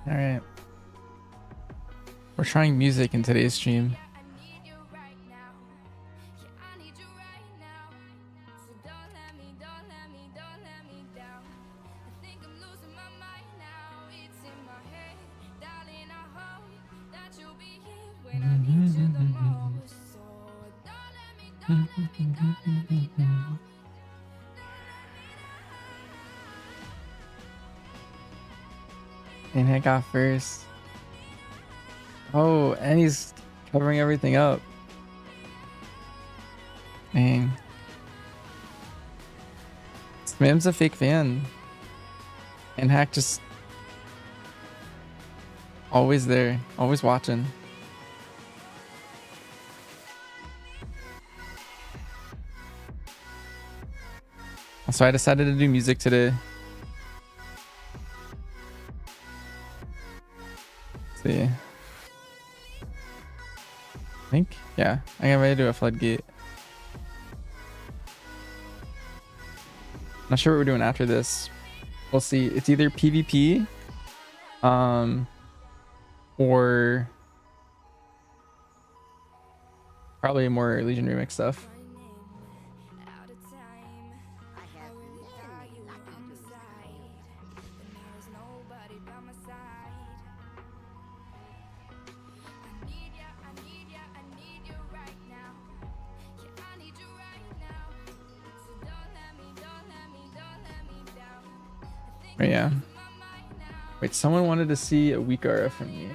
All right. We're trying music in today's stream. And I got first. Oh, and he's covering everything up. Dang. Smim's a fake fan. And Hack just always there, always watching. So I decided to do music today. Let's see. I think, yeah, I got ready to do a floodgate. Not sure what we're doing after this. We'll see. It's either PvP, or probably more Legion Remix stuff. Oh, yeah. Wait, someone wanted to see a weak RF from me.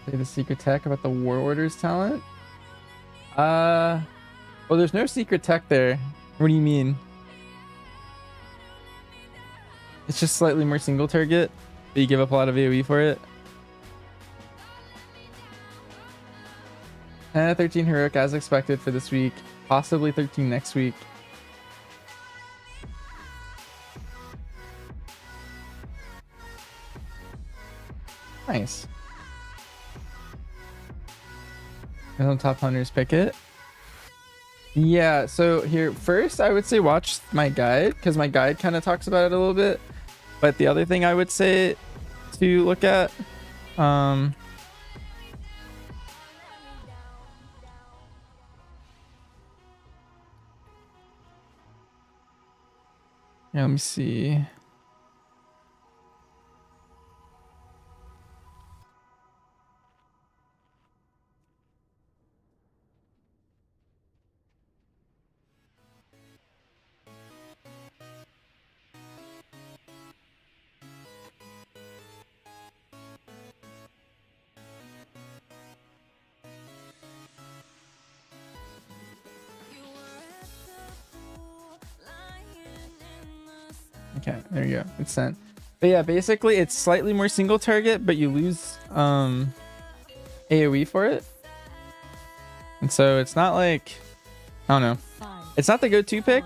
Say the secret tech about the War Orders talent? Well, there's no secret tech there. What do you mean? It's just slightly more single target, but you give up a lot of AoE for it. 13 heroic as expected for this week, possibly 13 next week. Nice. And some top hunters pick it. Yeah, so here first I would say watch my guide, because my guide kind of talks about it a little bit. But the other thing I would say to look at, yeah, let me see. Okay, there you go. It's sent. But yeah, basically it's slightly more single target, but you lose AoE for it. And so it's not like, I don't know. It's not the go-to pick.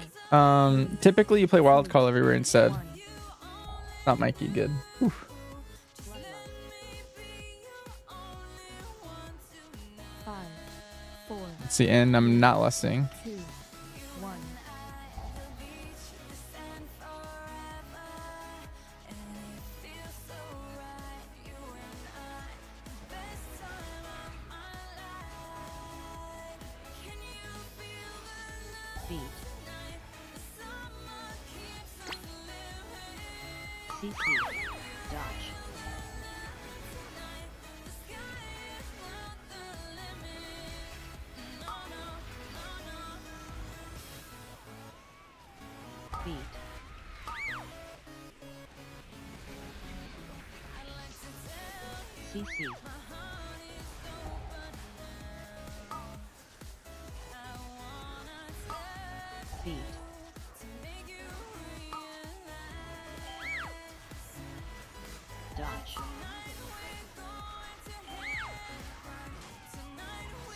Typically you play Wild Call everywhere instead. Not Mikey good. Whew. Let's see, and I'm not lusting.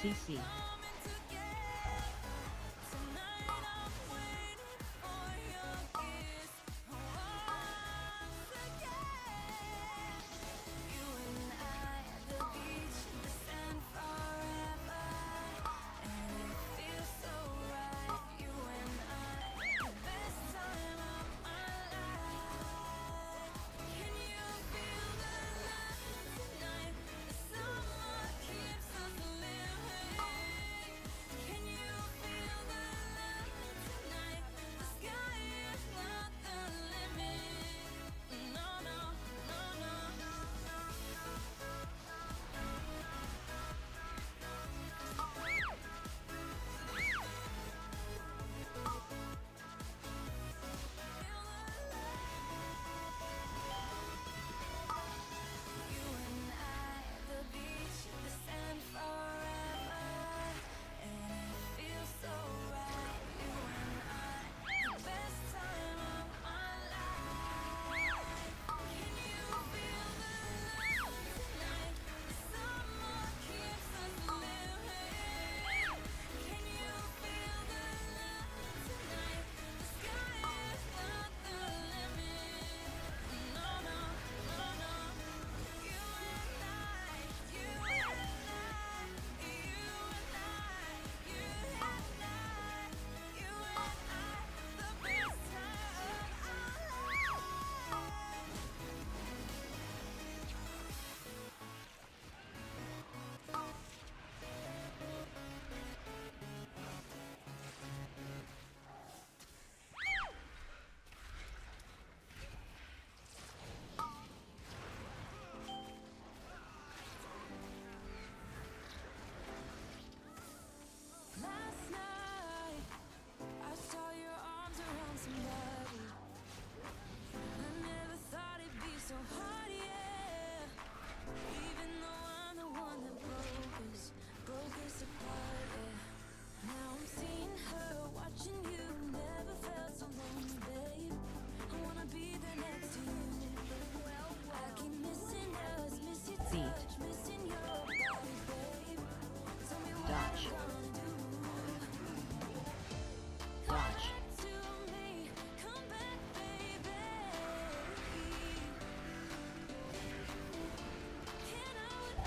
CC.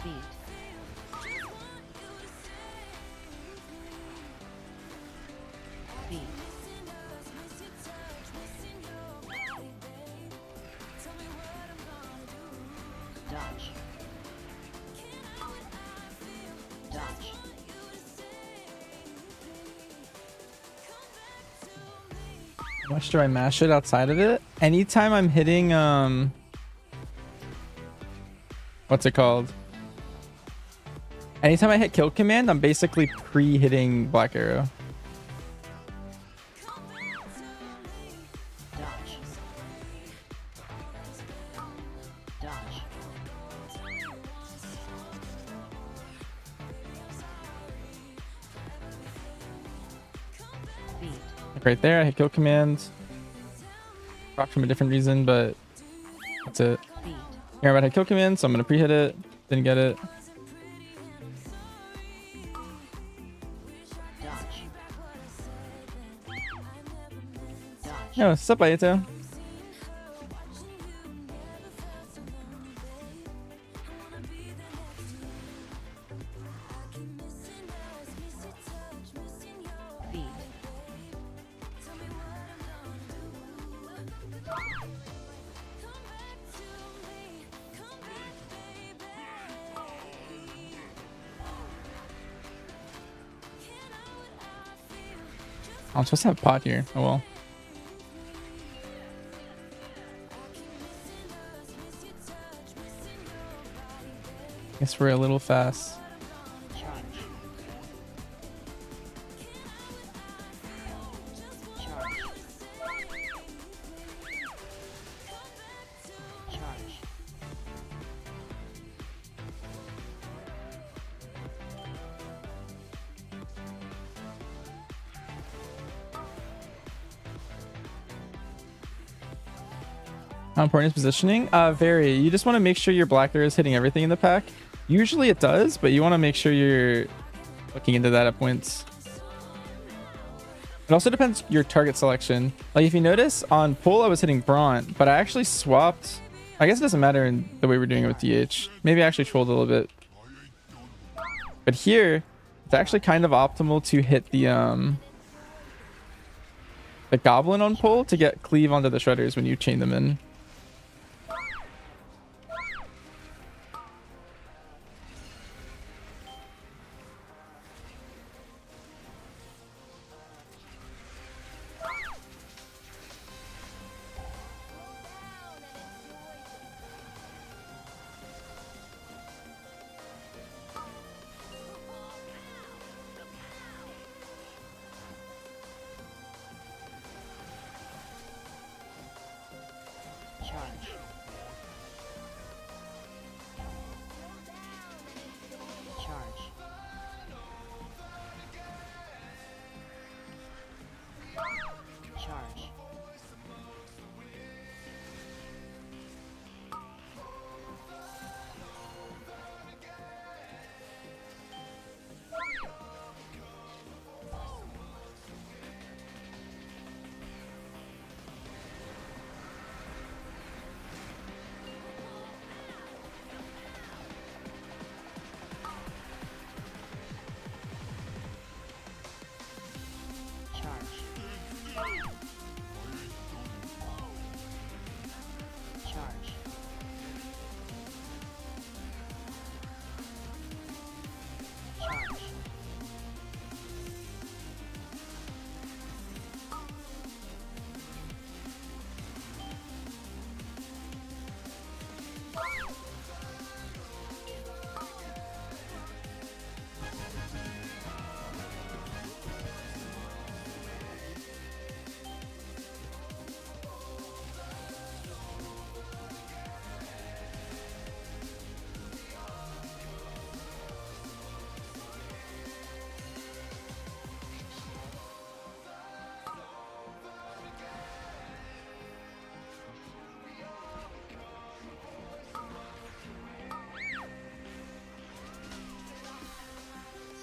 Beat. Beat. Dodge. Dodge. How much do I mash it outside of it? Anytime I'm hitting what's it called? Anytime I hit kill command, I'm basically pre-hitting black arrow. Dodge. Dodge. Beat. Like right there, I hit kill command. Rock from a different reason, but that's it. Beat. Here I'm about to hit kill command, so I'm gonna pre-hit it. Didn't get it. Dodge. Dodge. Yo, what's up, Aito? Beat. I'm supposed to have pot here. Oh well. Guess we're a little fast. Charge. Charge. Charge. How important is positioning? Very. You just want to make sure your black arrow is hitting everything in the pack. Usually it does, but you want to make sure you're looking into that at points. It also depends your target selection. Like if you notice on pull, I was hitting Brawn, but I actually swapped. I guess it doesn't matter in the way we're doing it with DH. Maybe I actually trolled a little bit. But here, it's actually kind of optimal to hit the goblin on pull to get cleave onto the shredders when you chain them in. Charge. Charge. Charge. Charge. Charge.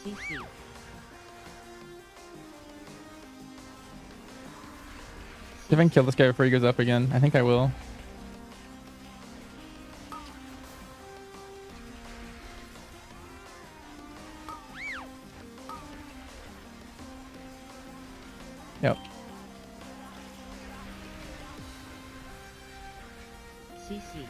CC. See if I can kill this guy before he goes up again. I think I will. Yep. CC.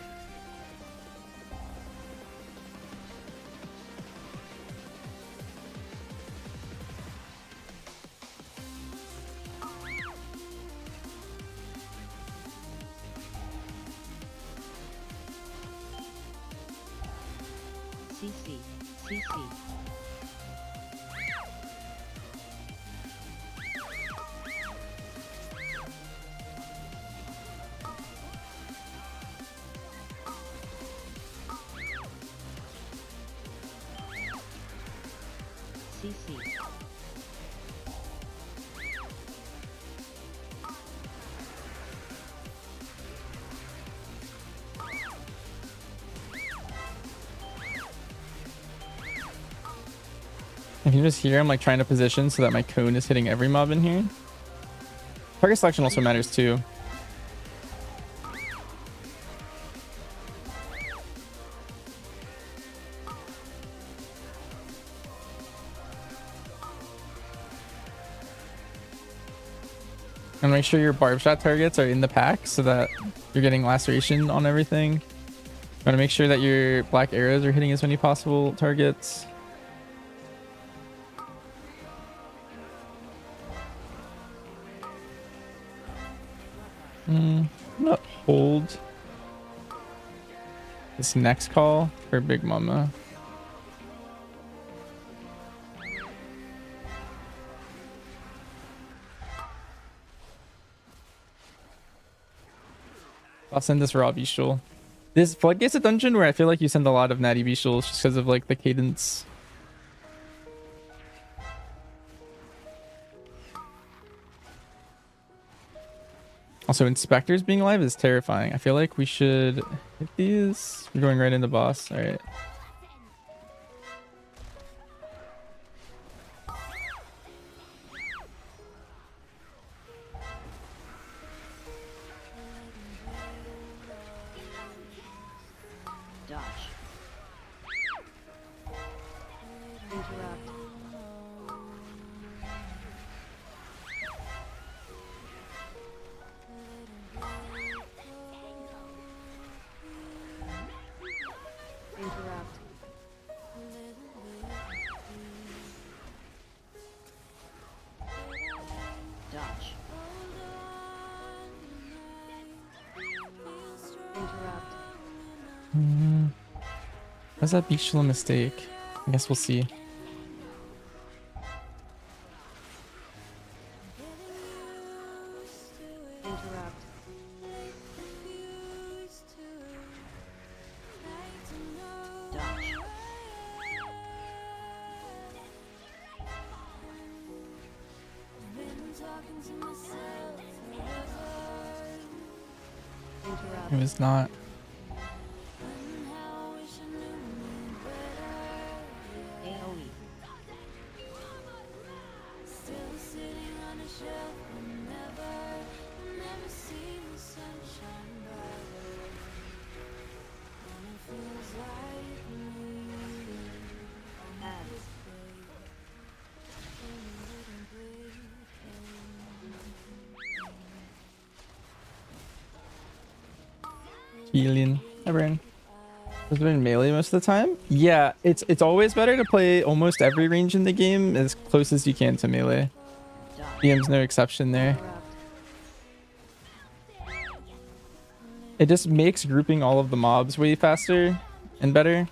CC. CC. CC. If you just hear, I'm like trying to position so that my cone is hitting every mob in here. Target selection also matters too. And make sure your barb shot targets are in the pack so that you're getting laceration on everything. You want to make sure that your black arrows are hitting as many possible targets. I'm gonna hold this next call for Big Mama. I'll send this raw Bestial. This Floodgate's a dungeon where I feel like you send a lot of natty Bestials just because of like the cadence. Also, inspectors being alive is terrifying. I feel like we should hit these. We're going right into boss. All right. Dodge. Interrupt. Interrupt. Dodge. Interrupt. Was that Bestial a mistake? I guess we'll see. Interrupt. Dodge. Interrupt. It was not. AoE. Ads. Healing. Hi, Brain. Has it been melee most of the time? Yeah, it's always better to play almost every range in the game as close as you can to melee. Dodge. BM's no exception there. Interrupt. It just makes grouping all of the mobs way faster and better.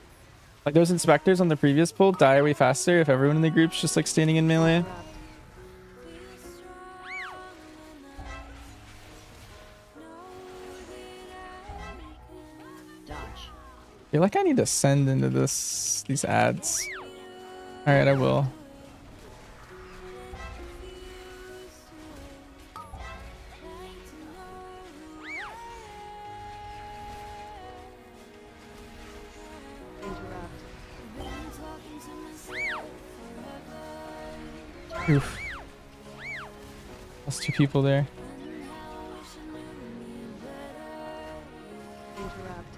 Like those inspectors on the previous pull die way faster if everyone in the group's just like standing in melee. Interrupt. Dodge. I feel like I need to send into these ads. All right, I will. Interrupt. Oof. That's two people there. Interrupt.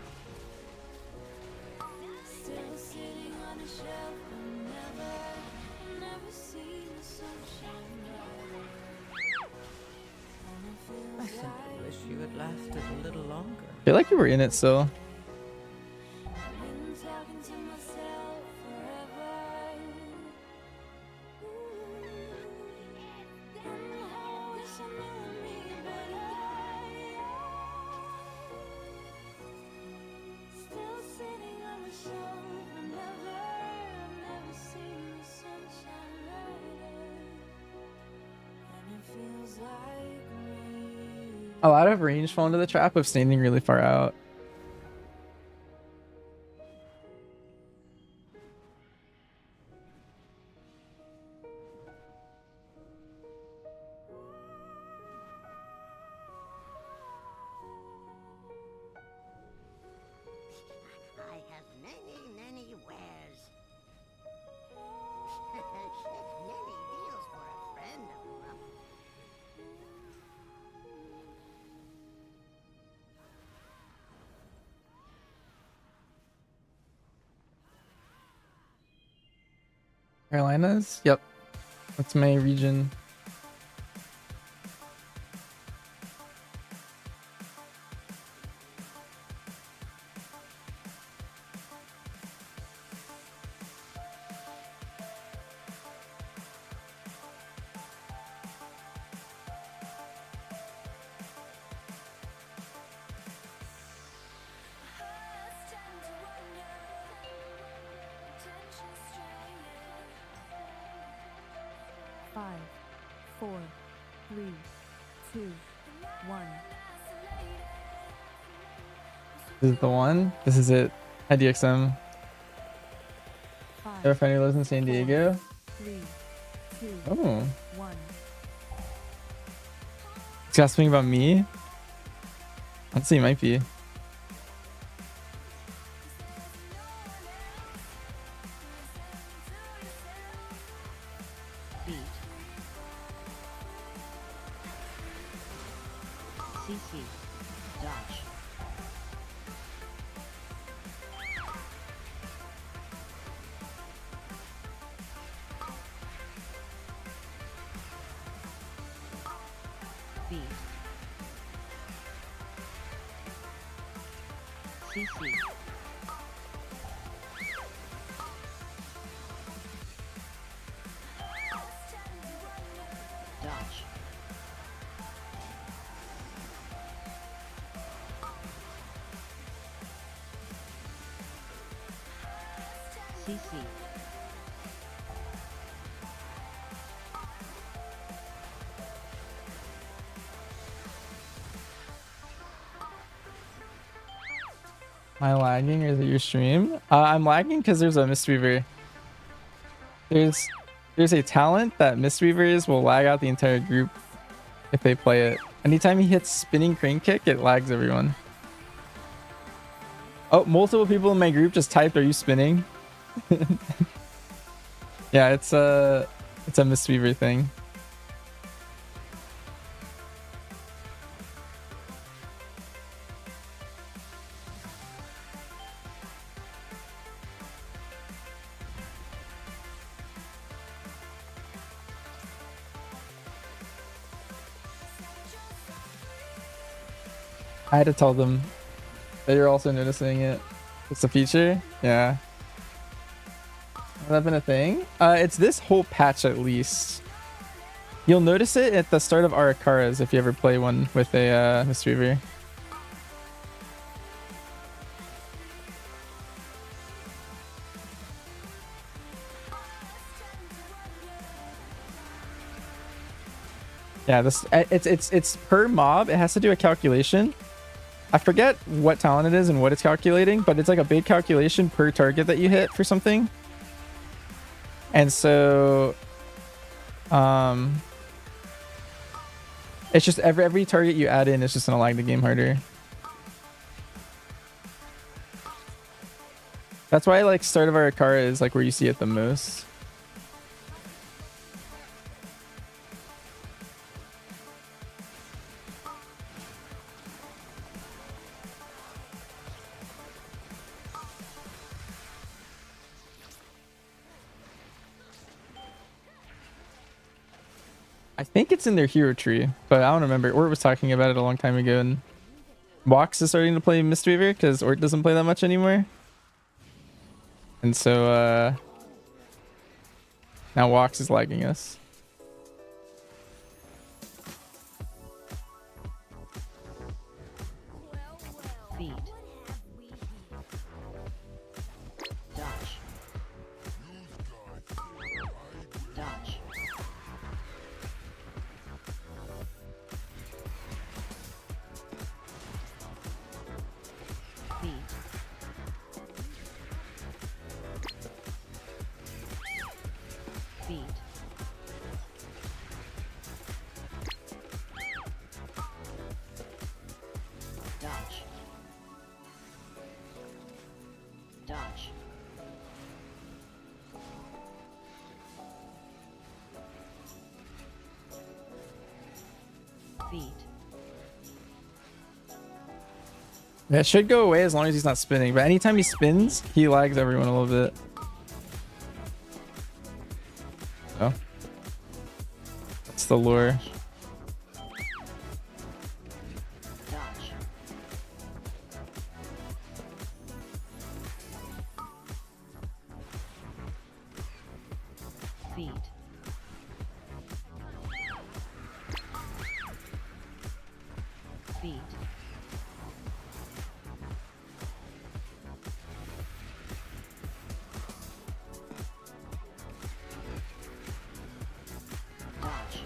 lasted a little longer. I feel like you were in it still. A lot of range fall into the trap of standing really far out. I have many wares. Many deals for a friend of mine. Carolinas? Yep. That's my region. Five, 4, 3, 2, 1. This is the one. This is it. Hi DXM. Your 5, friend who lives in San Diego. 3, 2, Oh. 1. He's got something about me? I'd say he might be. Beat. CC. Dodge. Beat. CC. Dodge. CC. Am I lagging or is it your stream? I'm lagging because there's a Mistweaver. There's a talent that Mistweavers will lag out the entire group if they play it. Anytime he hits spinning crane kick, it lags everyone. Oh, multiple people in my group just typed, "Are you spinning?" Yeah, it's a Mistweaver thing. I had to tell them that you're also noticing it. It's a feature? Yeah. Has that been a thing? It's this whole patch at least. You'll notice it at the start of Arakaras if you ever play one with a Mistweaver. Yeah, this it's per mob. It has to do a calculation. I forget what talent it is and what it's calculating, but it's like a big calculation per target that you hit for something. And so it's just every target you add in is just gonna lag the game harder. That's why like start of Arakara is like where you see it the most. I think it's in their hero tree, but I don't remember. Or was talking about it a long time ago, and Wax is starting to play Mistweaver because Ort doesn't play that much anymore. And so now Wax is lagging us. Feet. Dodge. Dodge. Feet. Feet. Dodge. Dodge. Feet. That should go away as long as he's not spinning. But anytime he spins, he lags everyone a little bit. So that's the lure. Dodge. Feet. Feet. Dodge.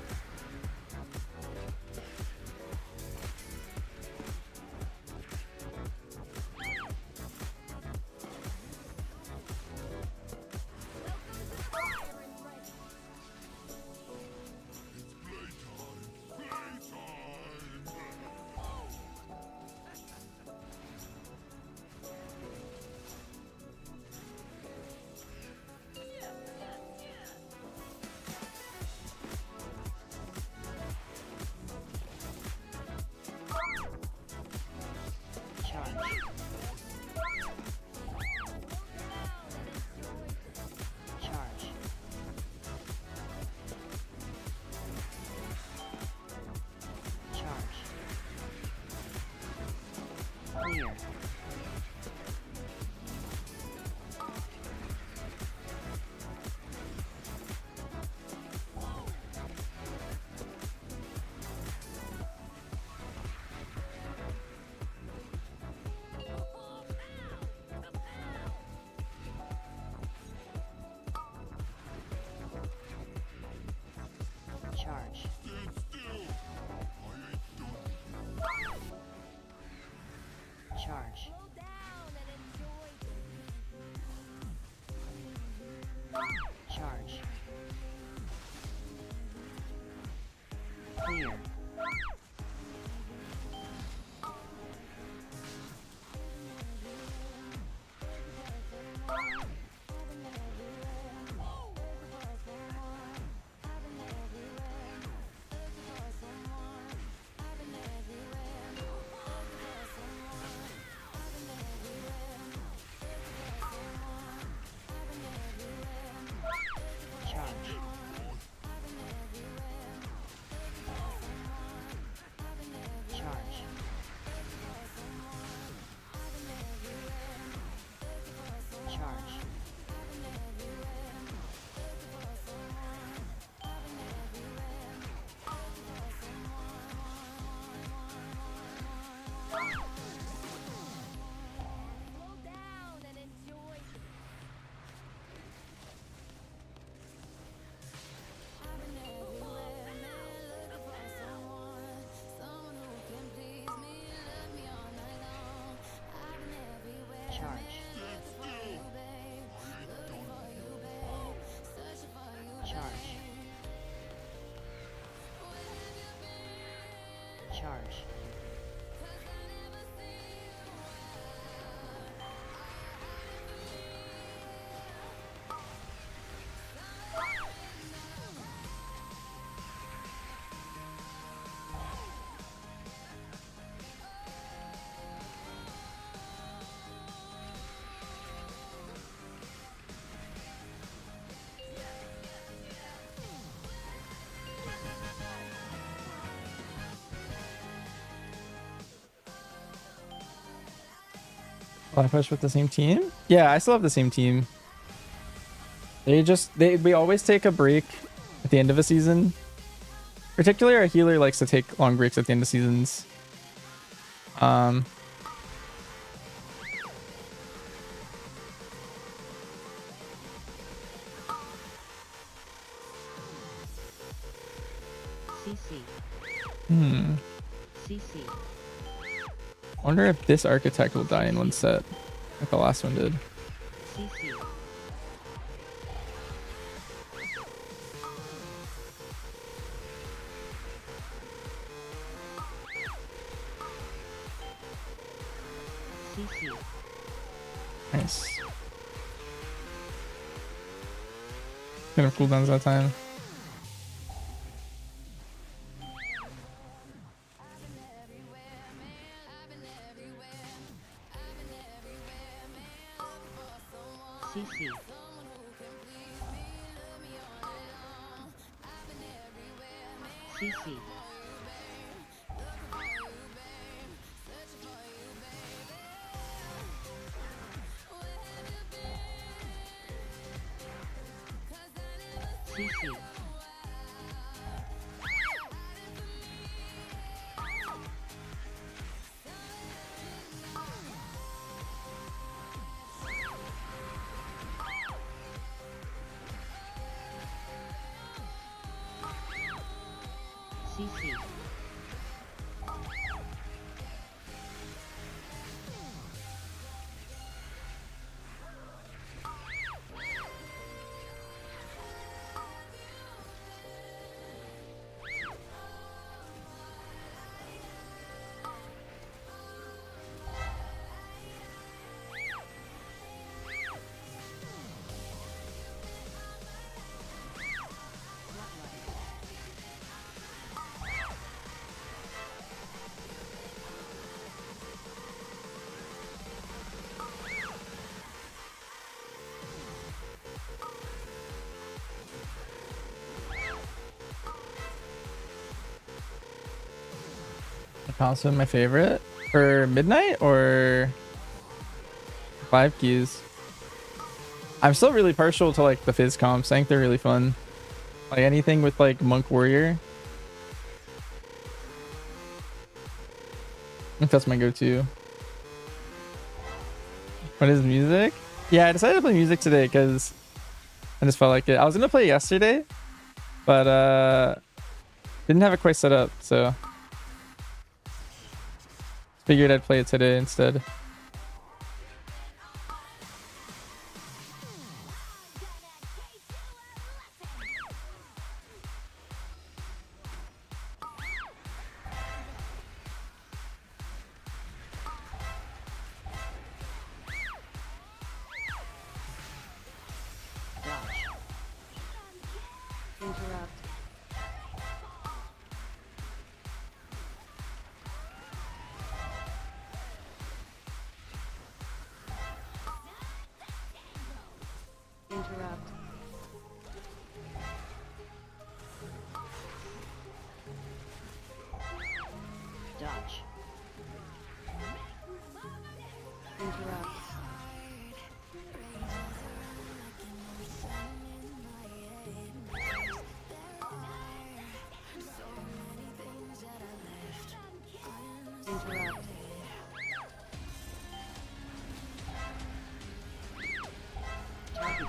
Charge. Charge. Charge. Clear. Charge. Charge. Charge. Clear. Charge. Charge. Charge. Charge. Charge. Charge. Will I push with the same team? Yeah, I still have the same team. We always take a break at the end of a season. Particularly our healer likes to take long breaks at the end of seasons. CC. CC. I wonder if this architect will die in one set, like the last one did. CC. CC. Nice. Gonna cooldowns that time. CC. CC. CC. CC. Also my favorite for midnight or 5 keys. I'm still really partial to like the fizz comps. I think they're really fun. Like anything with like monk warrior. I think that's my go-to. What is music? Yeah, I decided to play music today because I just felt like it. I was gonna play yesterday, but didn't have it quite set up, so figured I'd play it today instead. Dodge. Interrupt. Interrupt. Dodge. Interrupt. Interrupt. Targeting.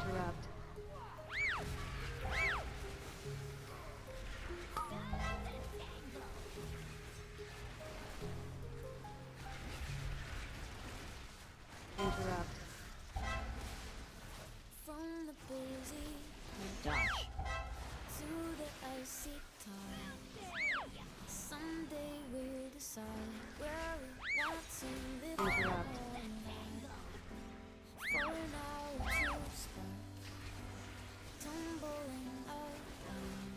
Interrupt. Interrupt. From the busy Dodge. to the icy tide. Someday we'll decide where we want to live our Interrupt. life. For now to start tumbling around,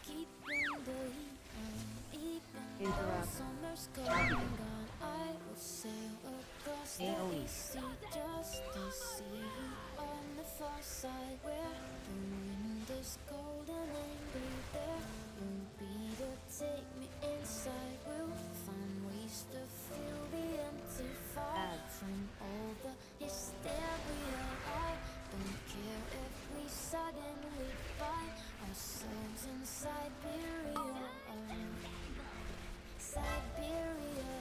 keeping the heat on, even though Interrupt. summer's coming on. I will sail across the AOE. sea just to see you on the far side where the wind is cold and angry. There will be to take me inside. We'll find ways to fill the empty fire Add. from all the hysteria. I don't care if we suddenly find ourselves in Siberia. Siberia.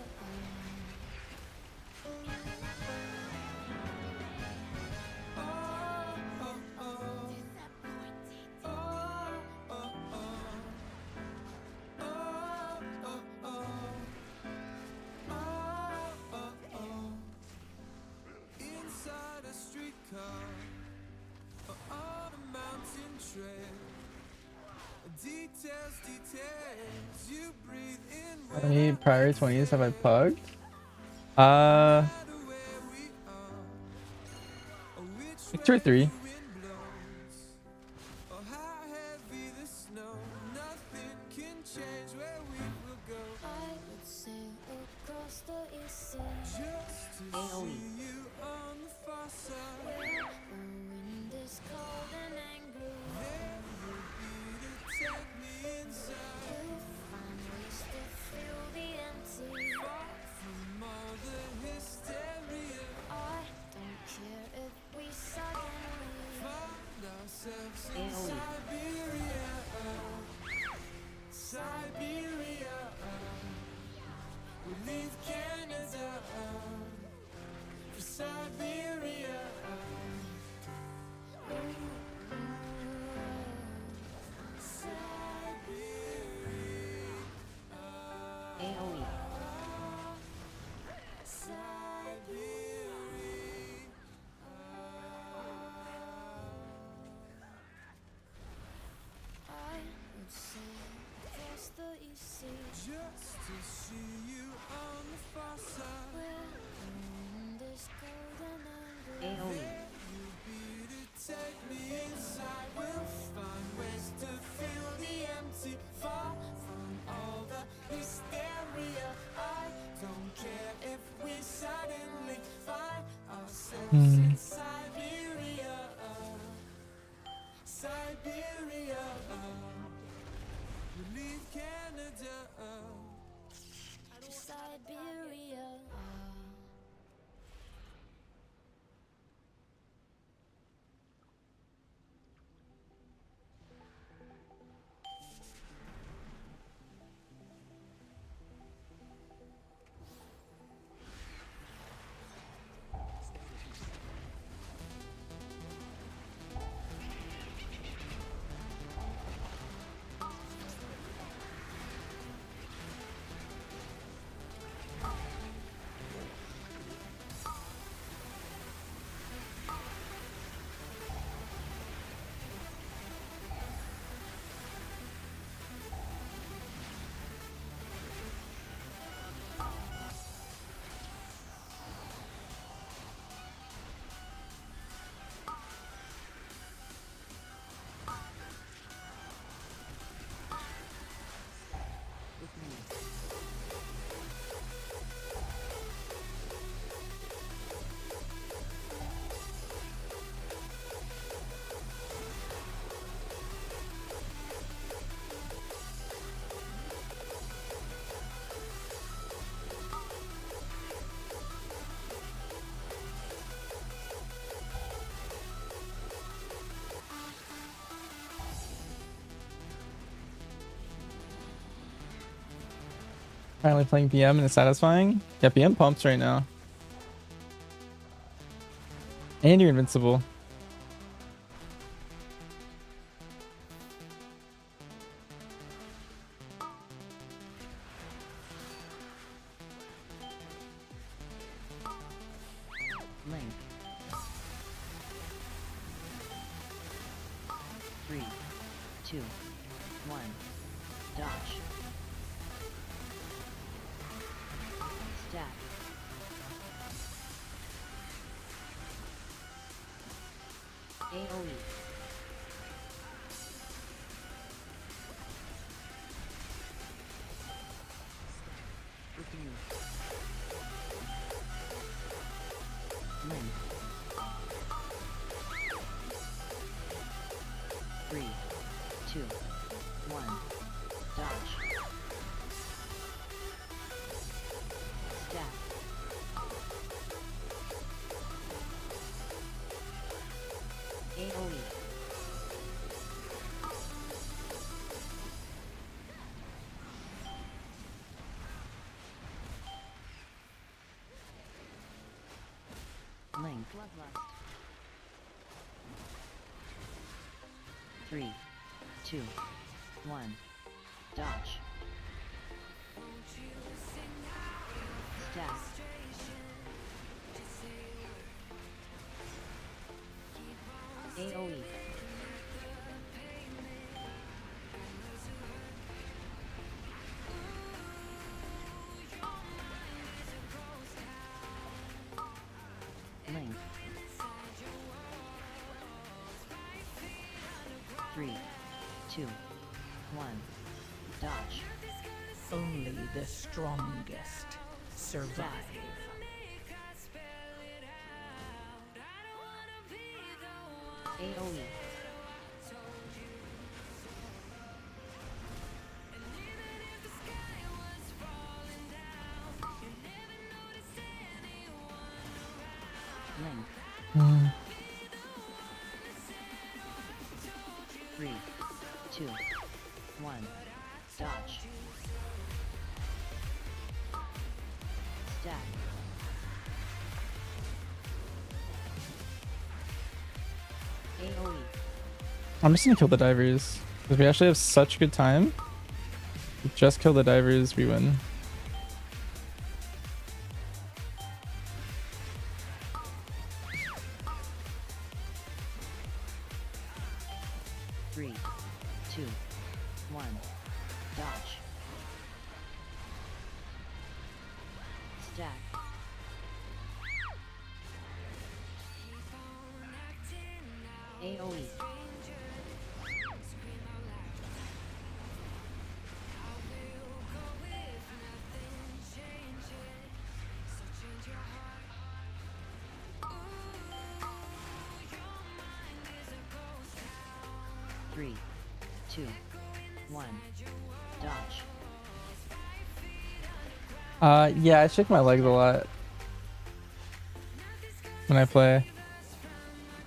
Inside a streetcar or on a mountain trail. Details, you breathe in How many prior 20s have I plugged? where we are, or which Like 2 or 3. wind blows, or how heavy the snow. Nothing can change where we will go. I would sail across the east sea Just to AOE. see you on the far side. where the wind is cold and angry. There will be to take me inside. We'll find ways to fill the empty. Far from all the hysteria. I don't care if we suddenly Find ourselves in AOE. Siberia. Siberia. We leave Canada for Siberia. AOE. I would sail across the east sea Just to see you on the far side. where the wind is cold and angry. AOE. You'll be to take me inside. We'll find ways to fill the empty. Far from all the hysteria. I don't care if we suddenly find ourselves in Siberia. Siberia. We leave Canada. Siberia. Finally playing BM and it's satisfying. Yeah, BM pumps right now. And you're invincible. Link. 3, 2, 1. Dodge. Stack. AoE. Refuse. Link. 3, 2, 1. Dodge. Stack. AoE. Link. Bloodlust. 3, 2, 1. Dodge. Stack. AoE. Link. 3, 2, 1. Dodge. Only the strongest survive. AoE. Link. 3, 2, 1. Dodge. Stack. AoE. I'm just gonna kill the divers because we actually have such good time. We just kill the divers, we win. Three, 2, 1. Dodge. Stack. AoE. Three, 2, 1. Dodge. Yeah, I shake my legs a lot when I play.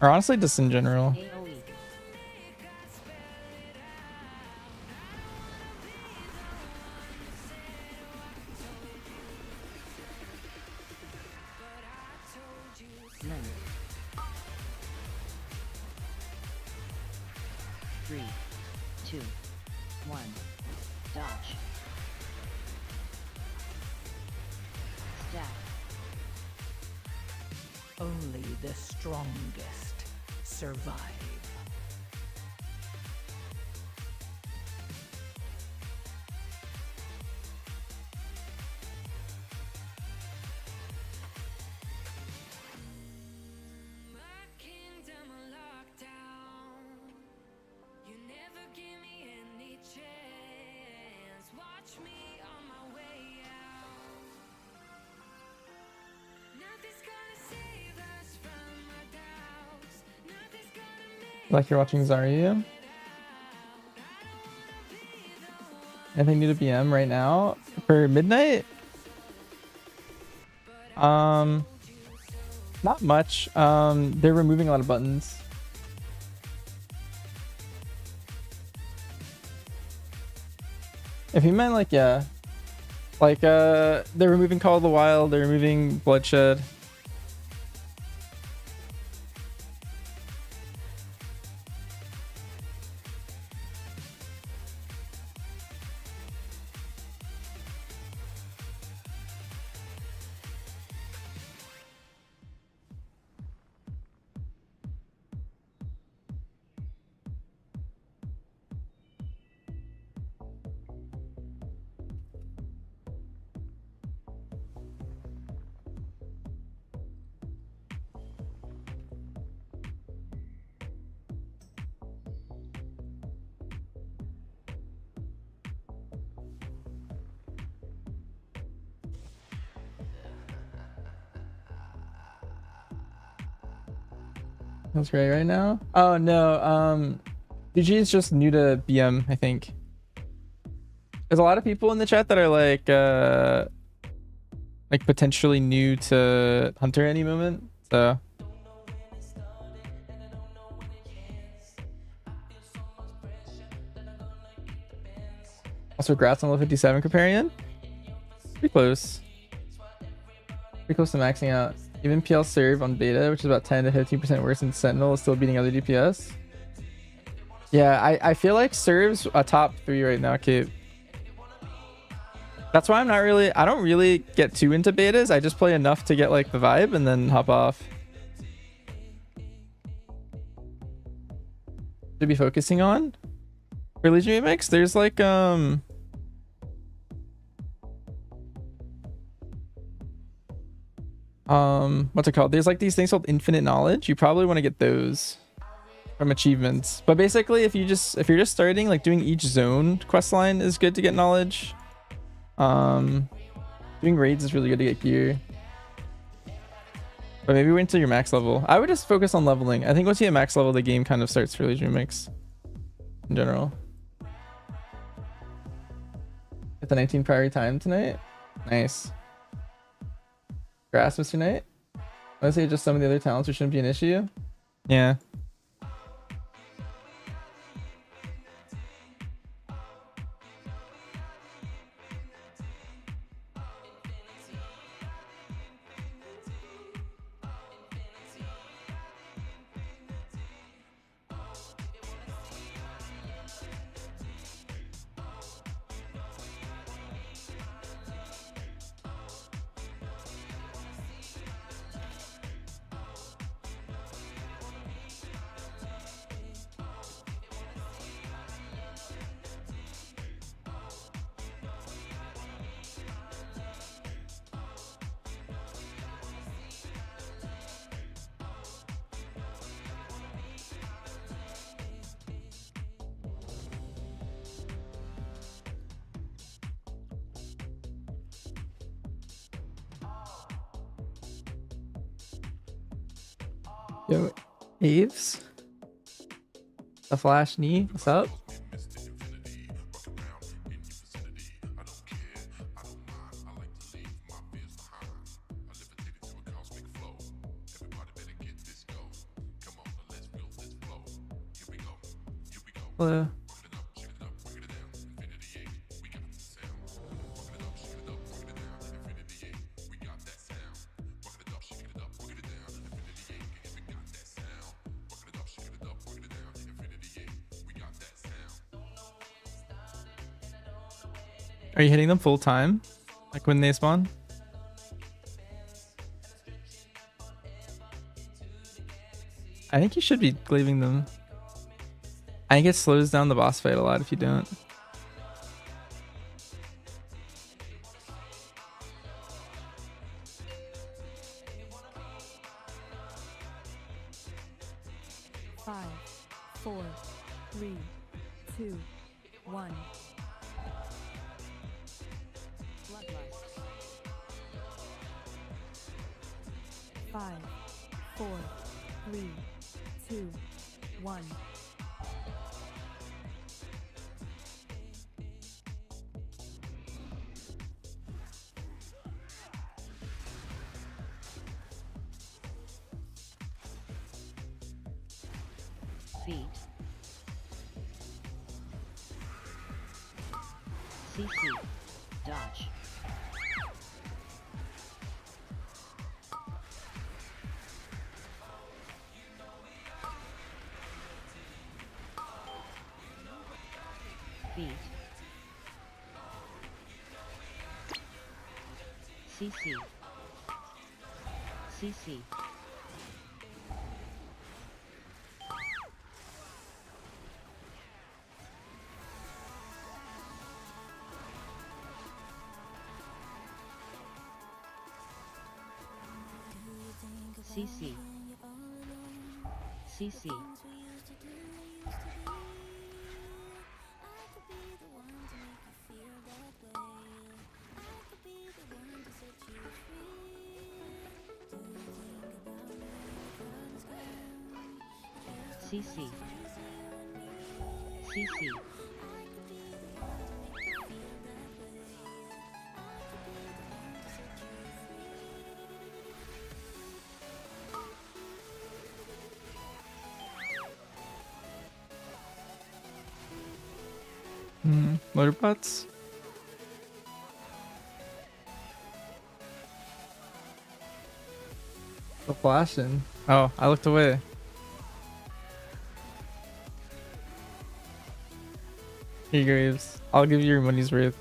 Or honestly, just in general. AoE. Link. 3, 2, 1. Dodge. Stack. Only the strongest survive. Kingdom on lockdown. You never give me any chance. Watch me on my way out. Nothing's gonna save us from our doubts. Nothing's gonna make Like you're watching Zarya. Anything new to BM right now for midnight? Not much. They're removing a lot of buttons. If you meant like, yeah, like they're removing Call of the Wild, they're removing Bloodshed. That's great right now. Oh no, DG is just new to BM, I think. There's a lot of people in the chat that are like potentially new to Hunter any moment. So also congrats on level 57 Comparion. Pretty close. Pretty close to maxing out. Even PL serve on beta, which is about 10 to 15% worse than Sentinel, is still beating other DPS. Yeah, I feel like serves a top 3 right now, Kate. That's why I don't really get too into betas. I just play enough to get like the vibe and then hop off. To be focusing on for Legion Remix, there's like what's it called? There's like these things called infinite knowledge. You probably want to get those from achievements. But basically if you're just starting, like doing each zone quest line is good to get knowledge. Doing raids is really good to get gear. But maybe wait until you're max level. I would just focus on leveling. I think once you hit max level, the game kind of starts for Legion Remix in general. At the 19 priority time tonight. Nice. Grass was tonight. I would say just some of the other talents, which shouldn't be an issue. Yeah. Yo, Aves. The Flash knee. What's up? Hello. Are you hitting them full time? Like when they spawn? I think you should be cleaving them. I think it slows down the boss fight a lot if you don't. Five, 4, 3, 2, 1. Bloodlust. 5, 4, 3, 2, 1. Beat. CC. Dodge. Beat. CC. CC. CC. CC. CC. CC. Motor bots? The flashing. Oh, I looked away. Here, Graves. I'll give you your money's worth.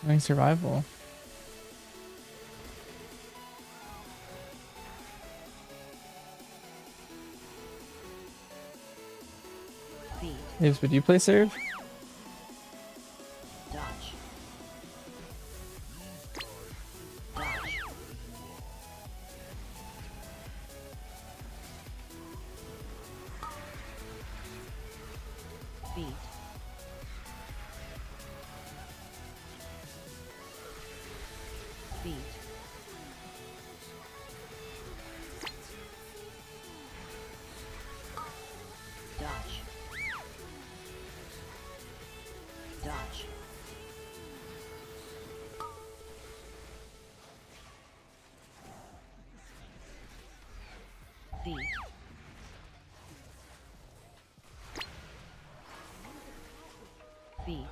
Nice survival. Beat. Aves, would you play serve? Dodge. Dodge. Beat. Beat. Dodge. Dodge. Beat. Beat.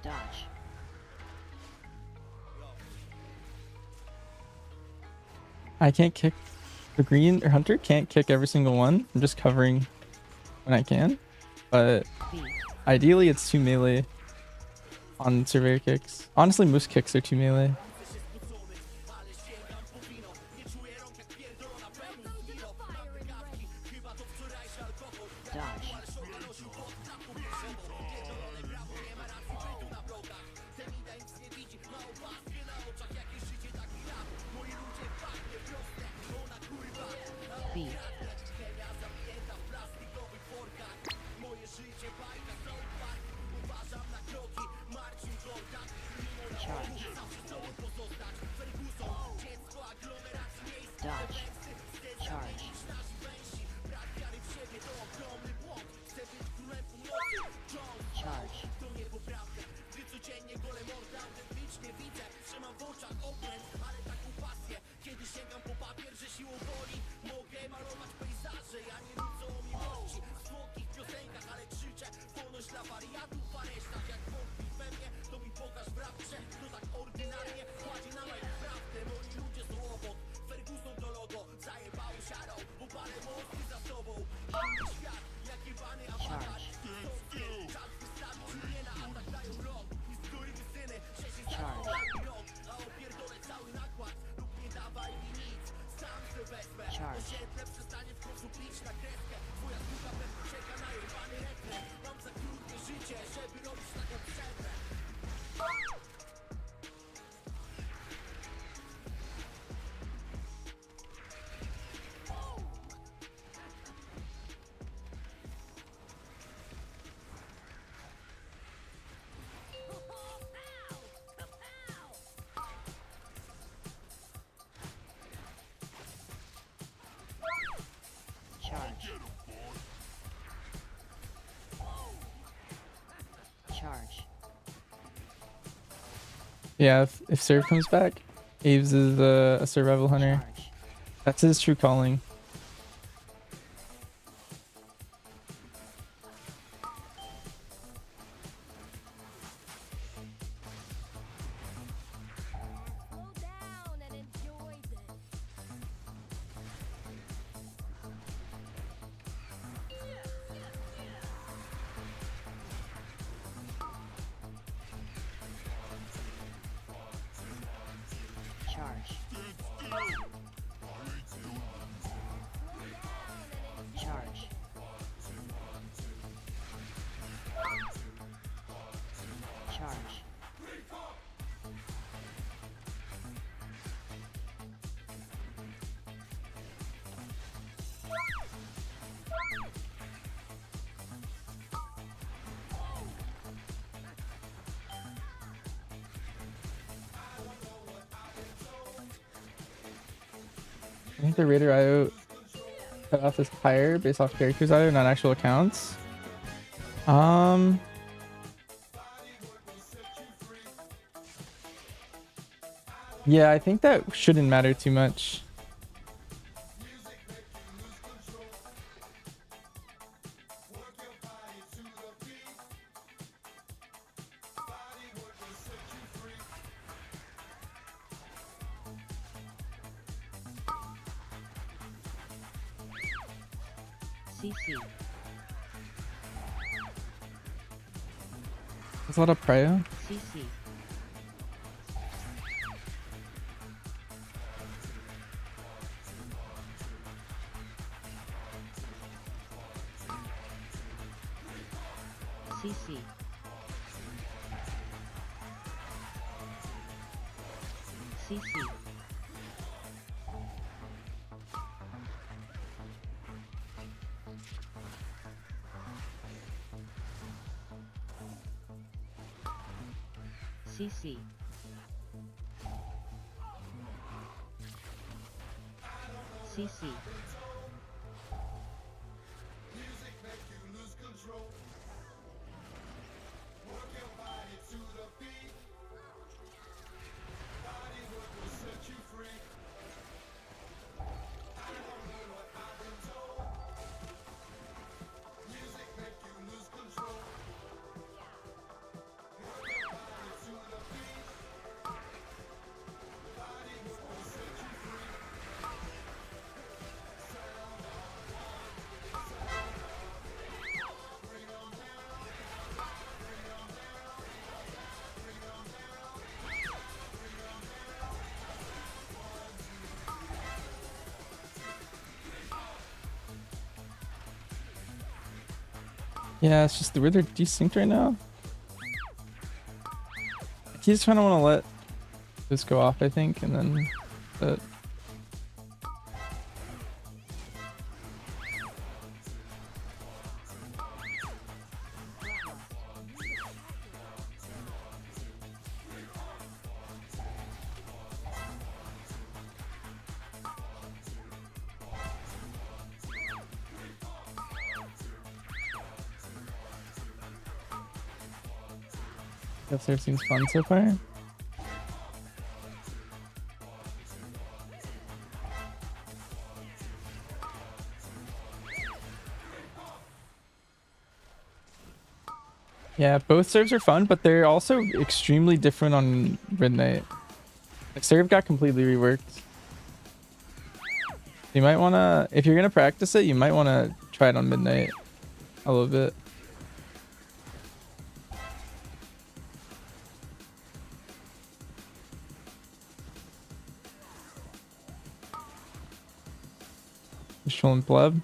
Dodge. I can't kick the green or hunter can't kick every single one. I'm just covering when I can. But Beat. ideally it's 2 melee on surveyor kicks. Honestly, most kicks are 2 melee. Dodge. Beat. Charge. Dodge. Charge. Charge. Kiedyś sięgam po papier, że siłą woli mogę malować Yeah, if Serve comes back, Aves is a survival hunter. Charge. That's his true calling. Charge. Charge. Charge. I think the Raider IO cut off is higher based off characters IO, not actual accounts. Yeah, I think that shouldn't matter too much. CC. There's a lot of prio. CC. CC. CC. CC. CC. Yeah, it's just the way they're desynced right now. He's trying to want to let this go off, I think, and then but that serve seems fun so far. Yeah, both serves are fun, but they're also extremely different on Midnight. Like, serve got completely reworked. You might want to, if you're going to practice it, you might want to try it on Midnight a little bit. Visual and Pleb.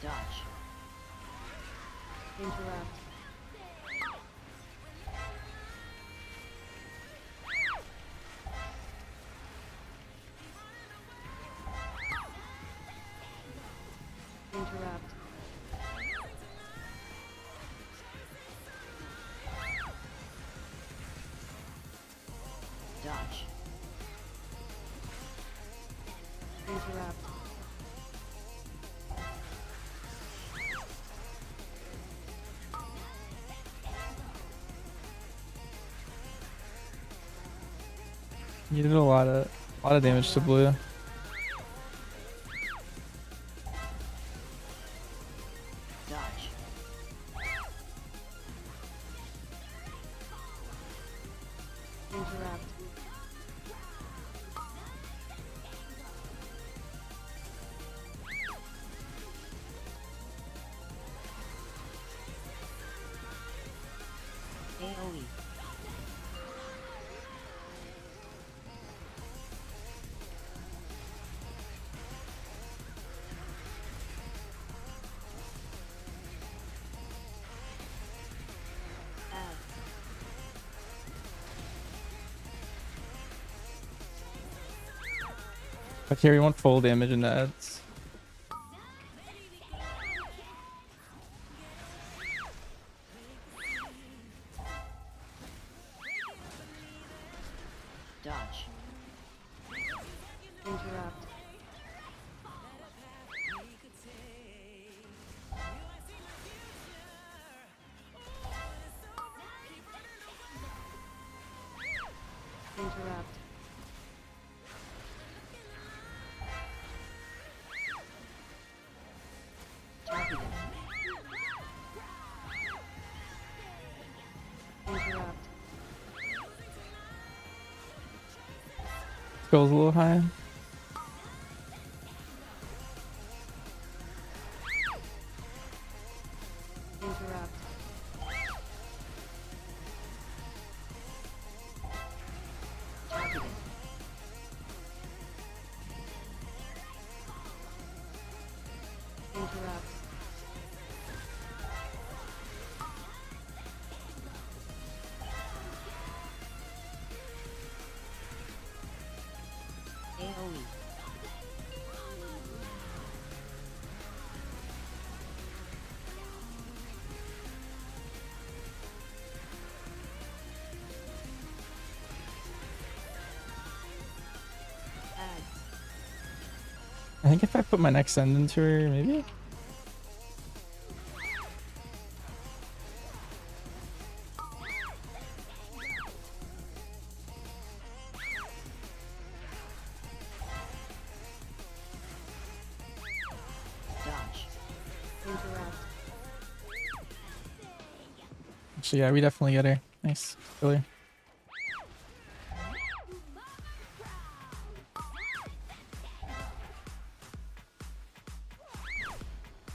Dodge. Interrupt. Interrupt. You did a lot of damage to blue. Dodge. Interrupt. AoE. Add. But here you want full damage in the ads. Dodge. Interrupt. Interrupt. Targeted. Interrupt. Goes a little high. Interrupt. Targeted. Interrupt. AoE. Ads. I think if I put my next send into her, maybe? Dodge. Interrupt. Actually, yeah, we definitely get her. Nice. Killer.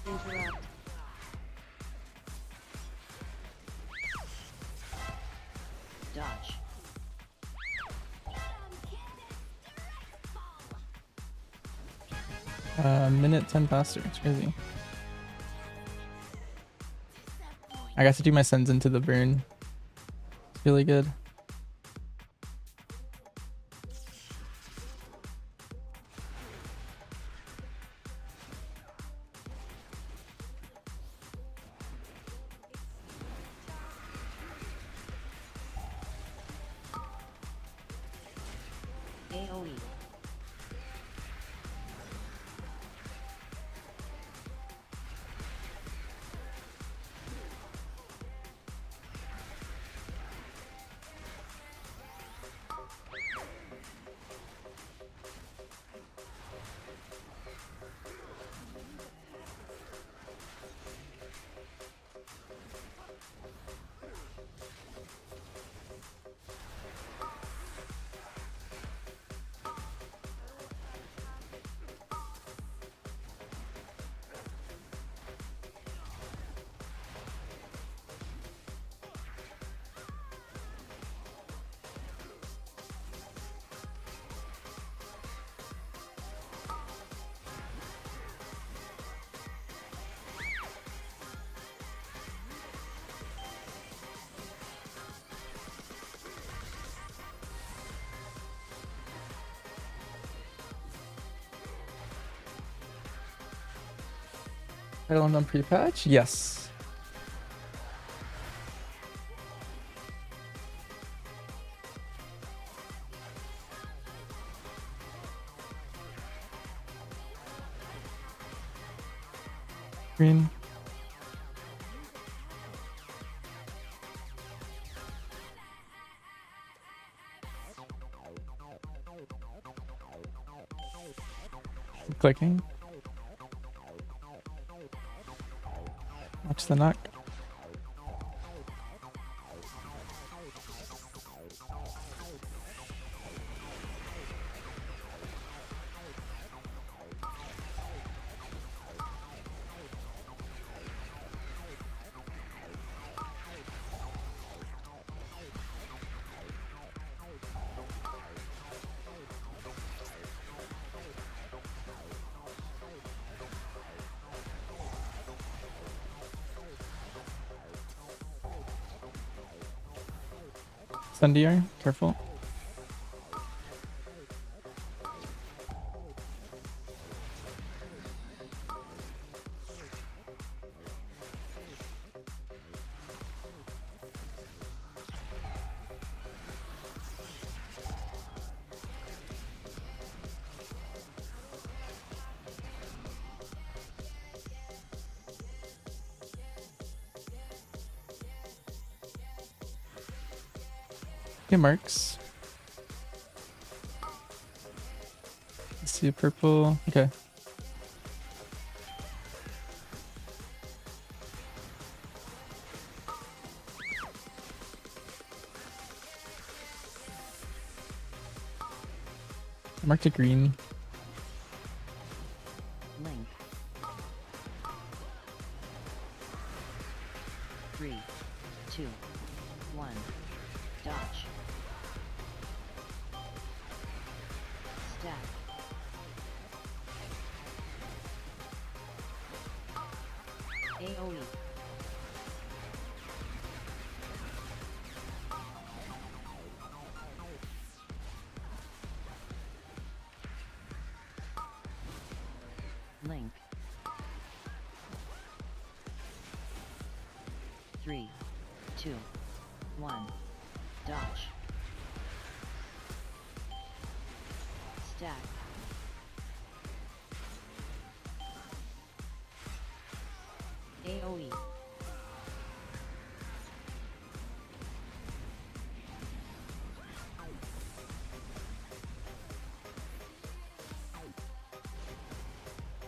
Interrupt. Dodge. Minute 10 faster. It's crazy. I got to do my sends into the burn. It's really good. AoE. Island on pre-patch? Yes. Green. clicking. Watch the knock. Sundier, careful. Okay, marks. Let's see, purple. Okay. I marked a green. Link. 3, 2, 1. Dodge. Stack. AoE. Link. 3, 2, 1. Dodge. Stack. AoE.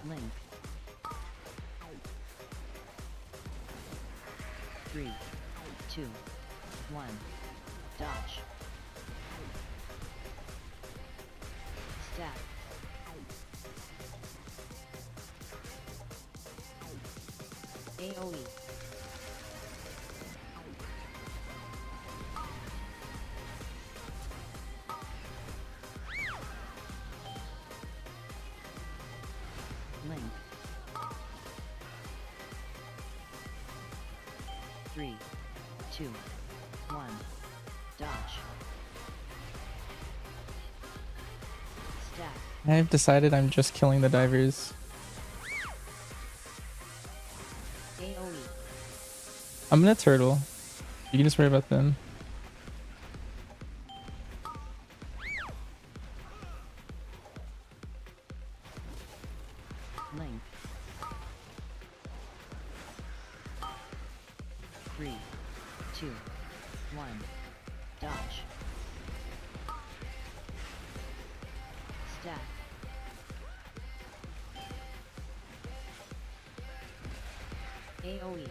Link. 3, 2, 1. Dodge. Stack. AoE. Link. 3, 2, 1. Dodge. Stack. I've decided I'm just killing the divers. AoE. I'm gonna turtle. You can just worry about them. Link. 3, 2, 1. Dodge. Stack. AoE.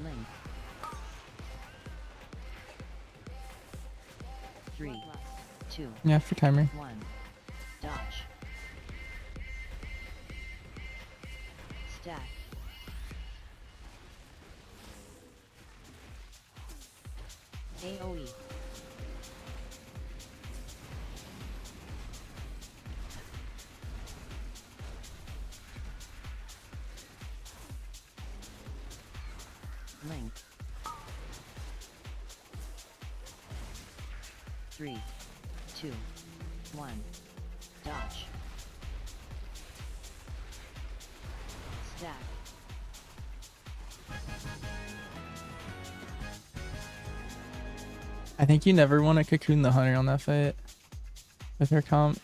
Link. 3, 2, Yeah, for timer. 1. Dodge. Stack. AoE. Link. 3, 2, 1. Dodge. Stack. I think you never want to cocoon the hunter on that fight with her comp.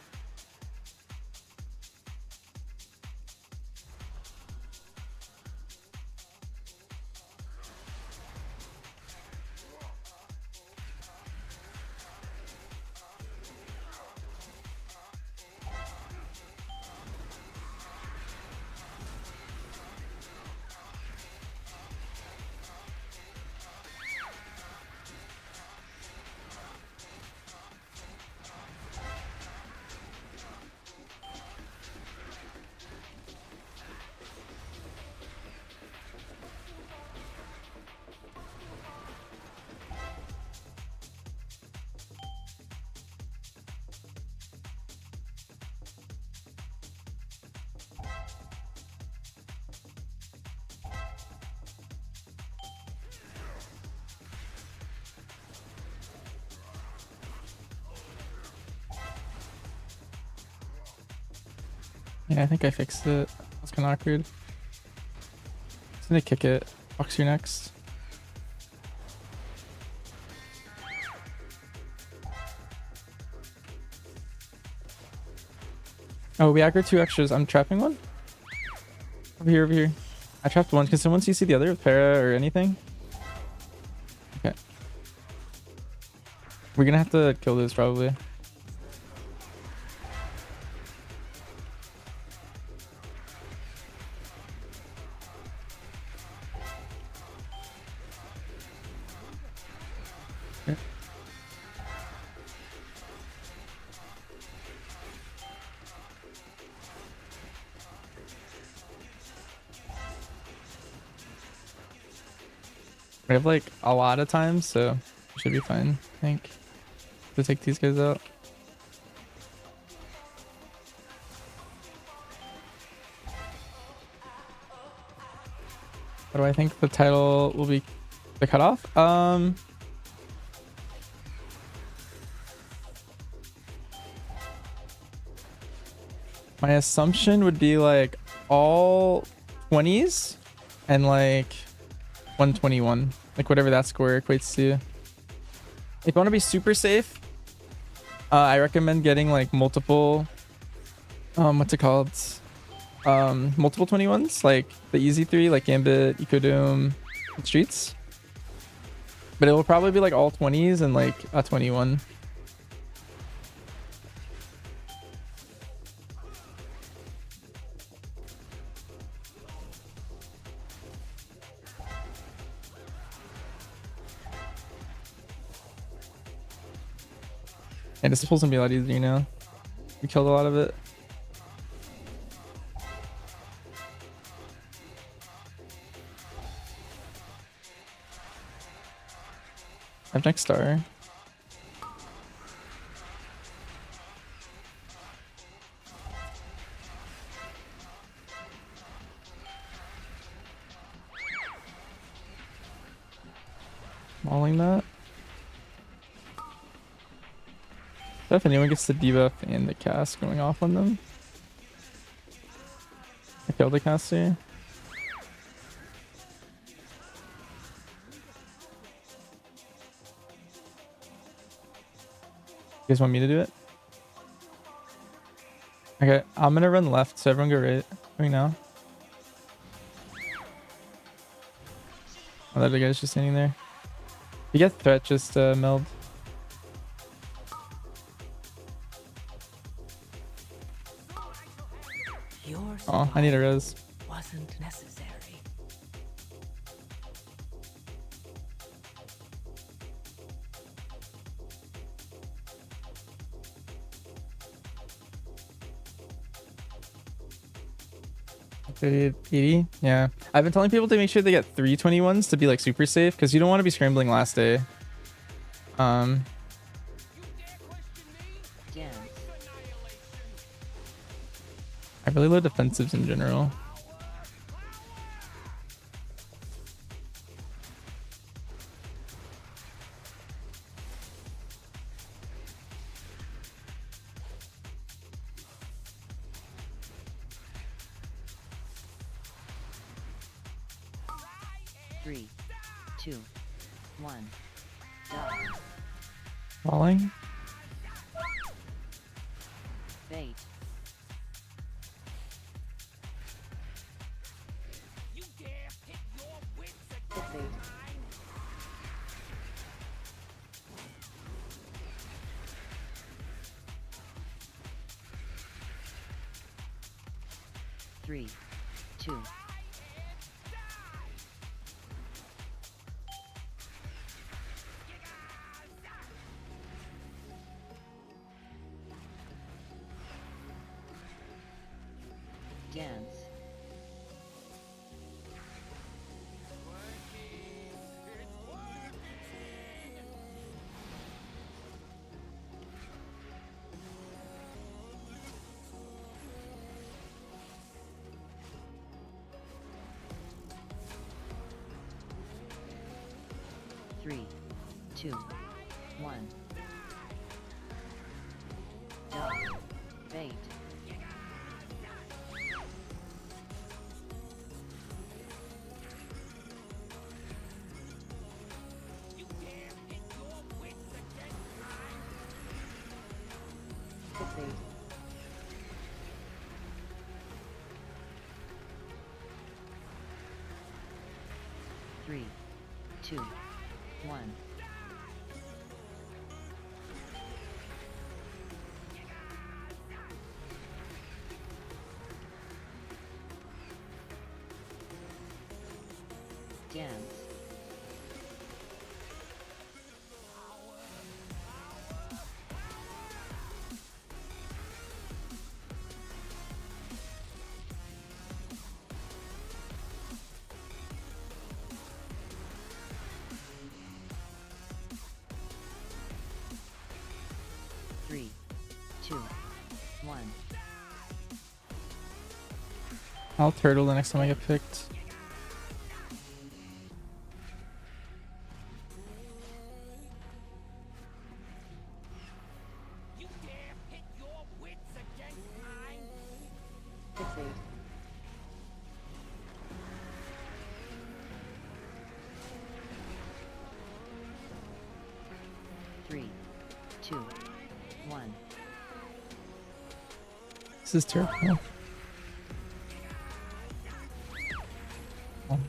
Yeah, I think I fixed it. That's kind of awkward. Just gonna kick it. Box you next. Oh, we aggro 2 extras. I'm trapping one. Over here, over here. I trapped one. Can someone CC the other with para or anything? Okay. We're gonna have to kill this probably. Okay. We have like a lot of time, so we should be fine, I think, to take these guys out. What do I think the title will be? The cutoff? My assumption would be like all 20s and like 121, like whatever that score equates to. If you want to be super safe, I recommend getting like multiple what's it called, multiple 21s, like the easy 3 like Gambit, Ecodoom, and Streets, but it will probably be like all 20s and like a 21. And this pool's gonna be a lot easier now. We killed a lot of it. I have next star. Mauling that. If anyone gets the debuff and the cast going off on them. I killed the caster. You guys want me to do it? Okay, I'm gonna run left, so everyone go right. Right now. Oh, that other guy's just standing there. If you get threat, just meld. Your Oh, I need a res. wasn't necessary. Okay, 80. Yeah, I've been telling people to make sure they get 321s to be like super safe, because you don't want to be scrambling last day. Dance. I really love defensives in general. Three, two, one. Dot. Falling. Bait. Hit bait. Three, two. Dance. Three, two, one. Dot. Bait. Fixate. 3, 2, 1. Dance. Three, two, one. I'll turtle the next time I get picked. Fixate. 3, 2, 1. This is terrible. Oh.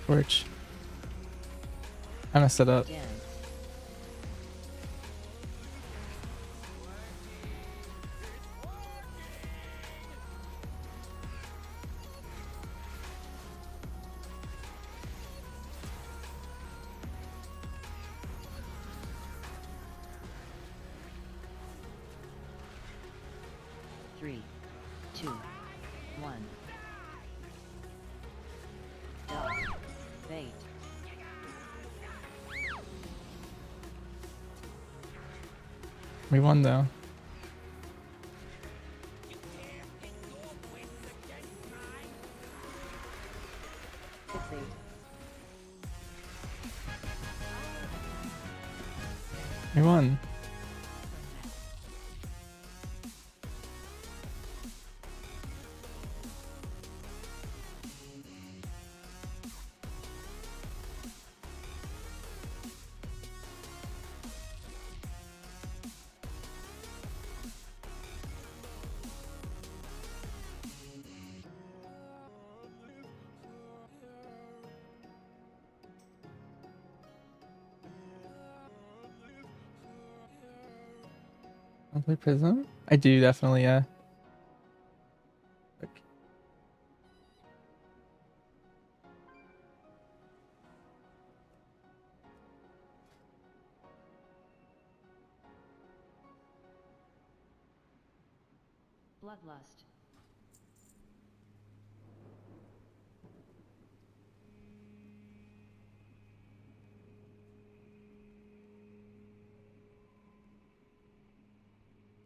Torch. I messed it up. Dance. Three, two, one. Dog. Bait. We won though. Fixate. We won. I play Prism? I do definitely, yeah. Okay. Bloodlust.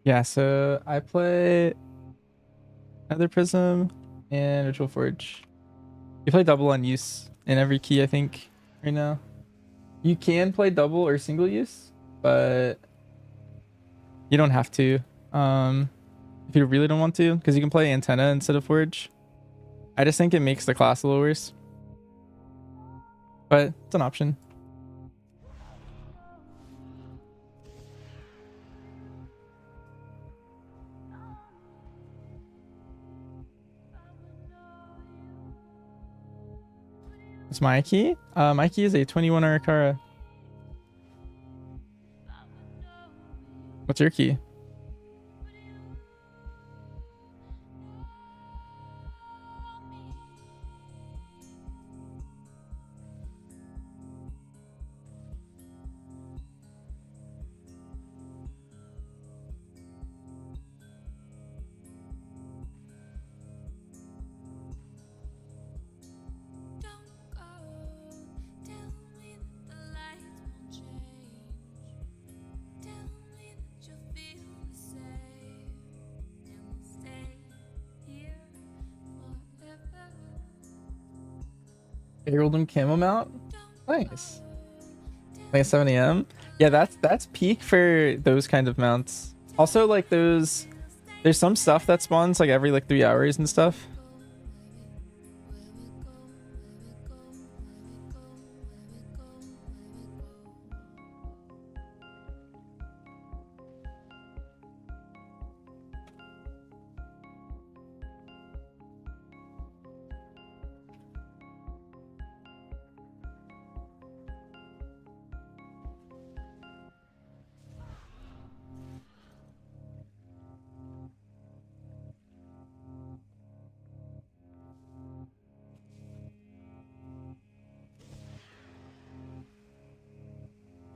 Yeah, so I play Nether Prism and Ritual Forge. You play double on use in every key, I think, right now. You can play double or single use, but you don't have to. If you really don't want to, because you can play Antenna instead of Forge. I just think it makes the class a little worse. But it's an option. What's my key? My key is a 21 Arakara. What's your key? Don't go. Tell me that the lights won't change. Tell me that you'll feel the same. And we'll stay here forever. Golden Camo mount? Nice. Like 7 a.m. Yeah, that's peak for those kind of mounts. Also, like there's some stuff that spawns like every like 3 hours and stuff.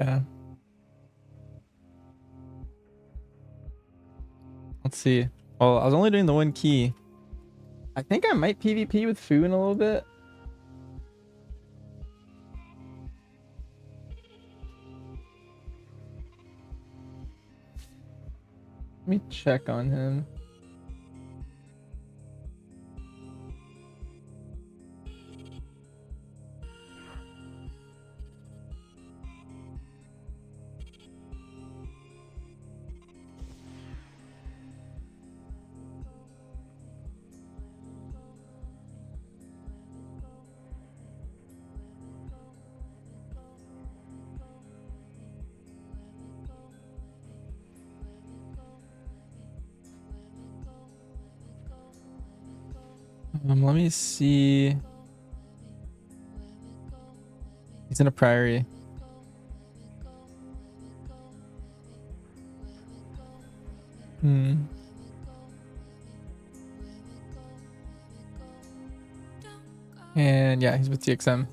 Yeah. Let's see. Well, I was only doing the one key. I think I might PvP with Fu in a little bit. Let me check on him. Let me see. He's in a priory. Hmm. And yeah, he's with TXM.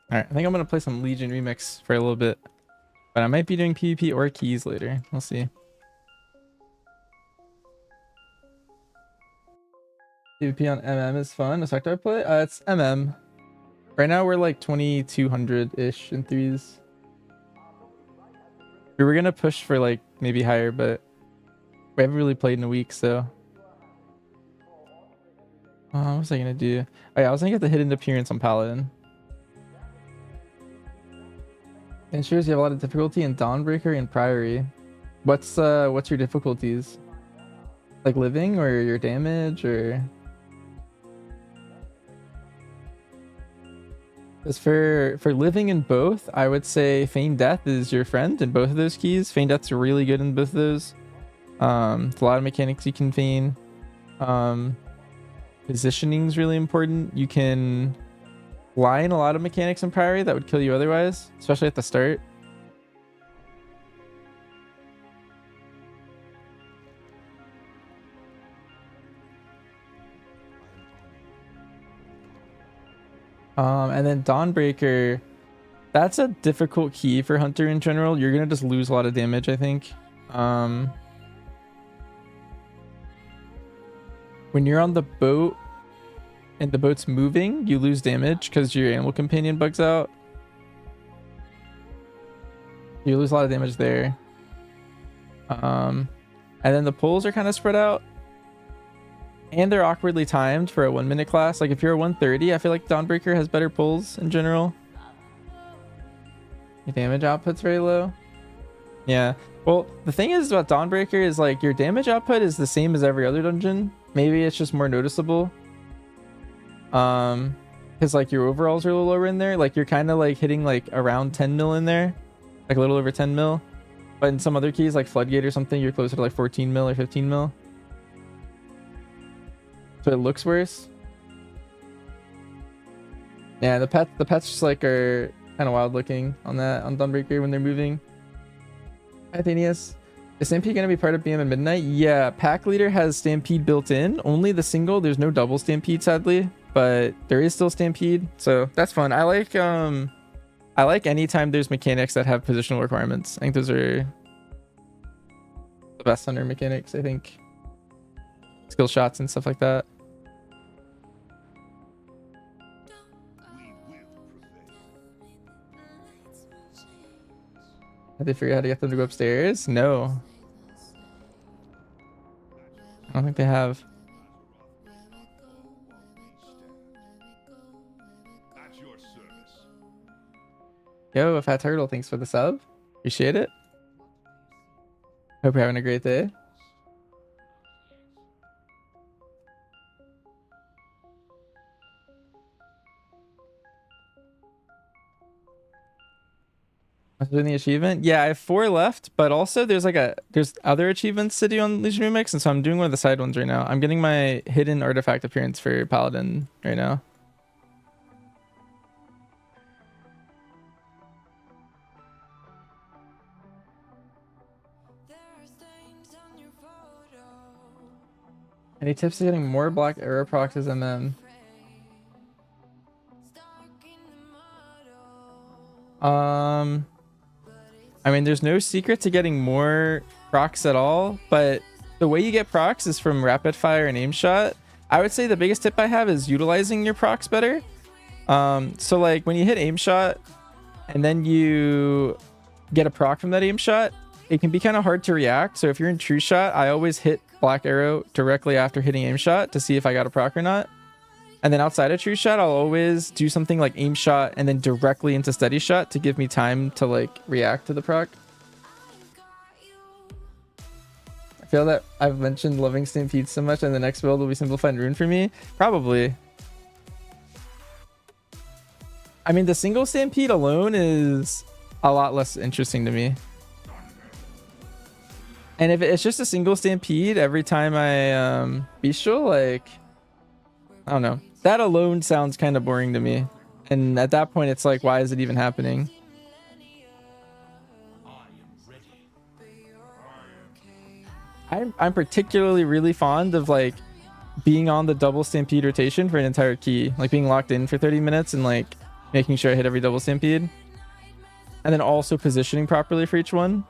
All right, I think I'm gonna play some Legion Remix for a little bit, but I might be doing PvP or keys later. We'll see. PvP on MM is fun. A sector play? It's MM. Right now we're like 2200-ish in threes. We were gonna push for like maybe higher, but we haven't really played in a week, so. What was I gonna do? Oh yeah, I was gonna get the hidden appearance on Paladin. Ensures you have a lot of difficulty in Dawnbreaker and Priory. What's your difficulties? Like living or your damage or? Because for living in both, I would say Feign Death is your friend in both of those keys. Feign Death's really good in both of those. There's a lot of mechanics you can feign. Positioning is really important. You can lie in a lot of mechanics in Priory that would kill you otherwise, especially at the start. And then Dawnbreaker, that's a difficult key for Hunter in general. You're gonna just lose a lot of damage, I think. When you're on the boat and the boat's moving, you lose damage because your animal companion bugs out. You lose a lot of damage there. And then the pulls are kind of spread out. And they're awkwardly timed for a 1 minute class. Like if you're a 130, I feel like Dawnbreaker has better pulls in general. Your damage output's very low. Yeah. Well, the thing is about Dawnbreaker is like your damage output is the same as every other dungeon. Maybe it's just more noticeable. Because like your overalls are a little lower in there. Like you're kind of like hitting like around 10 mil in there. Like a little over 10 mil. But in some other keys like Floodgate or something, you're closer to like 14 mil or 15 mil. So it looks worse. Yeah, the pets just like are kind of wild looking on Dawnbreaker when they're moving. Hi Thanius. Is Stampede gonna be part of BM and Midnight? Yeah, Pack Leader has Stampede built in. Only the single. There's no double Stampede, sadly, but there is still Stampede, so that's fun. I like anytime there's mechanics that have positional requirements. I think those are the best hunter mechanics. I think skill shots and stuff like that. Have they figured out how to get them to go upstairs? No. I don't think they have. Yo, Fat Turtle, thanks for the sub. Appreciate it. Hope you're having a great day. Doing the achievement? Yeah, I have 4 left, but also there's other achievements to do on Legion Remix, and so I'm doing one of the side ones right now. I'm getting my hidden artifact appearance for Paladin right now. Any tips to getting more black arrow procs and then I mean, there's no secret to getting more procs at all, but the way you get procs is from rapid fire and aim shot. I would say the biggest tip I have is utilizing your procs better. So like when you hit aim shot and then you get a proc from that aim shot, it can be kind of hard to react. So if you're in true shot, I always hit black arrow directly after hitting aim shot to see if I got a proc or not. And then outside of true shot, I'll always do something like aim shot and then directly into steady shot to give me time to like react to the proc. I feel that I've mentioned loving Stampede so much and the next build will be simplified and ruined for me. Probably. I mean, the single Stampede alone is a lot less interesting to me. And if it's just a single Stampede every time I bestial, like, I don't know. That alone sounds kind of boring to me. And at that point, it's like, why is it even happening? I'm particularly really fond of like being on the double Stampede rotation for an entire key. Like being locked in for 30 minutes and like making sure I hit every double Stampede. And then also positioning properly for each one.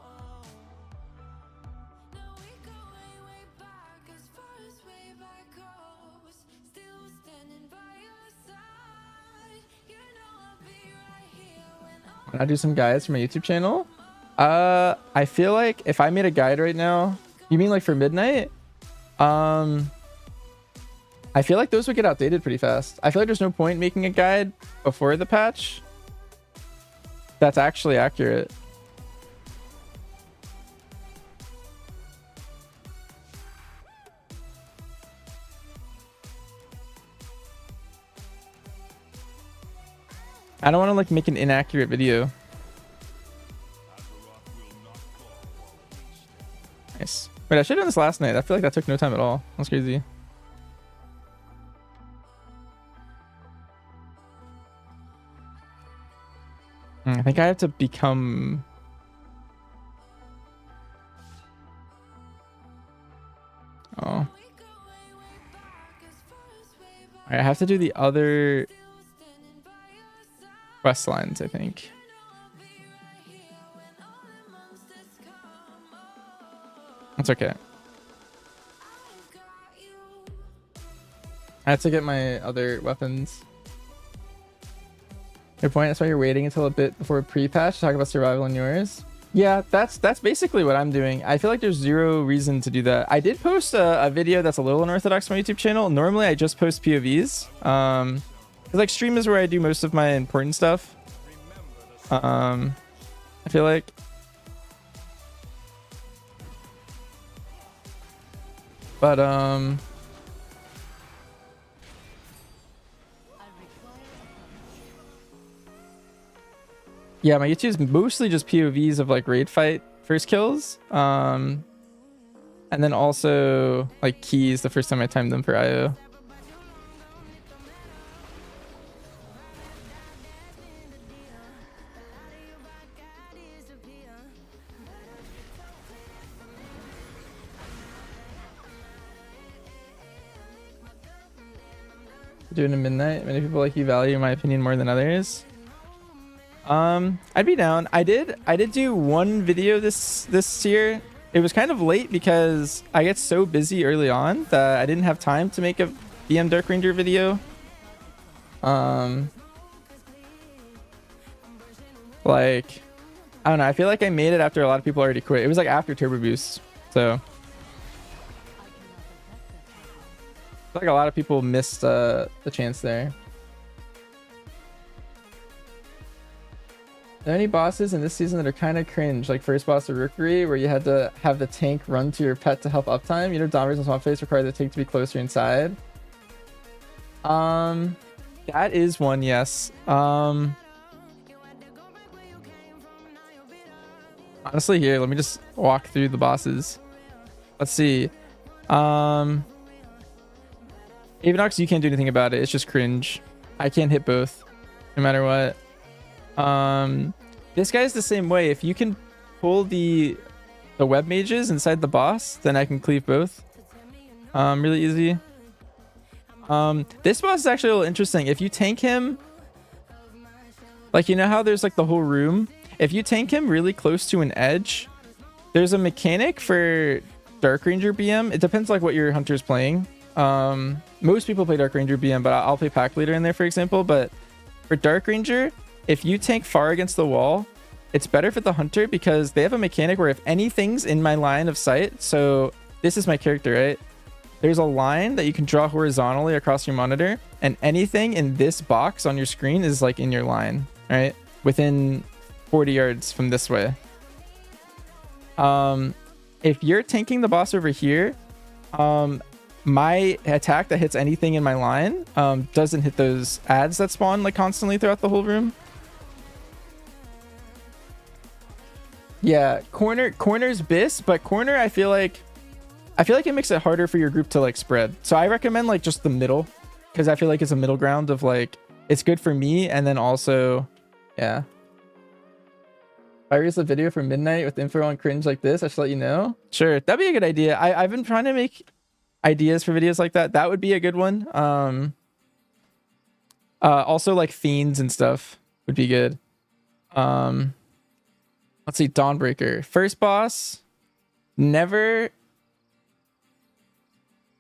When I do some guides for my YouTube channel, I feel like if I made a guide right now, you mean like for midnight? I feel like those would get outdated pretty fast. I feel like there's no point making a guide before the patch that's actually accurate. I don't want to like make an inaccurate video. Nice. Wait, I should have done this last night. I feel like that took no time at all. That's crazy. I think I have to become... Oh. Alright, I have to do the other quest lines, I think. That's okay. I have to get my other weapons. Good point. That's why you're waiting until a bit before pre-patch to talk about survival in yours. Yeah, that's basically what I'm doing. I feel like there's zero reason to do that. I did post a video that's a little unorthodox on my YouTube channel. Normally, I just post POVs. Like stream is where I do most of my important stuff. I feel like. But yeah, my YouTube is mostly just POVs of like raid fight first kills. And then also like keys the first time I timed them for IO. Doing a midnight. Many people like you value my opinion more than others. I'd be down. I did do one video this year. It was kind of late because I get so busy early on that I didn't have time to make a BM Dark Ranger video. Like, I don't know. I feel like I made it after a lot of people already quit. It was like after Turbo Boost, so. I feel like a lot of people missed the chance there. Are there any bosses in this season that are kind of cringe, like first boss of Rookery, where you had to have the tank run to your pet to help uptime? You know, Domers and Swamp Face require the tank to be closer inside. That is one, yes. Honestly, here, let me just walk through the bosses. Let's see. Avenox, you can't do anything about it. It's just cringe. I can't hit both, no matter what. This guy's the same way. If you can pull the web mages inside the boss, then I can cleave both. Really easy. This boss is actually a little interesting. If you tank him, like, you know how there's like the whole room? If you tank him really close to an edge, there's a mechanic for Dark Ranger BM. It depends like what your hunter's playing. Most people play Dark Ranger BM, but I'll play Pack Leader in there, for example. But for Dark Ranger, if you tank far against the wall, it's better for the hunter because they have a mechanic where if anything's in my line of sight, so this is my character, right? There's a line that you can draw horizontally across your monitor, and anything in this box on your screen is like in your line, right? Within 40 yards from this way. If you're tanking the boss over here, my attack that hits anything in my line doesn't hit those ads that spawn like constantly throughout the whole room. Yeah, corner's bis, but corner I feel like it makes it harder for your group to like spread. So I recommend like just the middle, because I feel like it's a middle ground of like it's good for me, and then also, yeah. If I release a video for midnight with info on cringe like this, I should let you know. Sure, that'd be a good idea. I've been trying to make ideas for videos like that. That would be a good one. Also like fiends and stuff would be good. Let's see, Dawnbreaker. First boss, never.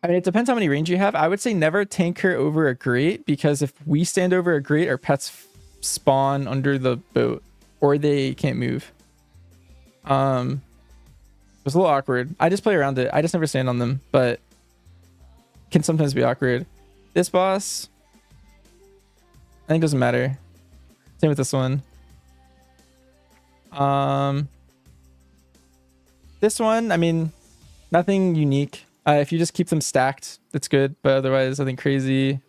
I mean, it depends how many range you have. I would say never tank her over a grate, because if we stand over a grate, our pets spawn under the boat or they can't move. It was a little awkward. I just play around it. I just never stand on them, but can sometimes be awkward. This boss, I think doesn't matter. Same with this one. This one, I mean, nothing unique. If you just keep them stacked, that's good. But otherwise, I think crazy.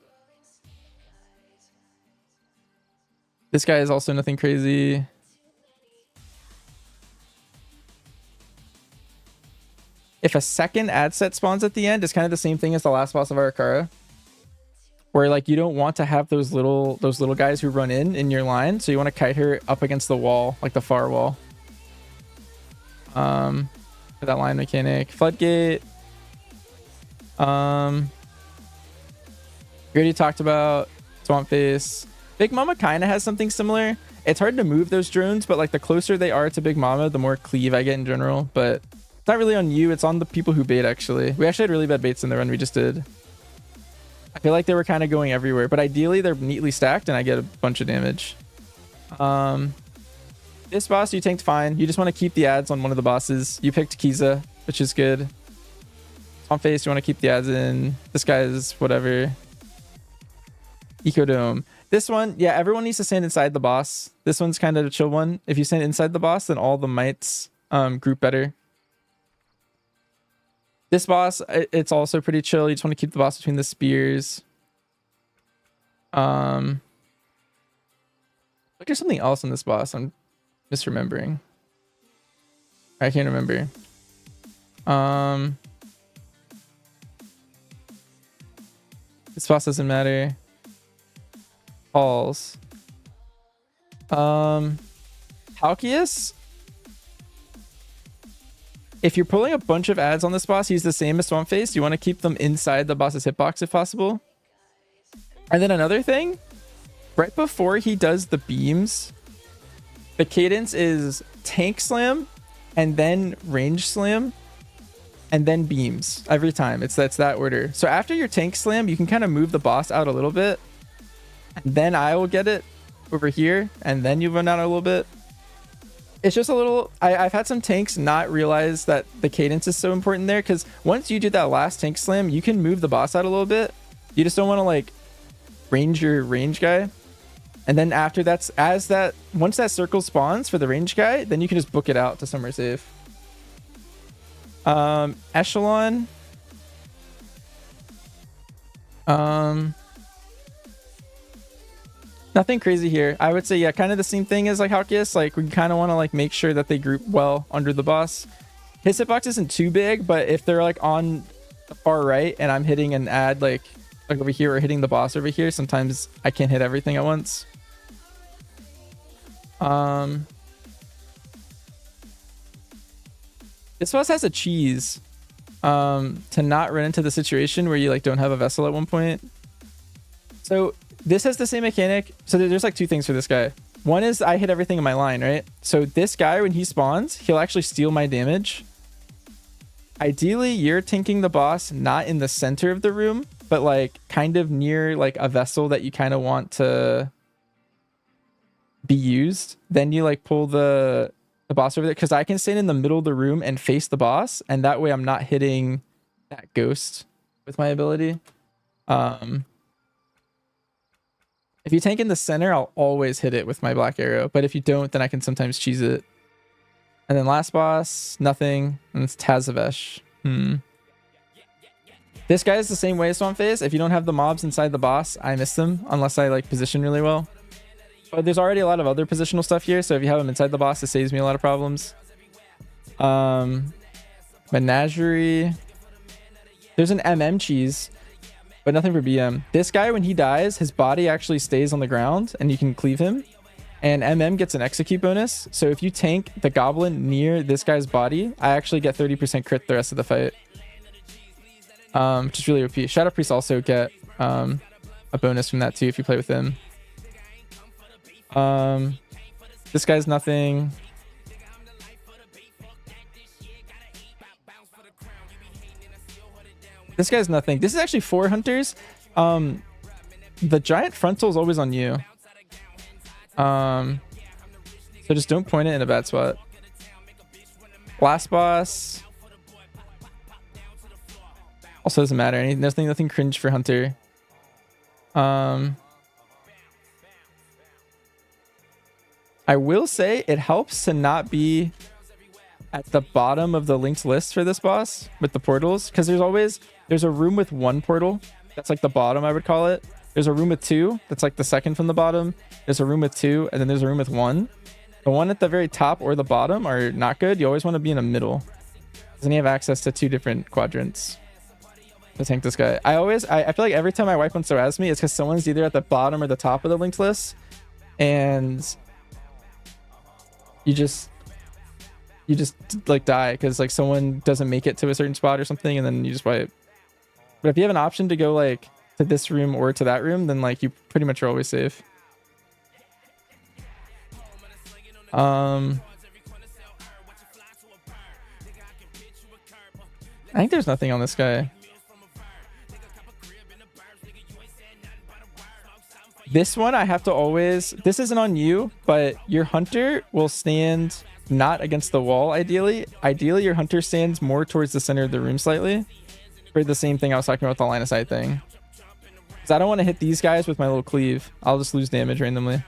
This guy is also nothing crazy. If a second ad set spawns at the end, it's kind of the same thing as the last boss of Arakara, where like you don't want to have those little guys who run in your line, so you want to kite her up against the wall, like the far wall. For that line mechanic, Floodgate. We already talked about Swamp Face. Big Mama kind of has something similar. It's hard to move those drones, but like the closer they are to Big Mama, the more cleave I get in general. But it's not really on you, it's on the people who bait. Actually, we actually had really bad baits in the run we just did. I feel like they were kind of going everywhere, but ideally they're neatly stacked and I get a bunch of damage. This boss you tanked fine. You just want to keep the ads on one of the bosses. You picked Kiza, which is good. Swamp Face, you want to keep the ads in. This guy is whatever. Ecodome. This one, yeah, everyone needs to stand inside the boss. This one's kind of a chill one. If you stand inside the boss, then all the mites group better. This boss, it's also pretty chill. You just want to keep the boss between the spears. Like there's something else in this boss I'm misremembering. I can't remember. This boss doesn't matter. Halls. Halkias. If you're pulling a bunch of ads on this boss, he's the same as Swamp Face. You want to keep them inside the boss's hitbox if possible. And then another thing, right before he does the beams, the cadence is tank slam and then range slam and then beams every time. That's that order. So after your tank slam, you can kind of move the boss out a little bit. And then I will get it over here, and then you run out a little bit. It's just a little. I've had some tanks not realize that the cadence is so important there, because once you do that last tank slam, you can move the boss out a little bit. You just don't want to like range your range guy. And then after that's once that circle spawns for the range guy, then you can just book it out to somewhere safe. Echelon. Nothing crazy here. I would say, yeah, kind of the same thing as like Halkias. Like we kind of want to like make sure that they group well under the boss. His hitbox isn't too big, but if they're like on the far right and I'm hitting an ad like over here or hitting the boss over here, sometimes I can't hit everything at once. This boss has a cheese to not run into the situation where you like don't have a vessel at one point. So this has the same mechanic. So there's like two things for this guy. One is I hit everything in my line, right? So this guy, when he spawns, he'll actually steal my damage. Ideally, you're tanking the boss not in the center of the room, but like kind of near like a vessel that you kind of want to be used. Then you like pull the boss over there, because I can stand in the middle of the room and face the boss, and that way I'm not hitting that ghost with my ability. If you tank in the center, I'll always hit it with my black arrow, but if you don't, then I can sometimes cheese it. And then last boss, nothing, and it's Tazavesh. This guy is the same way as Swamp Phase. If you don't have the mobs inside the boss, I miss them unless I like position really well. But there's already a lot of other positional stuff here, so if you have them inside the boss, it saves me a lot of problems. Menagerie. There's an MM cheese, but nothing for BM. This guy, when he dies, his body actually stays on the ground, and you can cleave him. And MM gets an execute bonus. So if you tank the goblin near this guy's body, I actually get 30% crit the rest of the fight. Which is really OP. Shadow Priests also get a bonus from that too if you play with him. This guy's nothing. This guy's nothing. This is actually 4 hunters. The giant frontal is always on you. So just don't point it in a bad spot. Last boss also doesn't matter. Nothing cringe for hunter. I will say it helps to not be at the bottom of the linked list for this boss with the portals, because there's a room with 1 portal. That's like the bottom, I would call it. There's a room with 2. That's like the second from the bottom. There's a room with 2, and then there's a room with 1. The one at the very top or the bottom are not good. You always want to be in the middle, because then you have access to 2 different quadrants to tank this guy. I feel like every time I wipe on Soasmi, it's because someone's either at the bottom or the top of the linked list, and you just like die because like someone doesn't make it to a certain spot or something, and then you just wipe. But if you have an option to go like to this room or to that room, then like you pretty much are always safe. I think there's nothing on this guy. This one I have to always, this isn't on you, but your hunter will stand not against the wall ideally. Ideally, your hunter stands more towards the center of the room slightly. For the same thing I was talking about, the line of sight thing. Because I don't want to hit these guys with my little cleave. I'll just lose damage randomly.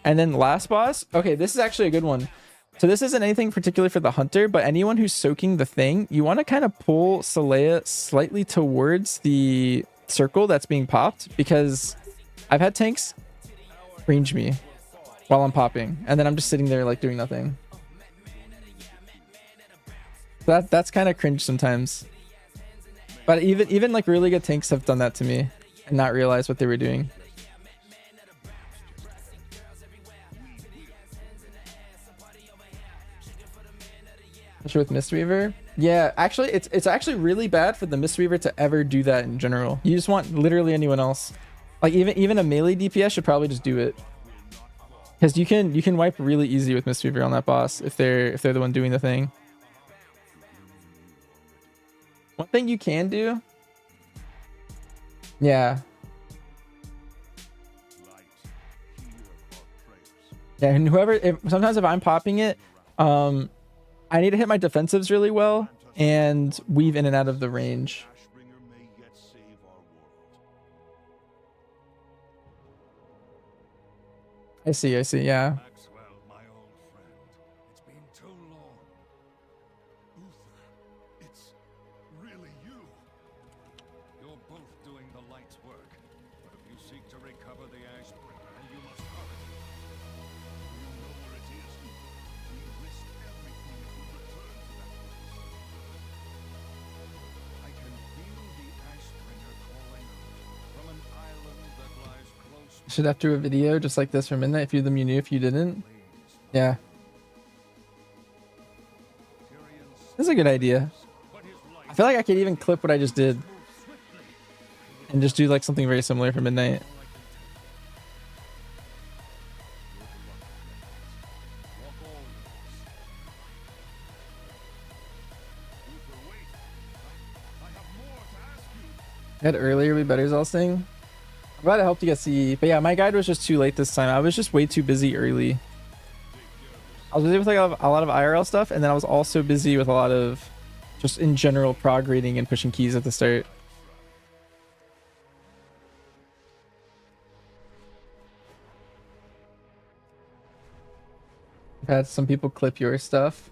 And then last boss. Okay, this is actually a good one. So this isn't anything particular for the hunter, but anyone who's soaking the thing, you want to kind of pull Saleya slightly towards the circle that's being popped, because I've had tanks range me while I'm popping, and then I'm just sitting there like doing nothing. That's kind of cringe sometimes. But even like really good tanks have done that to me and not realize what they were doing. Especially with Mistweaver. Yeah, actually it's actually really bad for the Mistweaver to ever do that in general. You just want literally anyone else. Like even a melee DPS should probably just do it. Because you can wipe really easy with Mistweaver on that boss if they're the one doing the thing. One thing you can do. Yeah. Yeah, and sometimes if I'm popping it, I need to hit my defensives really well and weave in and out of the range. I see, yeah. Maxwell, my old friend, it's been too long. Uther, it's really you. You're both doing the light's work, but if you seek to Should have to do a video just like this for midnight. A few of them you knew, if you didn't. Yeah. This is a good idea. I feel like I could even clip what I just did and just do like something very similar for midnight. Had earlier be better, Zelsting. I'm glad it helped you get CE. But yeah, my guide was just too late this time. I was just way too busy early. I was busy with like a lot of IRL stuff, and then I was also busy with a lot of just in general prog reading and pushing keys at the start. I've had some people clip your stuff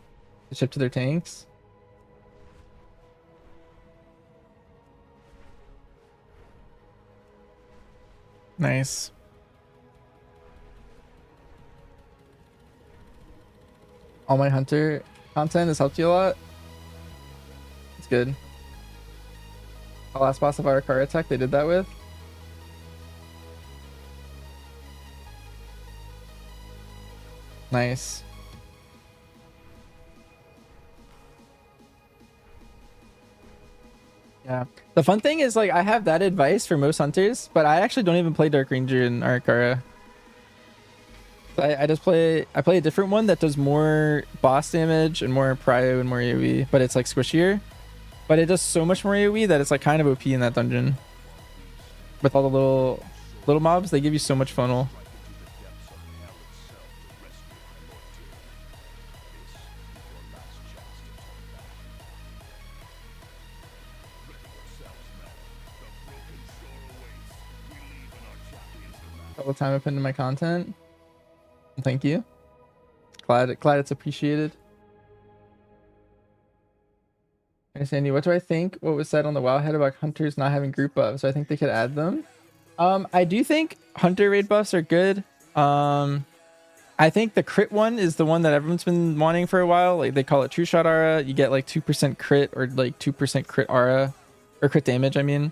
to ship to their tanks. Nice. All my hunter content has helped you a lot. It's good. The last boss of our car attack they did that with. Nice. Yeah. The fun thing is like I have that advice for most hunters, but I actually don't even play Dark Ranger in Arakara. I play a different one that does more boss damage and more prio and more AoE, but it's like squishier. But it does so much more AoE that it's like kind of OP in that dungeon. With all the little mobs, they give you so much funnel. All the time I put into my content. Thank you. Glad it's appreciated. Hey Sandy, what do I think? What was said on the Wowhead about hunters not having group buffs? So I think they could add them. I do think hunter raid buffs are good. I think the crit one is the one that everyone's been wanting for a while. Like they call it True Shot Aura. You get like 2% crit or like 2% crit aura or crit damage. I mean.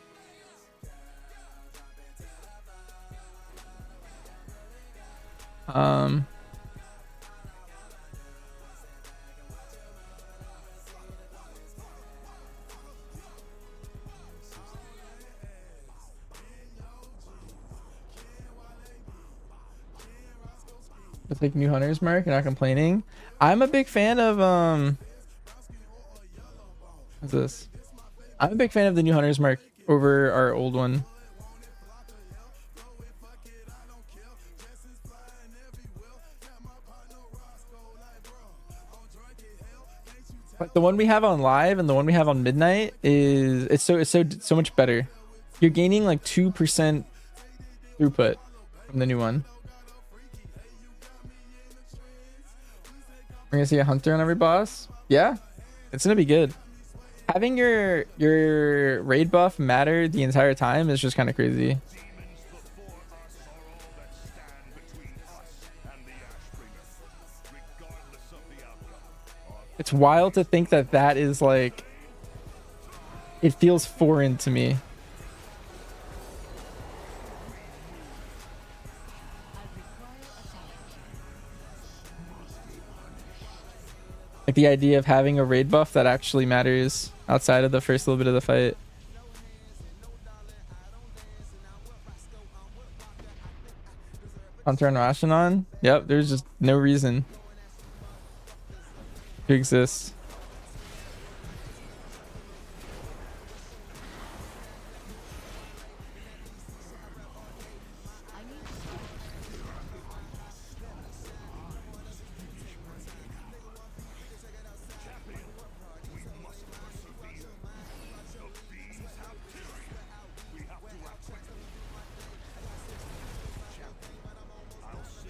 It's like new hunters, Mark. You're not complaining. I'm a big fan of what's this? I'm a big fan of the new hunters, Mark, over our old one. But the one we have on live and the one we have on midnight is it's so much better. You're gaining like 2% throughput from the new one. We're gonna see a hunter on every boss. Yeah, it's gonna be good. Having your raid buff matter the entire time is just kind of crazy. It's wild to think that that is like, it feels foreign to me. Like the idea of having a raid buff that actually matters outside of the first little bit of the fight. Hunter and Rashanon? Yep, there's just no reason to exist.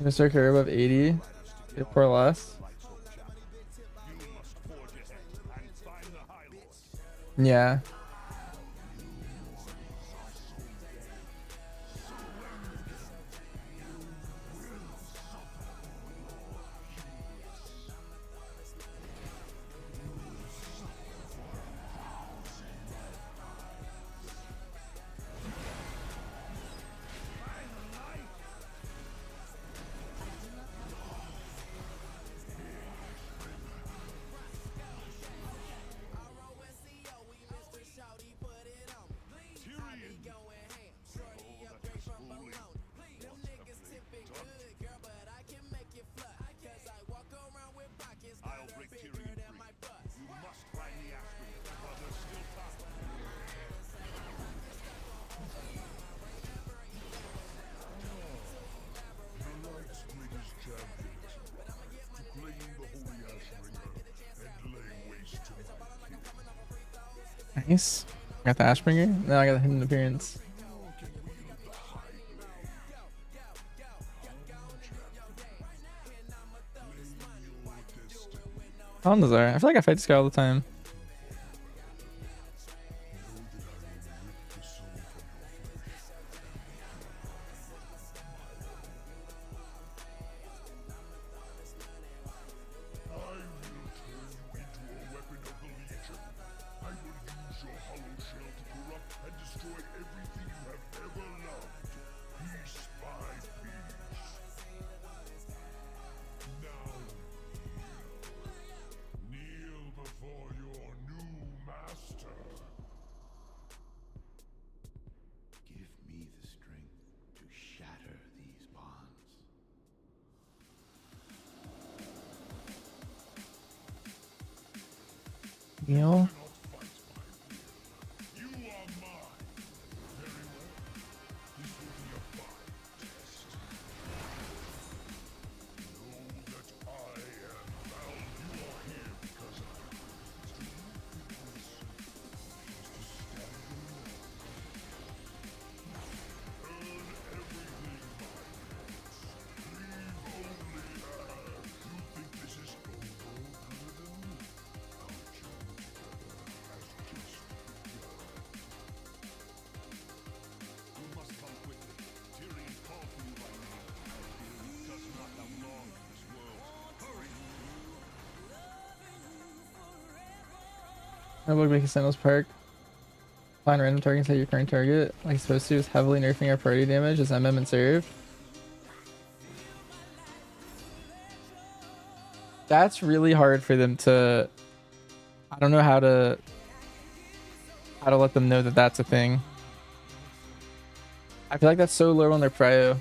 Mr. Care above 80. Pour less. Yeah. Nice. Got the Ashbringer. Now I got the hidden appearance. Almazar. I feel like I fight this guy all the time. Neil. I look like Sentinel's Park. Find random targets at your current target, like it's supposed to, is heavily nerfing our party damage as MM and serve. That's really hard for them to. I don't know how to let them know that that's a thing. I feel like that's so low on their prio.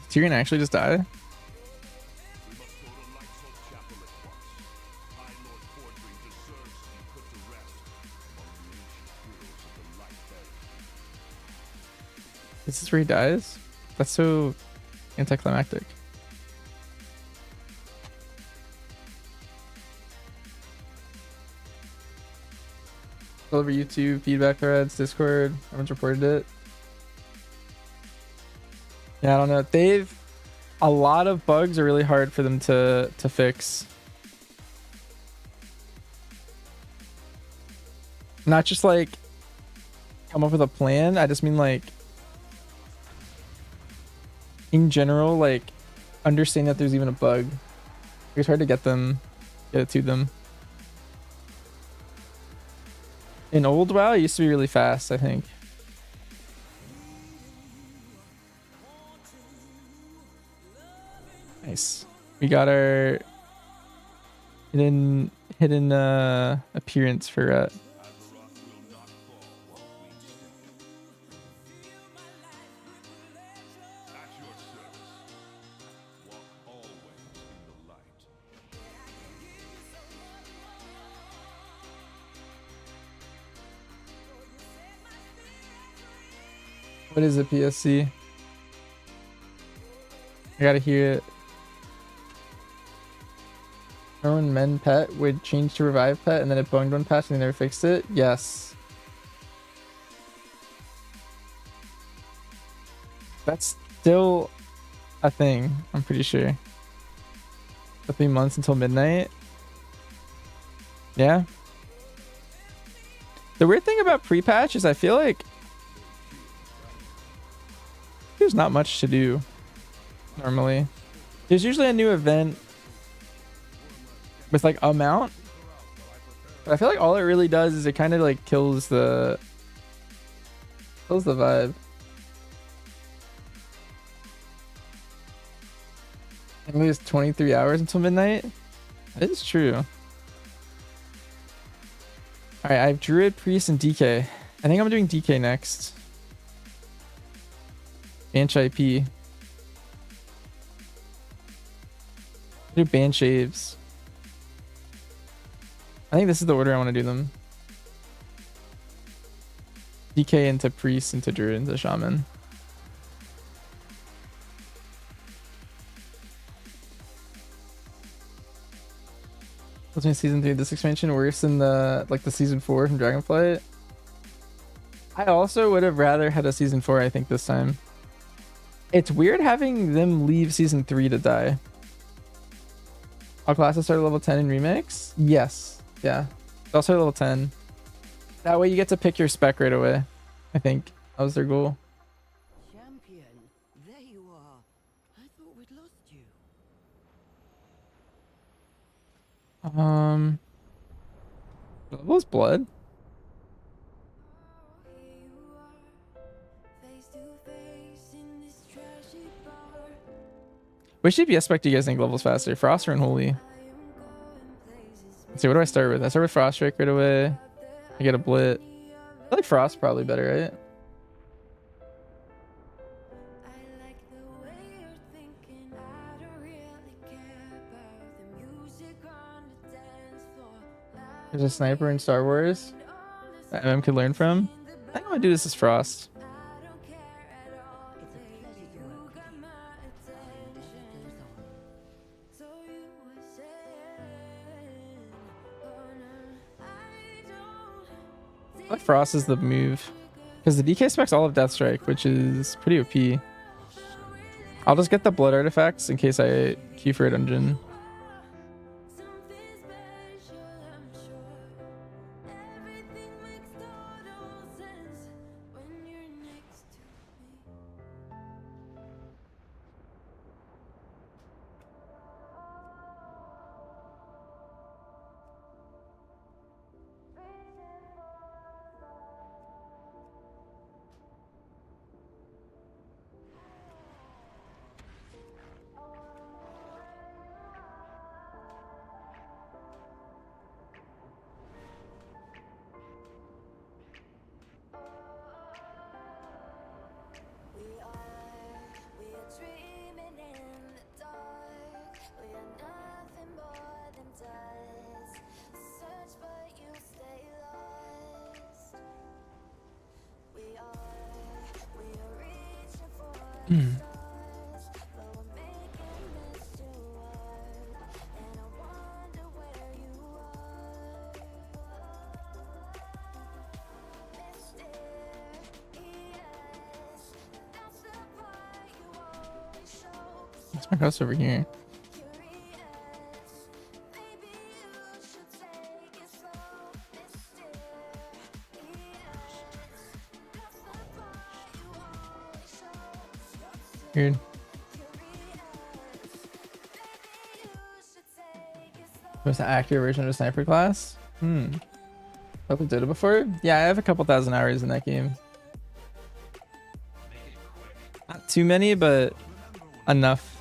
Tyrion actually just die? This is where he dies? That's so anticlimactic. All over YouTube, feedback threads, Discord, everyone's reported it. Yeah, I don't know. They've a lot of bugs are really hard for them to fix. Not just like come up with a plan. I just mean like in general, like understand that there's even a bug. It's hard to get it to them. In old WoW, it used to be really fast, I think. Nice. We got our hidden appearance for what is a PSC? I gotta hear it. Remember when Men Pet would change to Revive Pet and then it bunged one patch and they never fixed it? Yes. That's still a thing, I'm pretty sure. The 3 months until midnight. Yeah. The weird thing about pre-patch is I feel like there's not much to do normally. There's usually a new event with like a mount, but I feel like all it really does is it kind of like kills the vibe. I think it's 23 hours until midnight. That is true. All right, I have Druid, Priest, and DK. I think I'm doing DK next. Banch IP. Do band shaves. I think this is the order I want to do them. DK into priest into druid into shaman. What's my season 3 this expansion worse than the the season 4 from Dragonflight? I also would have rather had a season 4, I think, this time. It's weird having them leave season 3 to die. All classes start at level 10 in remix? Yes. Yeah. They'll start at level 10. That way you get to pick your spec right away. I think that was their goal. Champion, there you are. I thought we'd lost you. What was blood? Which DPS spec do you guys think levels faster? Frost or Unholy? Let's see, what do I start with? I start with Frost Strike right away. I get a Blit. I like Frost probably better, right? There's a sniper in Star Wars that MM could learn from. I think I'm gonna do this as Frost. It's a pleasure to work with you. The show goes on. I like Frost is the move. Because the DK specs all of Death Strike, which is pretty OP. I'll just get the blood artifacts in case I queue for a dungeon. What's my house over here? Weird. What's the accurate version of a sniper class? Probably did it before. Yeah, I have a couple thousand hours in that game. Not too many, but enough.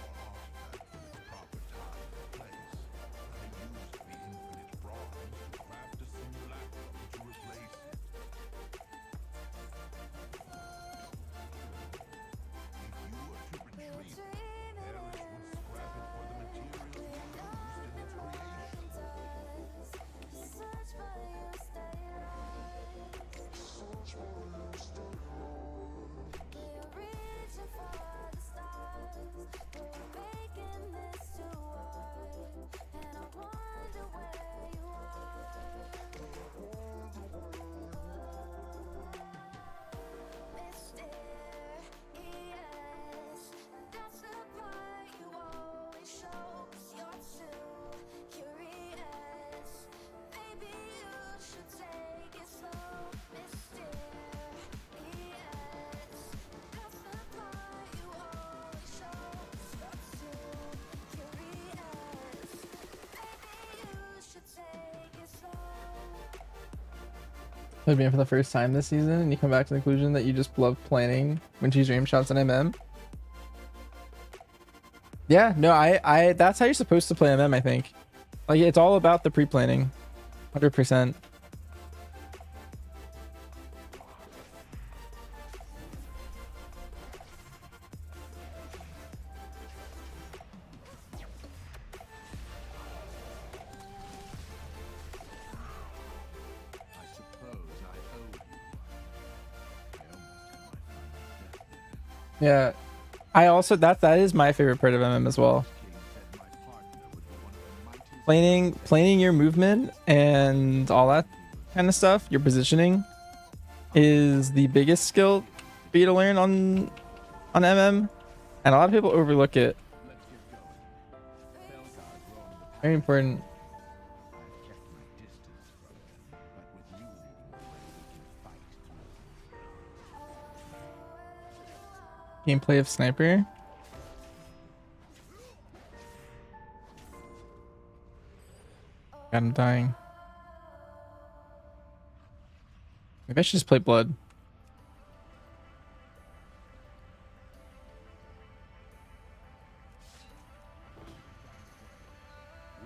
Being for the first time this season and you come back to the conclusion that you just love planning when she's dream shots and MM. Yeah, no, I that's how you're supposed to play MM, I think. Like, it's all about the pre-planning. 100%. Yeah, I also that is my favorite part of MM as well. Planning your movement and all that kind of stuff, your positioning is the biggest skill for you to learn on MM, and a lot of people overlook it. Very important. Gameplay of Sniper. God, I'm dying. Maybe I should just play Blood.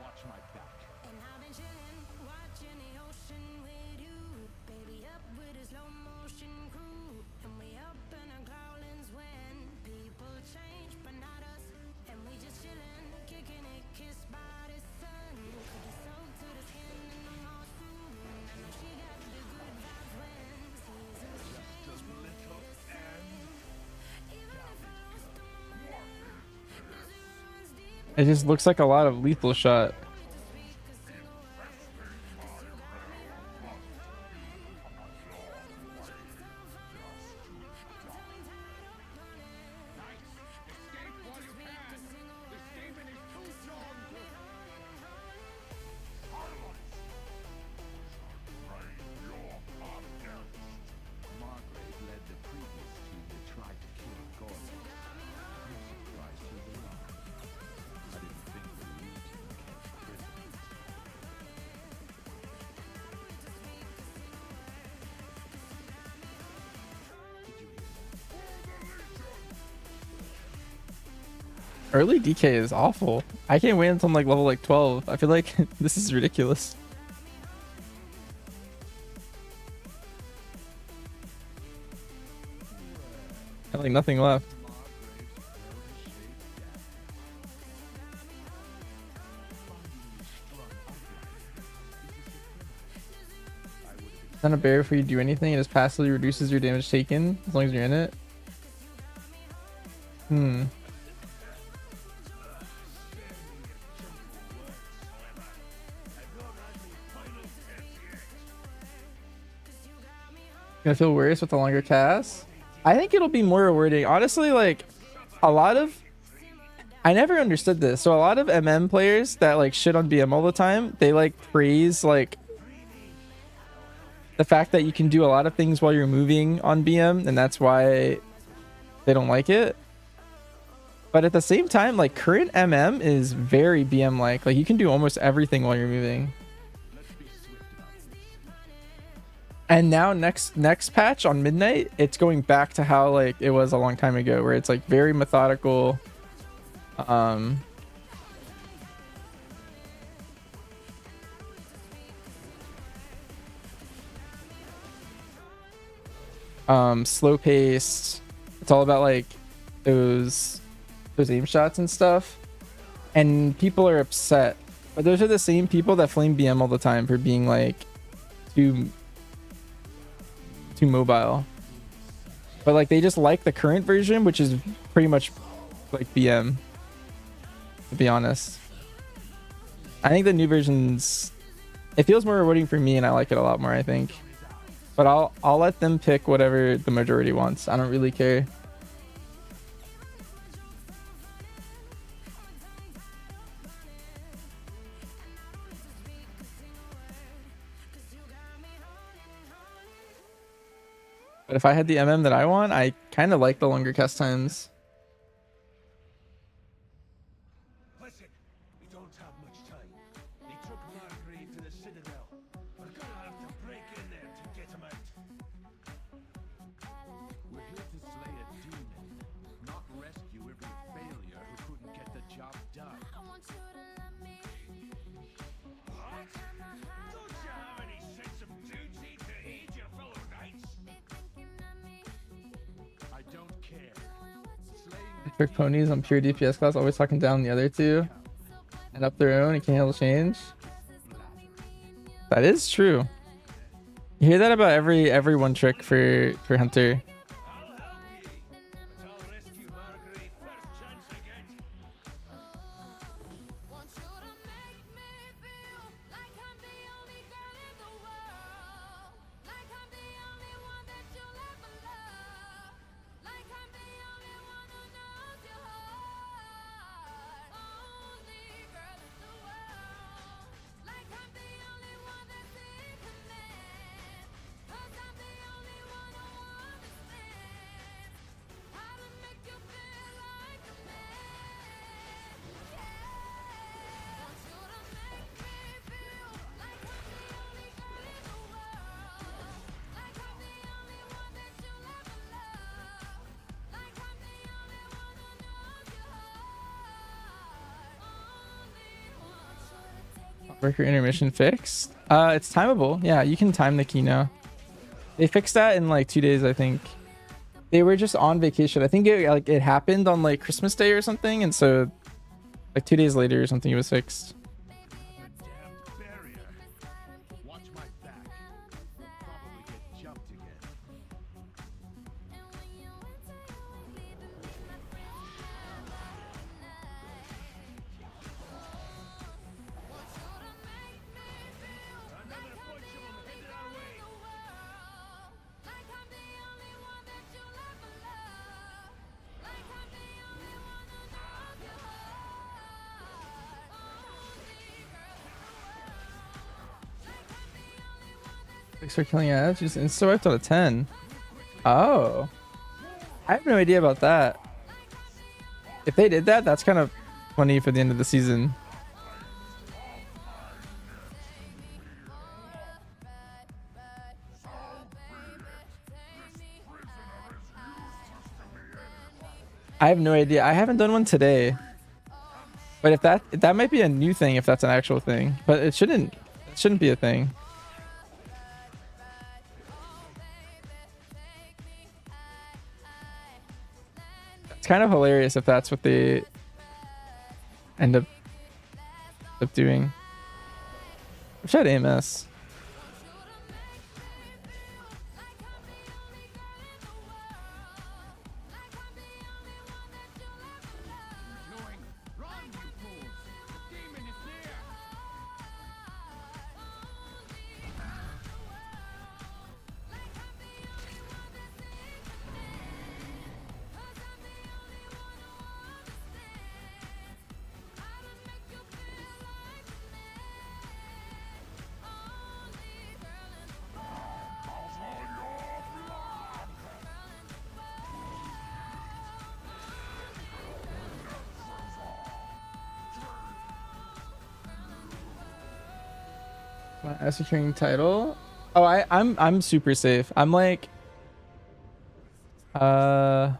Watch my back. And I've been chillin', watching the ocean with you. Baby up with a slow motion crew. And we up in our growlings when people change, but not us. And we just chillin', kicking it, kissed by the sun. Cookie soaked to the skin in the monsoon. I know she got the good vibes when seasons change. But we listen. Even if I lost all my money, the zero runs deep. It just looks like a lot of lethal shot. Margrave led the previous team that tried to kill Gordon. I'm surprised you're the one. I didn't think the Legion kept prisoners. Did you hear that? Early DK is awful. I can't wait until I'm like level like 12. I feel like this is ridiculous. I have like nothing left. It's not a barrier for you to do anything. It just passively reduces your damage taken as long as you're in it. Hmm. Gonna feel worse with the longer cast. I think it'll be more rewarding. Honestly, like a lot of I never understood this. So a lot of MM players that like shit on BM all the time, they like praise like the fact that you can do a lot of things while you're moving on BM, and that's why they don't like it. But at the same time, like current MM is very BM like you can do almost everything while you're moving. And now next patch on midnight, it's going back to how like it was a long time ago, where it's like very methodical. Slow paced. It's all about like those aim shots and stuff. And people are upset, but those are the same people that flame BM all the time for being like too mobile. But like they just like the current version, which is pretty much like BM, to be honest. I think the new versions, it feels more rewarding for me and I like it a lot more, I think. But I'll let them pick whatever the majority wants. I don't really care. But if I had the MM that I want, I kind of like the longer cast times. Listen, we don't have much time. They took Margrave to the Citadel. We're gonna have to break in there to get him out. We're here to slay a demon, not rescue every failure who couldn't get the job done. What? Don't you have any sense of duty to aid your fellow knights? I don't care. Slaying Trick ponies on pure DPS class, always talking down the other two and up their own and can't handle change. That is true. You hear that about every one trick for Hunter. Worker intermission fixed. It's timeable. Yeah, you can time the key now. They fixed that in like 2 days, I think. They were just on vacation. I think it happened on like Christmas Day or something, and so like 2 days later or something, it was fixed. The damned barrier. Watch my back. We'll probably get jumped again. Another bunch of them headed our way. Thanks for killing ads. Just insta wiped out of 10. Oh. I have no idea about that. If they did that, that's kind of funny for the end of the season. I have no idea. I haven't done one today. But if that might be a new thing if that's an actual thing. But it shouldn't be a thing. It's kind of hilarious if that's what they end up doing. I've tried AMS. Run, you fools! The demon is near! Securing title. Oh, I'm super safe. I'm like I'm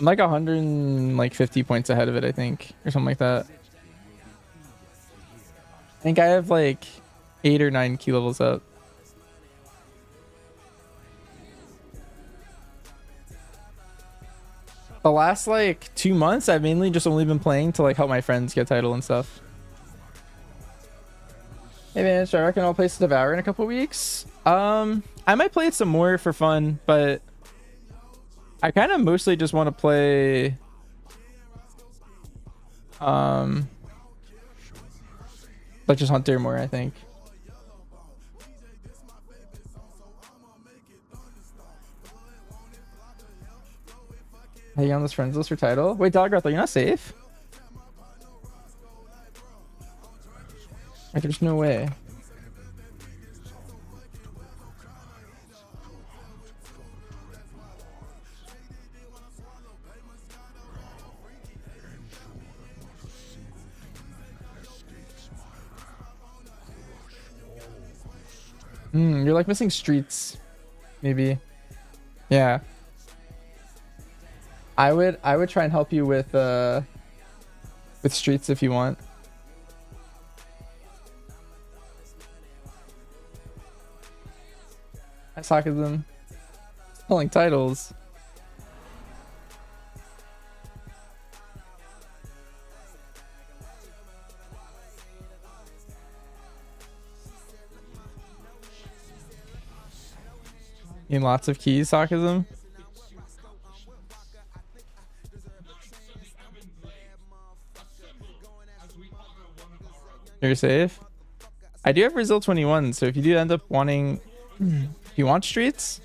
like 150 points ahead of it, I think, or something like that. I think I have like 8 or 9 key levels up. The last like 2 months, I've mainly just only been playing to like help my friends get title and stuff. Hey man, I reckon I'll play Devour in a couple weeks. I might play it some more for fun, but I kind of mostly just want to play like just Hunter more, I think. Are you on this friends list for title? Wait, Dogrowth, are you not safe? Like, there's no way. You're like missing streets, maybe. Yeah. I would try and help you with streets if you want. I talk to them. Selling titles. In lots of keys, sarcasm. You're safe. I do have Brazil 21, so if you do end up wanting, if you want streets,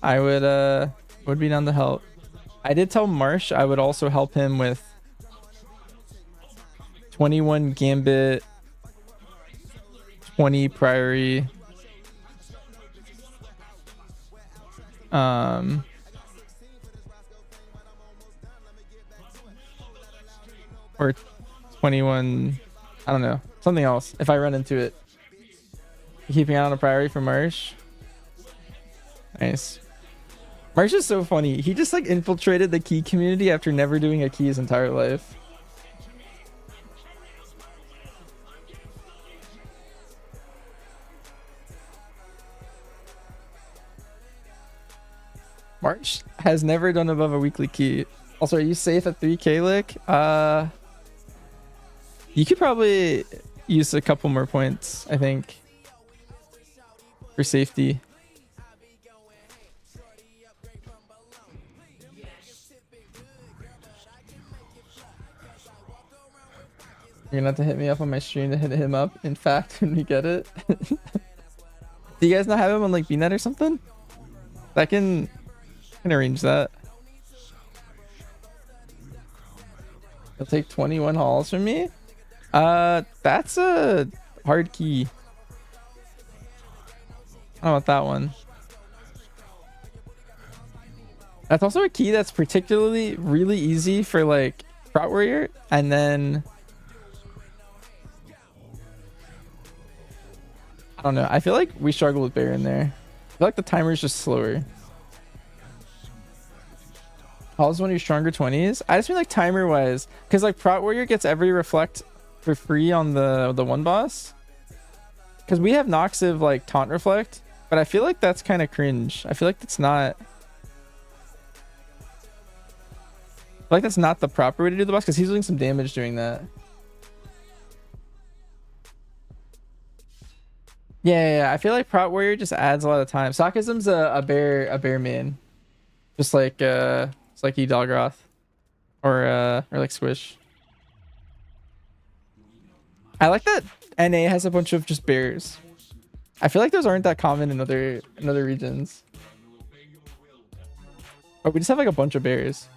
I would be down to help. I did tell Marsh I would also help him with 21 Gambit, 20 Priory, or 21, I don't know, something else if I run into it. Keeping out on a Priory for Marsh. Nice. Marsh is so funny. He just like infiltrated the key community after never doing a key his entire life. March has never done above a weekly key. Also, are you safe at 3k lick? You could probably use a couple more points, I think, for safety. You're gonna have to hit me up on my stream to hit him up. In fact, when we get it. Do you guys not have him on like BNet or something? I can arrange that. He'll take 21 hauls from me. That's a hard key. I don't know about that one. That's also a key that's particularly really easy for like Prot Warrior, and then I don't know. I feel like we struggle with Bear in there. I feel like the timer is just slower. How's one of your stronger 20s? I just mean like timer wise, because like Prot Warrior gets every reflect for free on the one boss. Because we have Noxiv like taunt reflect, but I feel like that's kind of cringe. I feel like that's not. I feel like that's not the proper way to do the boss because he's doing some damage doing that. Yeah. I feel like Prot Warrior just adds a lot of time. Sarcasm's a bear main, just like it's like Edalgroth or like Squish. I like that NA has a bunch of just bears. I feel like those aren't that common in other regions. But we just have like a bunch of bears.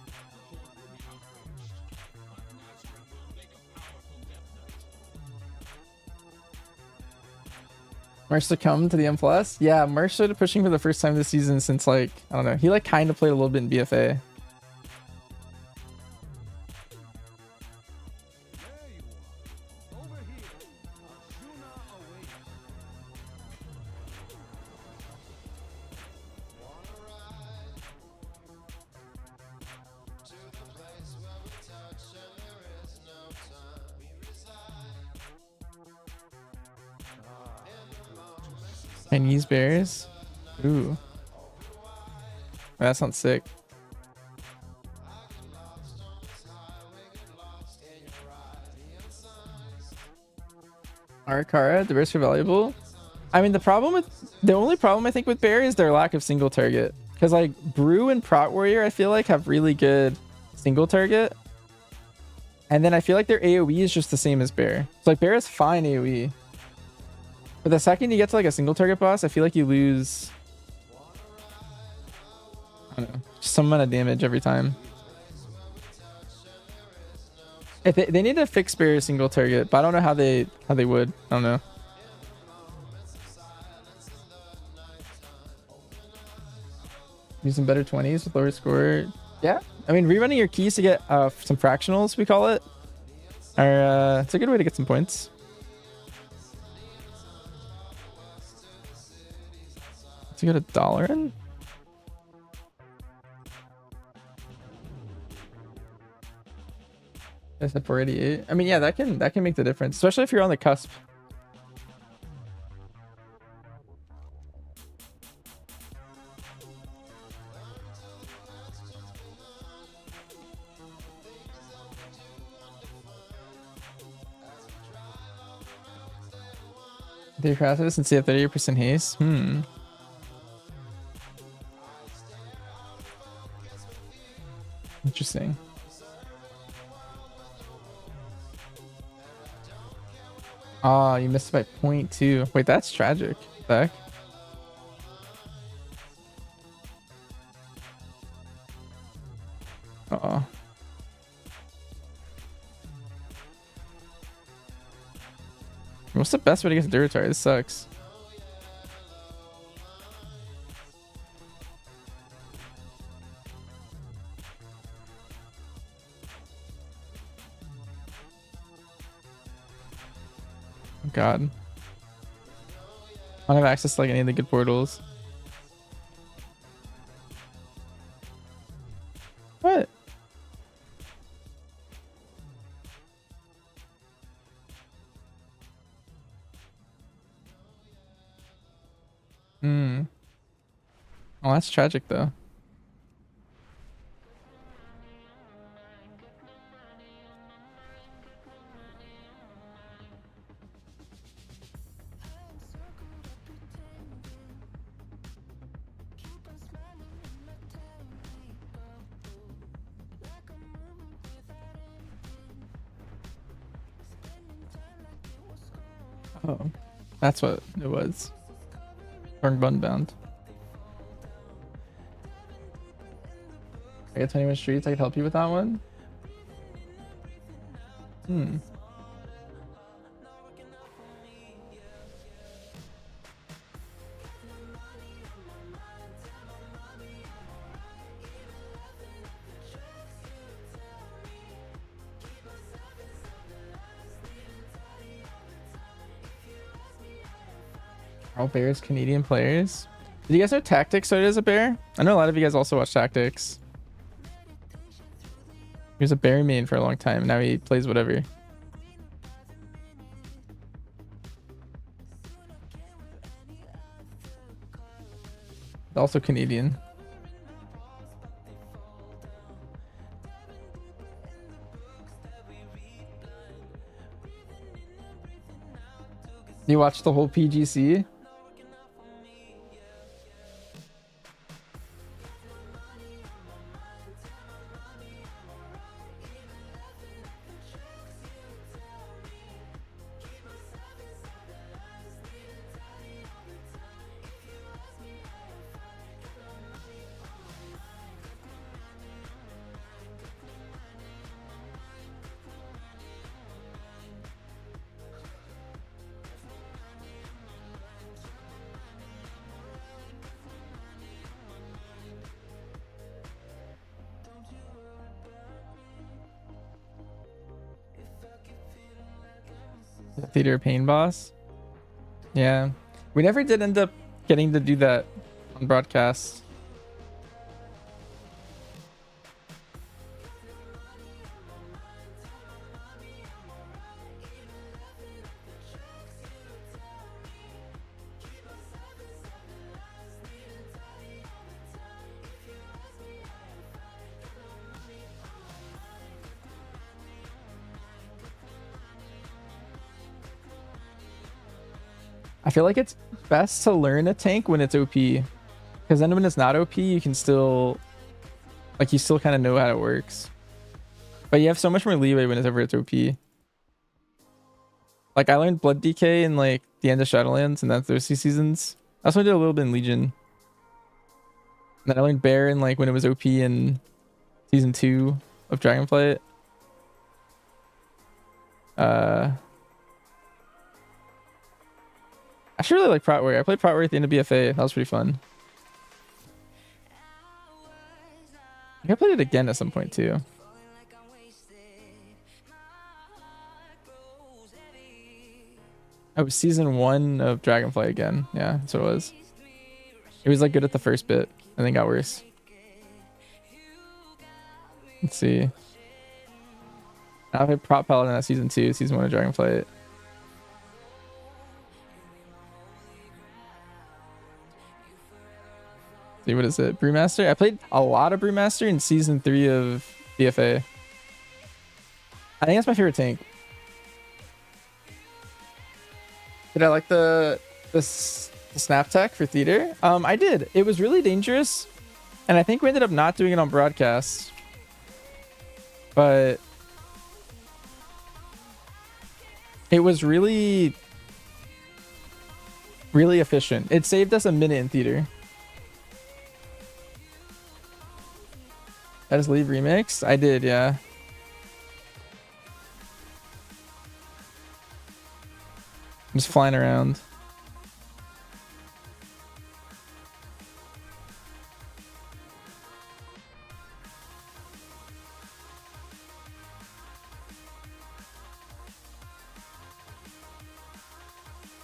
Merch to come to the M+. Yeah, Merch started pushing for the first time this season since like, I don't know. He like kind of played a little bit in BFA. Chinese bears. Ooh. That sounds sick. Arakara, the bears are valuable. I mean, the only problem I think with bear is their lack of single target. Because like Brew and Prot Warrior, I feel like have really good single target. And then I feel like their AoE is just the same as bear. So like bear is fine AoE. But the second you get to like a single target boss, I feel like you lose, I don't know, just some amount of damage every time. If they need to fix bear single target, but I don't know how they would. I don't know. Using better 20s with lower score. Yeah, I mean rerunning your keys to get some fractionals, we call it, are it's a good way to get some points. To get $1 in. I said 488. I mean, yeah, that can make the difference, especially if you're on the cusp. Do you craft this and see a 38% haste? Interesting. Oh, you missed by 0.2. Wait, that's tragic. What the heck? Uh-oh. What's the best way to get to Duratar? This sucks. God. I don't have access to like any of the good portals. What? Oh, that's tragic though. Oh, that's what it was. Torn bun bound. I got 21 streets. I could help you with that one. Hmm. All Bears Canadian players. Did you guys know Tactics started as a bear? I know a lot of you guys also watch Tactics. He was a bear main for a long time. Now he plays whatever. Also Canadian. You watched the whole PGC? Theater of Pain boss. Yeah, we never did end up getting to do that on broadcast. I feel like it's best to learn a tank when it's OP, because then when it's not OP, you can still, like, you still kind of know how it works. But you have so much more leeway whenever it's OP. Like, I learned Blood DK in like the end of Shadowlands and then Thirsty Seasons. I also did a little bit in Legion. And then I learned Bear in like when it was OP in season 2 of Dragonflight. I actually really like Prot Warrior. I played Prot Warrior at the end of BFA. That was pretty fun. I think I played it again at some point too. Oh, it was season 1 of Dragonflight again. Yeah, that's what it was. It was like good at the first bit and then got worse. Let's see. I played Prot Paladin at season 2, season 1 of Dragonflight. See, what is it? Brewmaster? I played a lot of Brewmaster in season 3 of BFA. I think that's my favorite tank. Did I like the snap tech for theater? I did. It was really dangerous, and I think we ended up not doing it on broadcast. But it was really, really efficient. It saved us a minute in theater. That is Leave Remix? I did, yeah. I'm just flying around.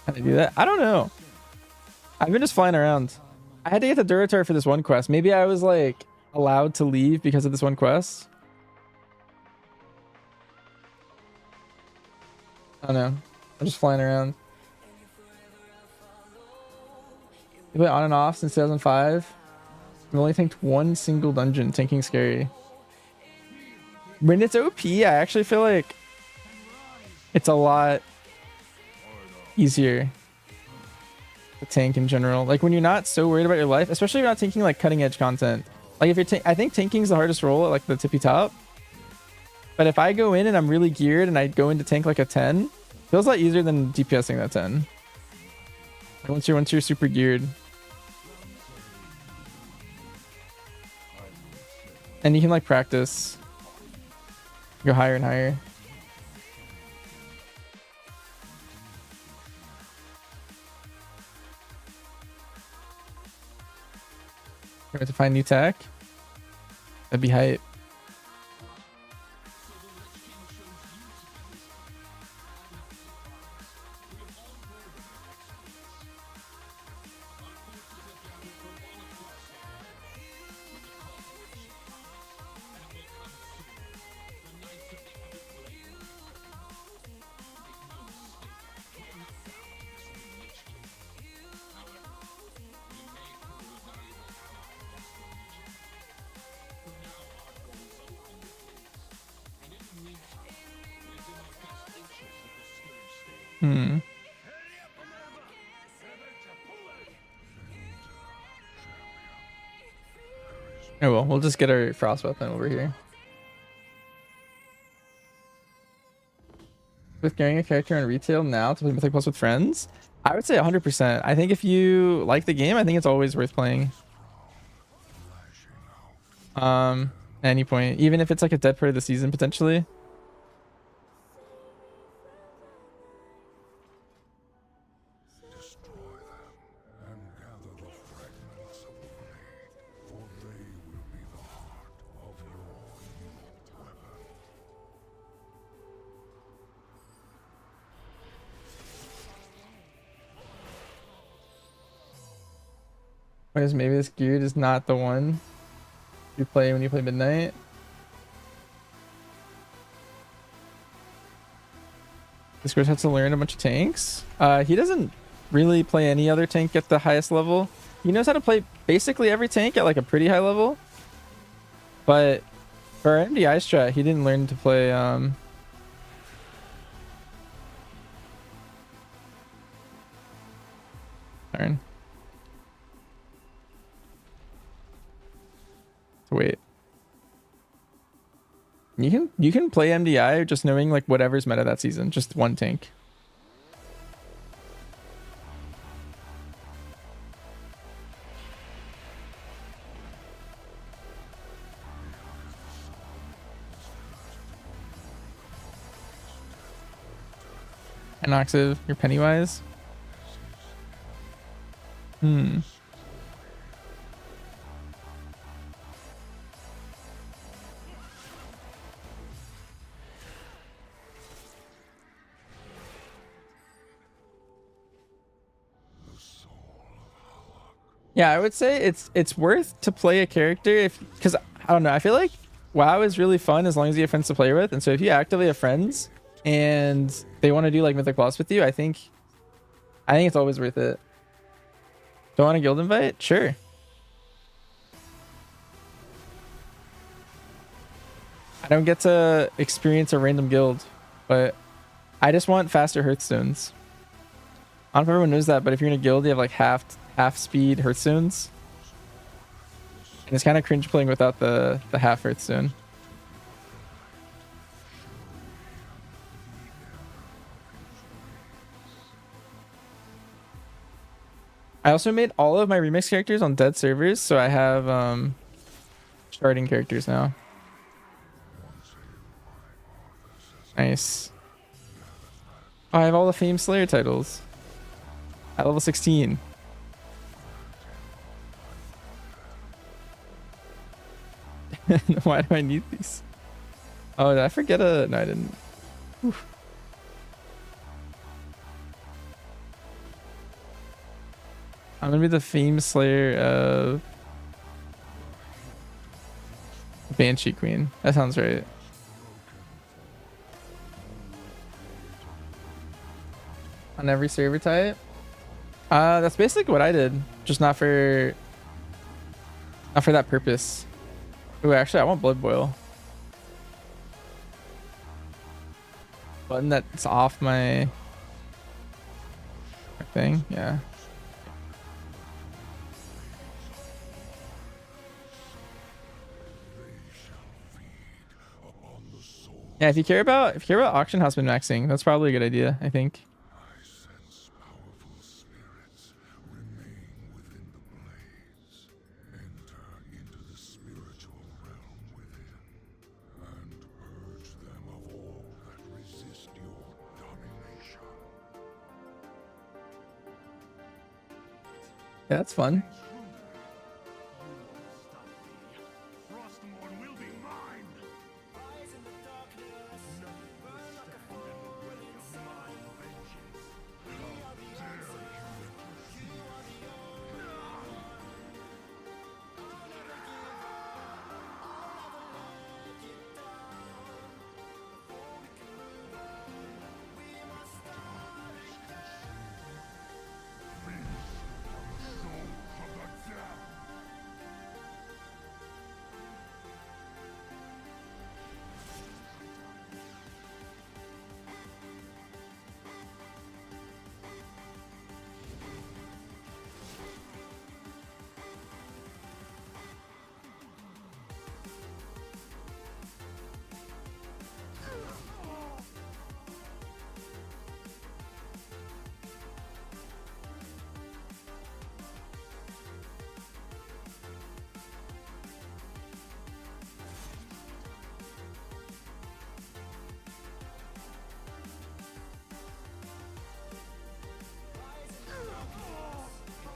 How do I do that? I don't know. I've been just flying around. I had to get the Duratar for this one quest. Maybe I was like allowed to leave because of this one quest. I don't know. I'm just flying around. You play on and off since 2005. I've only tanked one single dungeon. Tanking scary. When it's OP, I actually feel like it's a lot easier to tank in general. Like when you're not so worried about your life, especially if you're not tanking like cutting edge content. Like if you're I think tanking's the hardest role at like the tippy top. But if I go in and I'm really geared and I go into tank like a 10, Feels a lot easier than DPSing that 10. Once you're super geared. And you can like practice. Go higher and higher. You have to find new tech. That'd be hype. Hmm. Oh well, we'll just get our frost weapon over here. With carrying a character in retail now to play Mythic Plus with friends, I would say 100%. I think if you like the game, I think it's always worth playing. At any point, even if it's like a dead part of the season potentially. Whereas maybe this geared is not the one you play when you play midnight. This girl has to learn a bunch of tanks. He doesn't really play any other tank at the highest level. He knows how to play basically every tank at like a pretty high level. But for our MDI strat, he didn't learn to play Darn. Wait. You can play MDI just knowing like whatever's meta that season, just one tank. Anoxiv, you're Pennywise. Hmm. Yeah, I would say it's worth to play a character if, because I don't know, I feel like WoW is really fun as long as you have friends to play with, and so if you actively have friends and they want to do like Mythic Plus with you, I think it's always worth it. Don't want a guild invite? Sure. I don't get to experience a random guild, but I just want faster Hearthstones. I don't know if everyone knows that, but if you're in a guild, you have like half speed Hearthstones. And it's kind of cringe playing without the half Hearthstone. I also made all of my remix characters on dead servers, so I have starting characters now. Nice. Oh, I have all the Fame Slayer titles at level 16. Why do I need these? Oh, did I forget a... No, I didn't. Oof. I'm gonna be the Fame Slayer of Banshee Queen. That sounds right. On every server type? That's basically what I did. Just not for that purpose. Ooh, actually I want Blood Boil. Button that's off my thing, yeah. They shall feed upon the soul Yeah, if you care about auction house min maxing, that's probably a good idea, I think. I sense powerful spirits remain within the blades. Enter into the spiritual realm within and purge them of all that resist your domination. Yeah, that's fun. Frostmourne will be mine! Rise in the darkness, burn like a fire of my vengeance. How dare you accuse me?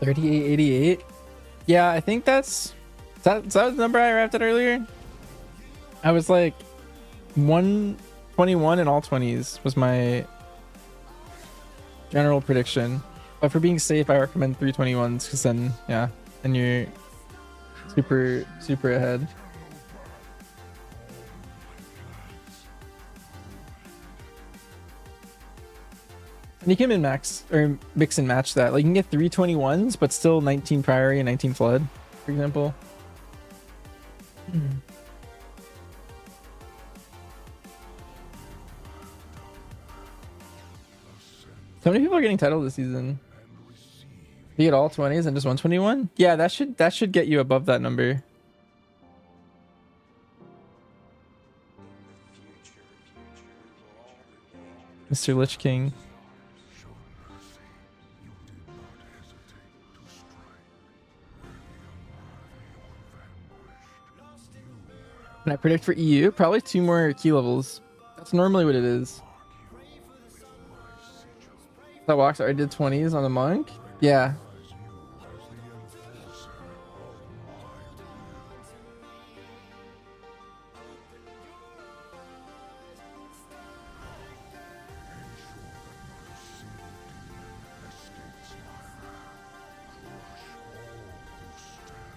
$38.88. Yeah, I think is that the number I arrived at earlier. I was like 121 in all 20s was my general prediction. But for being safe, I recommend 321s because then, yeah, then you're super ahead. And you can min max or mix and match that. Like you can get 321s, but still 19 priority and 19 flood, for example. So many people are getting titled this season. You get all 20s and just 121? Yeah, that should get you above that number. Mr. Lich King. And I predict for EU, probably 2 more key levels. That's normally what it is. That walks I did 20s on the monk. Yeah.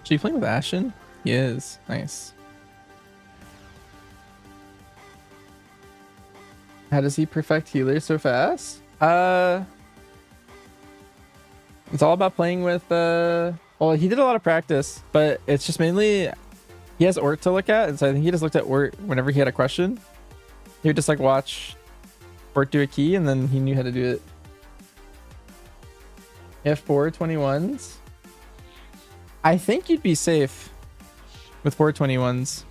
Is he playing with Ashen? He is. Nice. How does he perfect healer so fast? It's all about playing with well, he did a lot of practice, but it's just mainly he has Ort to look at, and so I think he just looked at Ort whenever he had a question. He would just like watch Ort do a key, and then he knew how to do it. F4 21s. I think you'd be safe with 421s.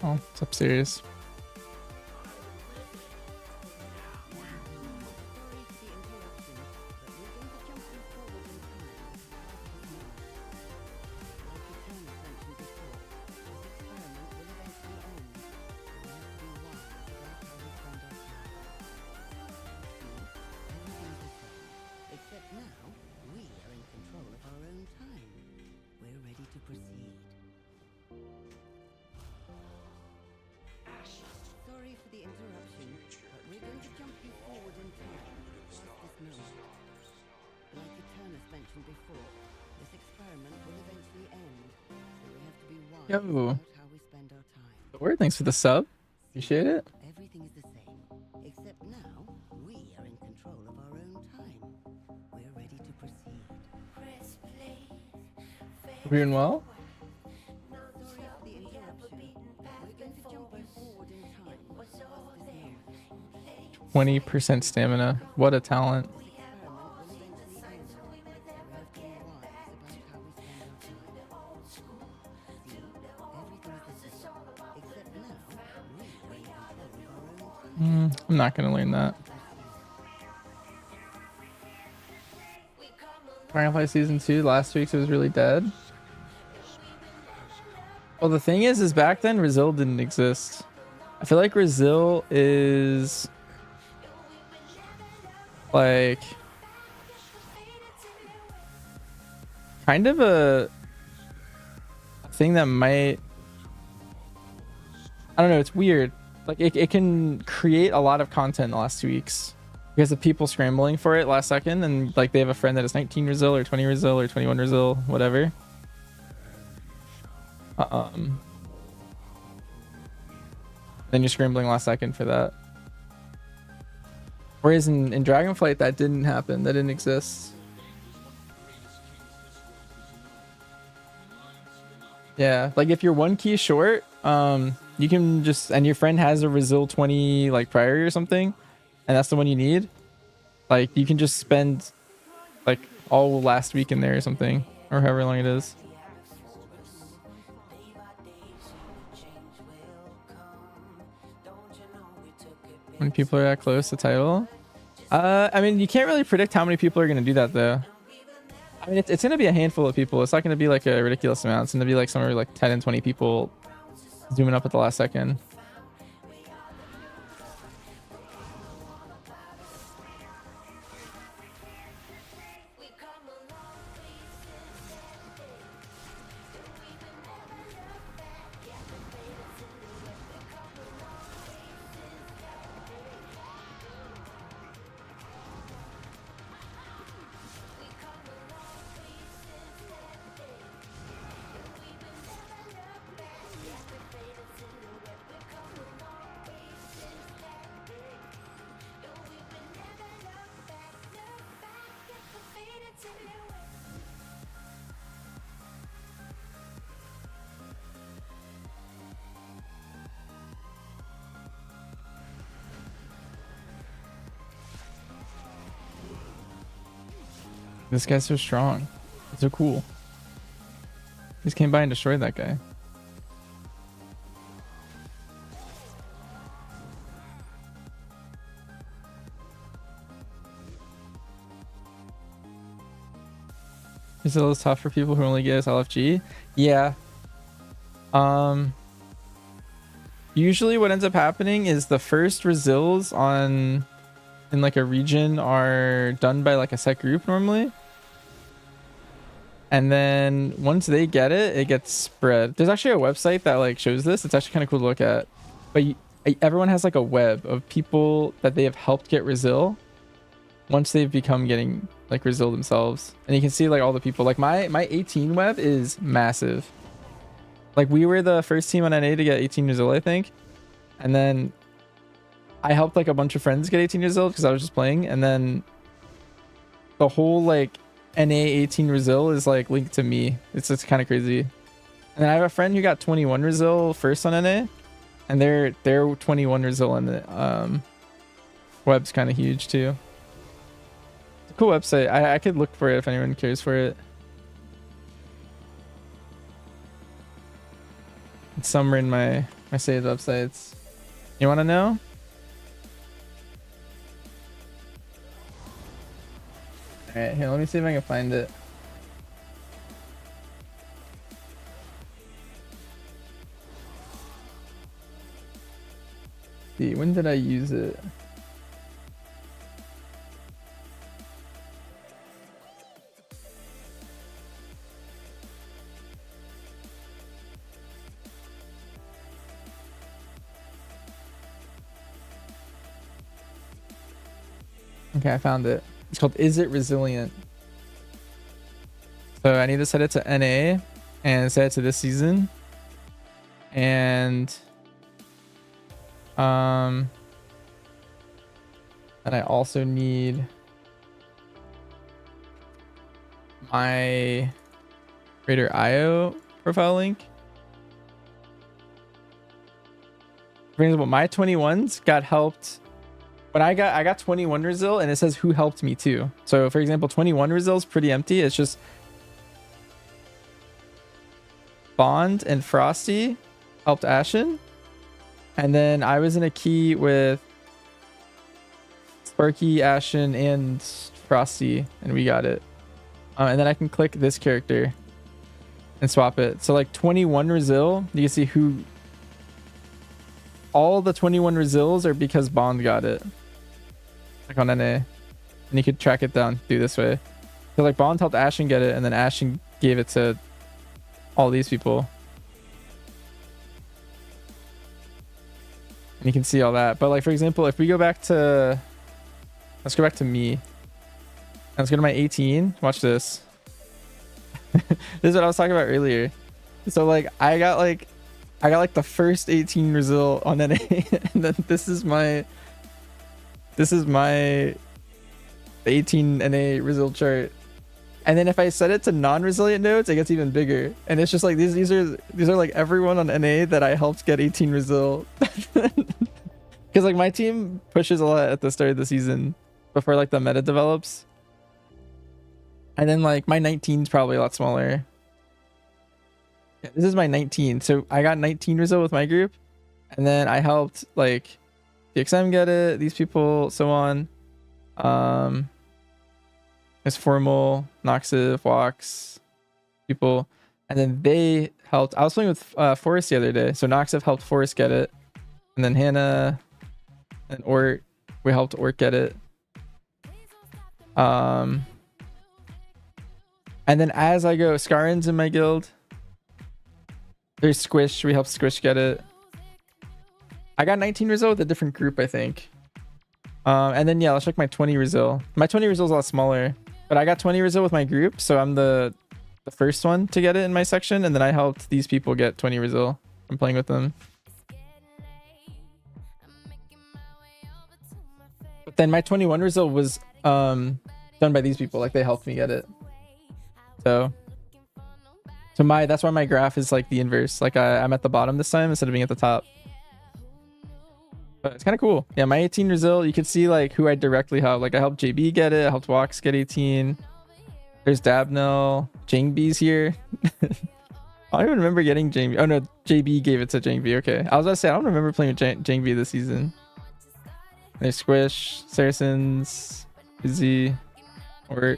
Oh, it's upstairs. Except now, we are in control of our own time. We're ready to proceed. Sorry for the interruption, but we're going to jump you forward in time past this moment. Like Eternus mentioned before, this experiment will eventually end, so we have to be wise Yo. about how we spend our time. Word, thanks for the sub. Appreciate it. Everything is the same, except now we are in control of our own Doing well. Sorry for the interruption. We're going to jump you forward in time past this moment. 20% stamina. What a talent. This experiment will eventually end. There have been wise about how we spend our time. See, everything's the same. Except now, we can control our own time. I'm not gonna learn that. Dragonfly season 2 last week's was really dead. Well, the thing is back then Brazil didn't exist. I feel like Brazil is like kind of a thing that might, I don't know, it's weird. Like it can create a lot of content in the last 2 weeks because of people scrambling for it last second, and like they have a friend that is 19 Brazil or 20 Brazil or 21 Brazil, whatever. Then you're scrambling last second for that. Whereas in Dragonflight that didn't happen, that didn't exist. Yeah, like if you're 1 key short, you can just, and your friend has a Brazil 20 like prior or something, and that's the one you need, like you can just spend like all last week in there or something, or however long it is. When people are that close to title, I mean, you can't really predict how many people are going to do that though. I mean, it's going to be a handful of people. It's not going to be like a ridiculous amount. It's going to be like somewhere like 10 and 20 people zooming up at the last second. This guy's so strong. It's so cool. He just came by and destroyed that guy. Is it a little tough for people who only get us LFG? Yeah. Usually what ends up happening is the first resils in like a region are done by like a set group normally, and then once they get it, it gets spread. There's actually a website that like shows this. It's actually kind of cool to look at, but everyone has like a web of people that they have helped get resil once they've become getting like resil themselves, and you can see like all the people. Like my 18 web is massive. Like we were the first team on NA to get 18 resil, I think, and then I helped like a bunch of friends get 18 years old because I was just playing, and then the whole like NA 18 Brazil is like linked to me. It's kind of crazy. And then I have a friend who got 21 Brazil first on NA, and their 21 Brazil on the web's kind of huge too. It's a cool website. I could look for it if anyone cares for it. It's somewhere in my saved websites. You want to know? Alright, here, let me see if I can find it. See, when did I use it? Okay, I found it. It's called Is It Resilient? So I need to set it to NA and set it to this season. And I also need my Creator IO profile link. For example, my 21s got helped when I got 21 Rezil, and it says who helped me too. So for example, 21 Rezil is pretty empty. It's just Bond and Frosty helped Ashen, and then I was in a key with Sparky, Ashen, and Frosty, and we got it. And then I can click this character and swap it. So like 21 Rezil, you can see who. All the 21 Rezils are because Bond got it. Like on NA. And you could track it down through this way. So like Bond helped Ashen get it, and then Ashen gave it to all these people. And you can see all that. But like for example, if we go back to, let's go back to me. And let's go to my 18. Watch this. This is what I was talking about earlier. So like I got like the first 18 Rezil on NA, and then this is my 18 NA Rezil chart. And then if I set it to non-resilient nodes, it gets even bigger. And it's just like these are like everyone on NA that I helped get 18 Rezil. Because like my team pushes a lot at the start of the season before like the meta develops. And then like my 19 is probably a lot smaller. Yeah, this is my 19. So I got 19 Rezil with my group. And then I helped like DXM get it, these people, so on. There's Formal, Noxiv, Wax, people. And then they helped. I was playing with Forrest the other day. So Noxiv helped Forrest get it. And then Hannah and Ort, we helped Ort get it. And then as I go, Scarin's in my guild. There's Squish. We helped Squish get it. I got 19 Rezil with a different group, I think. And then yeah, let's check my 20 Rezil. My 20 Rezil is a lot smaller, but I got 20 Rezil with my group, so I'm the first one to get it in my section, and then I helped these people get 20 Rezil. I'm playing with them. But then my 21 Rezil was done by these people, like they helped me get it. So that's why my graph is like the inverse. Like I'm at the bottom this time instead of being at the top. But it's kind of cool. Yeah, my 18 Rezil, you can see like who I directly helped. Like I helped JB get it. I helped Wax get 18. There's Dabnell. Jangbi's here. I don't even remember getting Jangbi. Oh no, JB gave it to Jangbi. Okay. I was about to say, I don't remember playing with Jangbi this season. There's Squish, Saracens, Izzy, or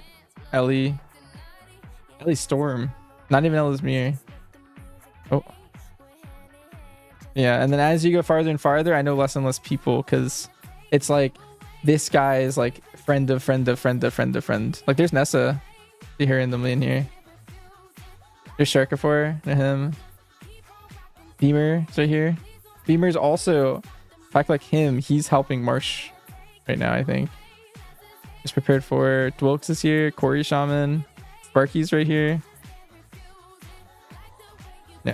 Ellie. Ellie Storm. Not even Ellesmere. Oh. Yeah, and then as you go farther and farther, I know less and less people because it's like this guy is like friend of friend of friend of friend of friend. Like there's Nessa. See her in the lane here. There's Sharkafor to him. Beamer is right here. Beamer's also, in fact, like him, he's helping Marsh right now, I think. Just prepared for Dwilks is here. Corey Shaman. Sparky's right here. Yeah.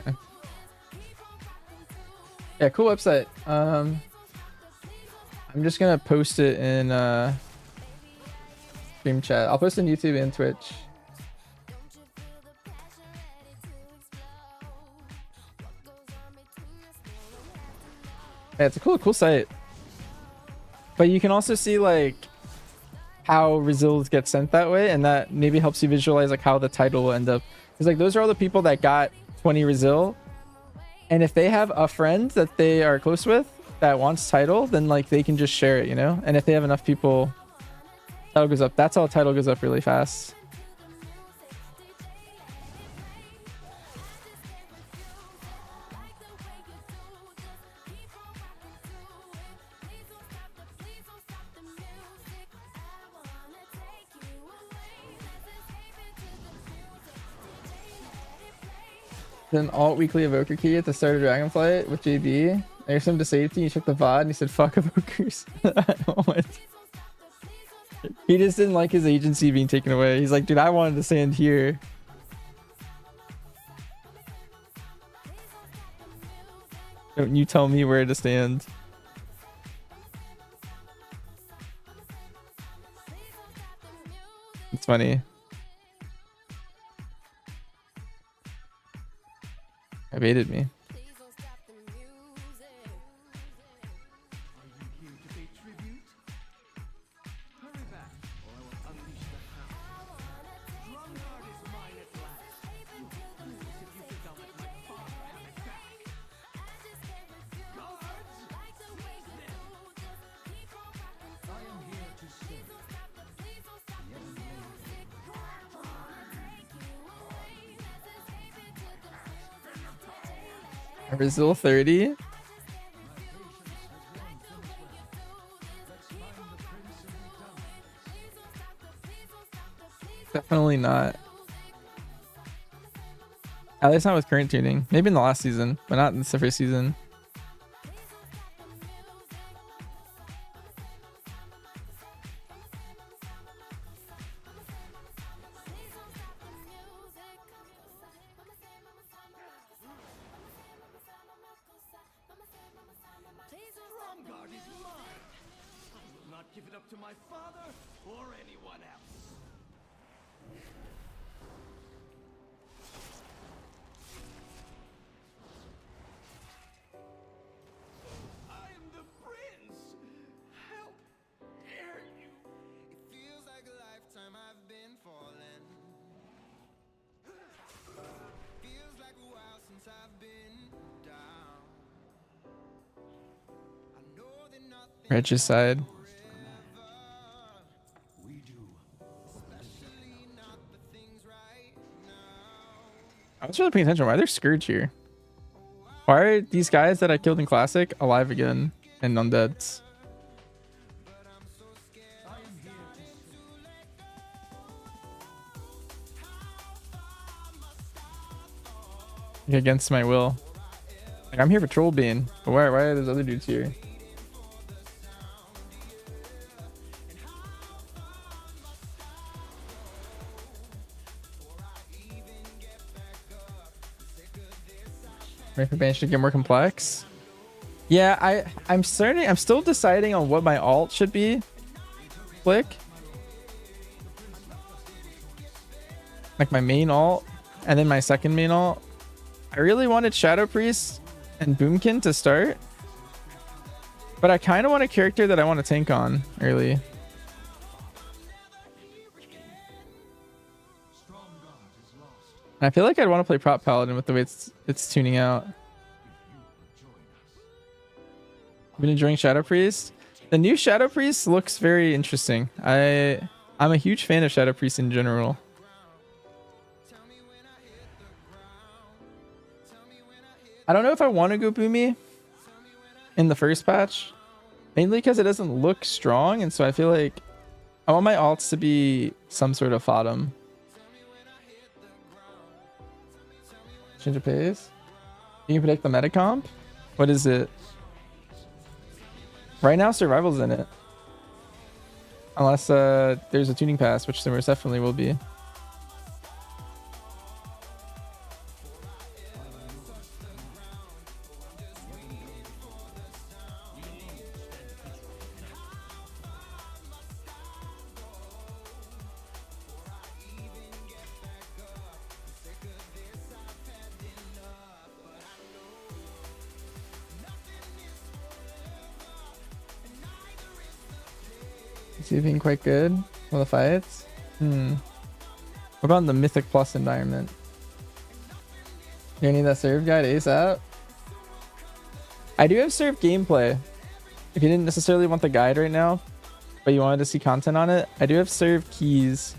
Yeah, cool website. I'm just gonna post it in stream chat. I'll post it on YouTube and Twitch. Yeah, it's a cool site. But you can also see like how Rezils get sent that way, and that maybe helps you visualize like how the title will end up. Because like those are all the people that got 20 Rezil. And if they have a friend that they are close with that wants title, then like they can just share it, you know? And if they have enough people, title goes up. That's how title goes up really fast. Then alt weekly evoker key at the start of Dragonflight with JB. I asked him to safety. He checked the VOD and he said, "Fuck evokers." He just didn't like his agency being taken away. He's like, "Dude, I wanted to stand here." Don't you tell me where to stand. It's funny. I baited me. Brazil 30. Definitely not. At least not with current tuning. Maybe in the last season, but not in the first season. Stromgarde is mine! I will not give it up to my father or anyone else. I am the prince! How dare you! It feels like a lifetime I've been falling. Feels like a while since I've been down. I know that nothing Regicide. We do. especially not the things right now. I was really paying attention. Why are there Scourge here? Why are these guys that I killed in Classic alive again and undeads? Against my will. Like, I'm here for Troll Bean, but why are those other dudes here? Raper Band should get more complex. Yeah, I'm still deciding on what my alt should be. Click. Like my main alt and then my second main alt. I really wanted Shadow Priest and Boomkin to start. But I kind of want a character that I want to tank on early. I feel like I'd want to play Prop Paladin with the way it's tuning out. I've been enjoying Shadow Priest. The new Shadow Priest looks very interesting. I'm a huge fan of Shadow Priest in general. I don't know if I want to go Boomy in the first patch. Mainly because it doesn't look strong, and so I feel like I want my alts to be some sort of Fodom. Change of pace. You can predict the meta comp? What is it? Right now, Survival's in it. Unless there's a tuning pass, which there most definitely will be. Is he being quite good with the fights? What about in the Mythic Plus environment? You need that serve guide ASAP? I do have serve gameplay. If you didn't necessarily want the guide right now, but you wanted to see content on it, I do have serve keys.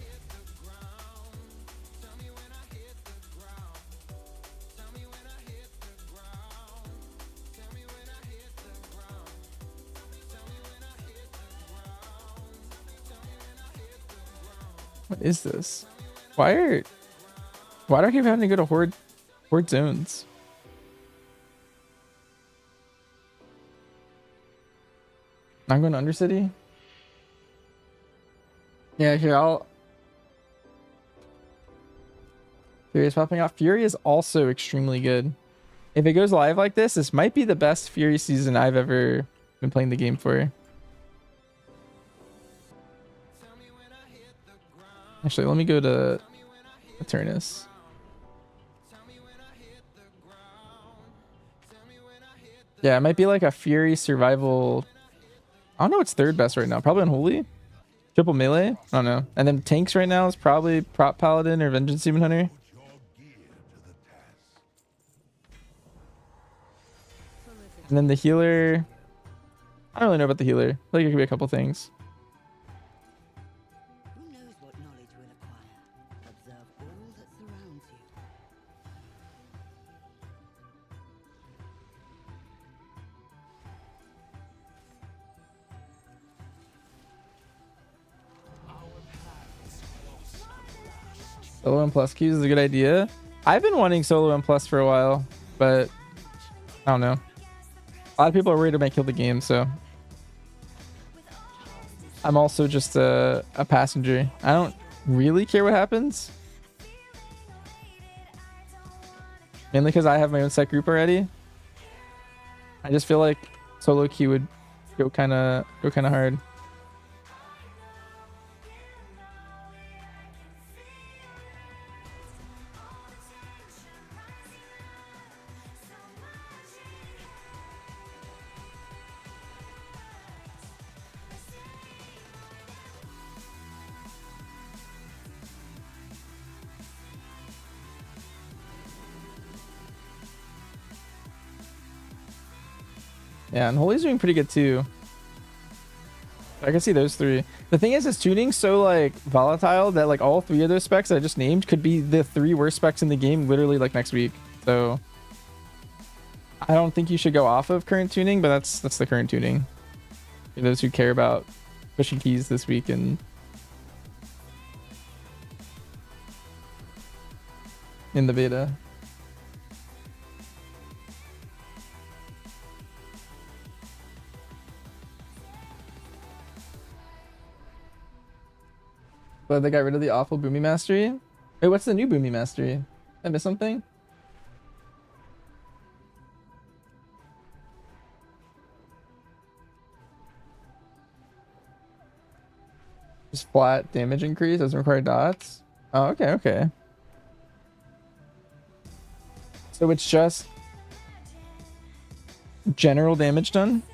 What is this? Why do I keep having to go to horde zones? Not going to Undercity? Yeah, here Fury is popping off. Fury is also extremely good. If it goes live like this might be the best Fury season I've ever been playing the game for. Actually, let me go to Eternus. Yeah, it might be like a Fury survival. I don't know what's third best right now. Probably Unholy. Triple melee. I don't know. And then tanks right now is probably Prop Paladin or Vengeance Demon Hunter. And then the healer. I don't really know about the healer. I feel like it could be a couple things. Who knows what knowledge will acquire? Observe all that surrounds you. Solo M plus queues is a good idea. I've been wanting solo M plus for a while, but I don't know. A lot of people are worried I might kill the game, so I'm also just a passenger. I don't really care what happens. Mainly because I have my own set group already. I just feel like solo queue would go kind of hard. Yeah, and Holy's doing pretty good too. I can see those three. The thing is, this tuning's so like volatile that like all three of those specs that I just named could be the three worst specs in the game literally like next week. So I don't think you should go off of current tuning, but that's the current tuning. For those who care about pushing keys this week and in the beta. But they got rid of the awful Boomy Mastery. Wait, what's the new Boomy Mastery? Did I miss something? Just flat damage increase, doesn't require dots. Oh, okay, okay. So it's just general damage done?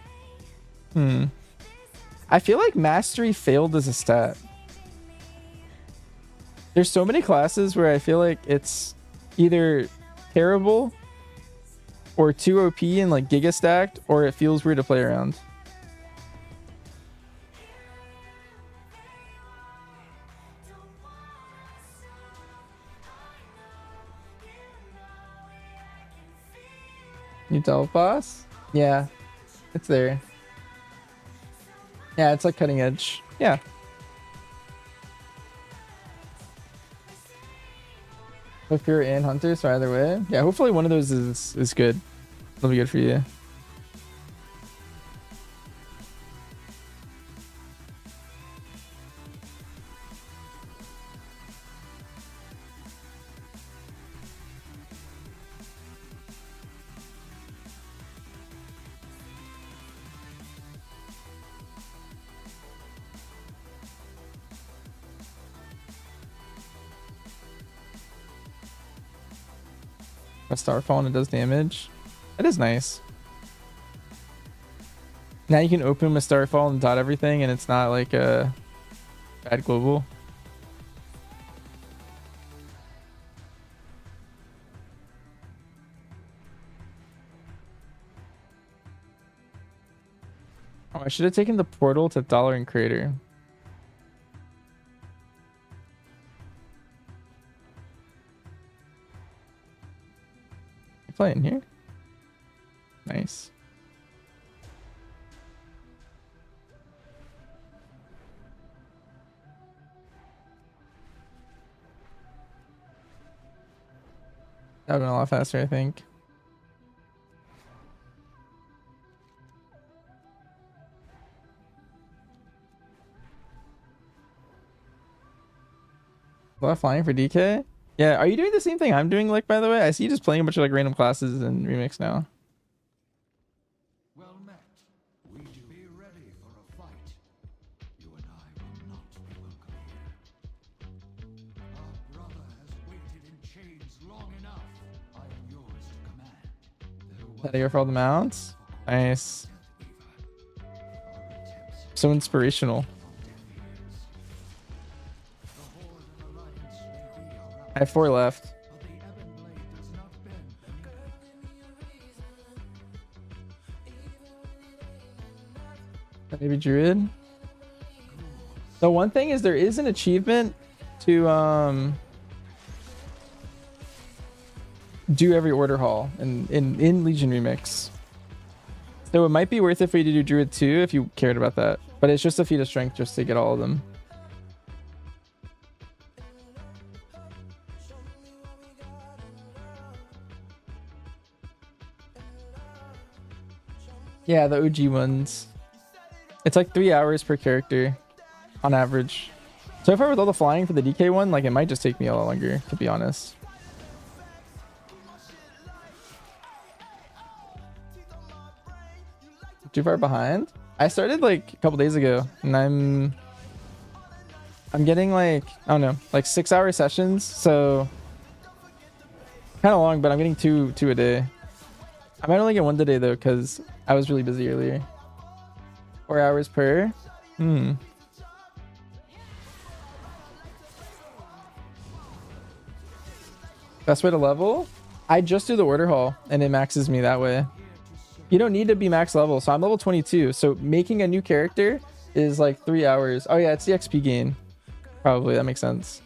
I feel like Mastery failed as a stat. There's so many classes where I feel like it's either terrible or too OP and like giga stacked, or it feels weird to play around. New Delve boss? Yeah, it's there. Yeah, it's like cutting edge. Yeah. If you're in Hunter, so either way. Yeah, hopefully one of those is good. It'll be good for you. A Starfall and it does damage. That is nice. Now you can open with Starfall and dot everything, and it's not like a bad global. Oh, I should have taken the portal to Dollar and Crater. Playing here. Nice. That would have been a lot faster, I think. A lot of flying for DK? Yeah, are you doing the same thing I'm doing, like, by the way? I see you just playing a bunch of like random classes in Remix now. Well met. We do be ready for a fight. You and I will not be welcome here. Our brother has waited in chains long enough. I am yours to command. Had to go for all the mounts. Nice. So inspirational. I have 4 left. Maybe Druid. The one thing is there is an achievement to do every order hall in Legion Remix. So it might be worth it for you to do Druid too if you cared about that. But it's just a feat of strength just to get all of them. Yeah, the OG ones. It's like 3 hours per character on average. So far with all the flying for the DK one, like it might just take me a lot longer, to be honest. Too far behind? I started like a couple days ago and I'm getting like, I don't know, like 6-hour sessions. So kind of long, but I'm getting two a day. I might only get 1 today though, because I was really busy earlier. 4 hours per. Best way to level? I just do the order hall and it maxes me that way. You don't need to be max level. So I'm level 22. So making a new character is like 3 hours. Oh yeah, it's the XP gain. Probably, that makes sense.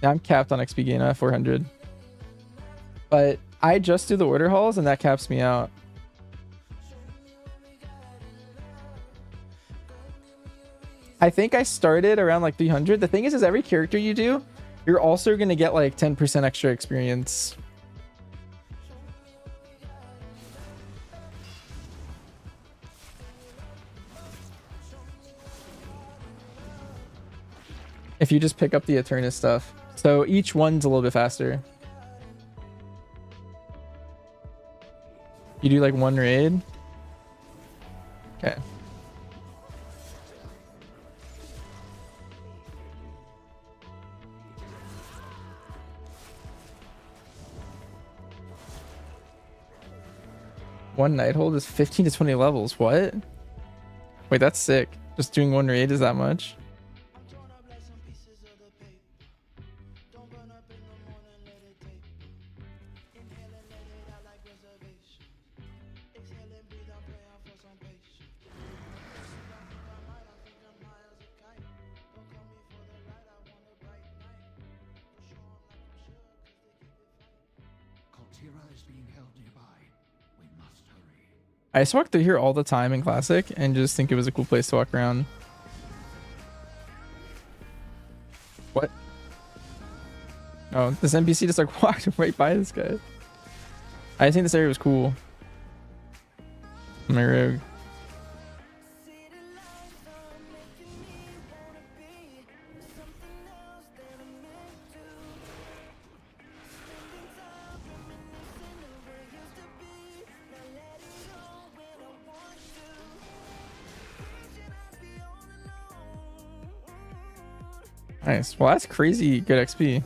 Yeah, I'm capped on XP gain. I have 400. But I just do the order halls and that caps me out. I think I started around like 300. The thing is every character you do, you're also going to get like 10% extra experience. If you just pick up the Eternus stuff. So each one's a little bit faster. You do like 1 raid. Okay. One night hold is 15 to 20 levels. What? Wait, that's sick. Just doing 1 raid is that much? I just walk through here all the time in Classic and just think it was a cool place to walk around. What? Oh, this NPC just like walked right by this guy. I think this area was cool. My rogue. Nice. Well, that's crazy good XP.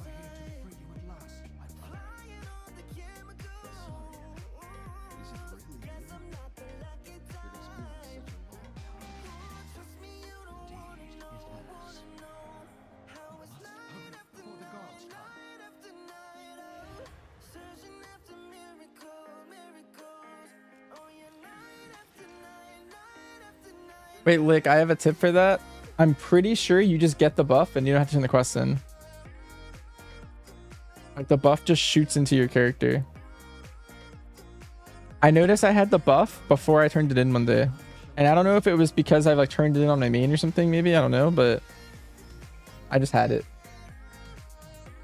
Wait, Lick, I have a tip for that. I'm pretty sure you just get the buff and you don't have to turn the quest in. Like the buff just shoots into your character. I noticed I had the buff before I turned it in one day. And I don't know if it was because I like turned it in on my main or something, maybe. I don't know, but I just had it.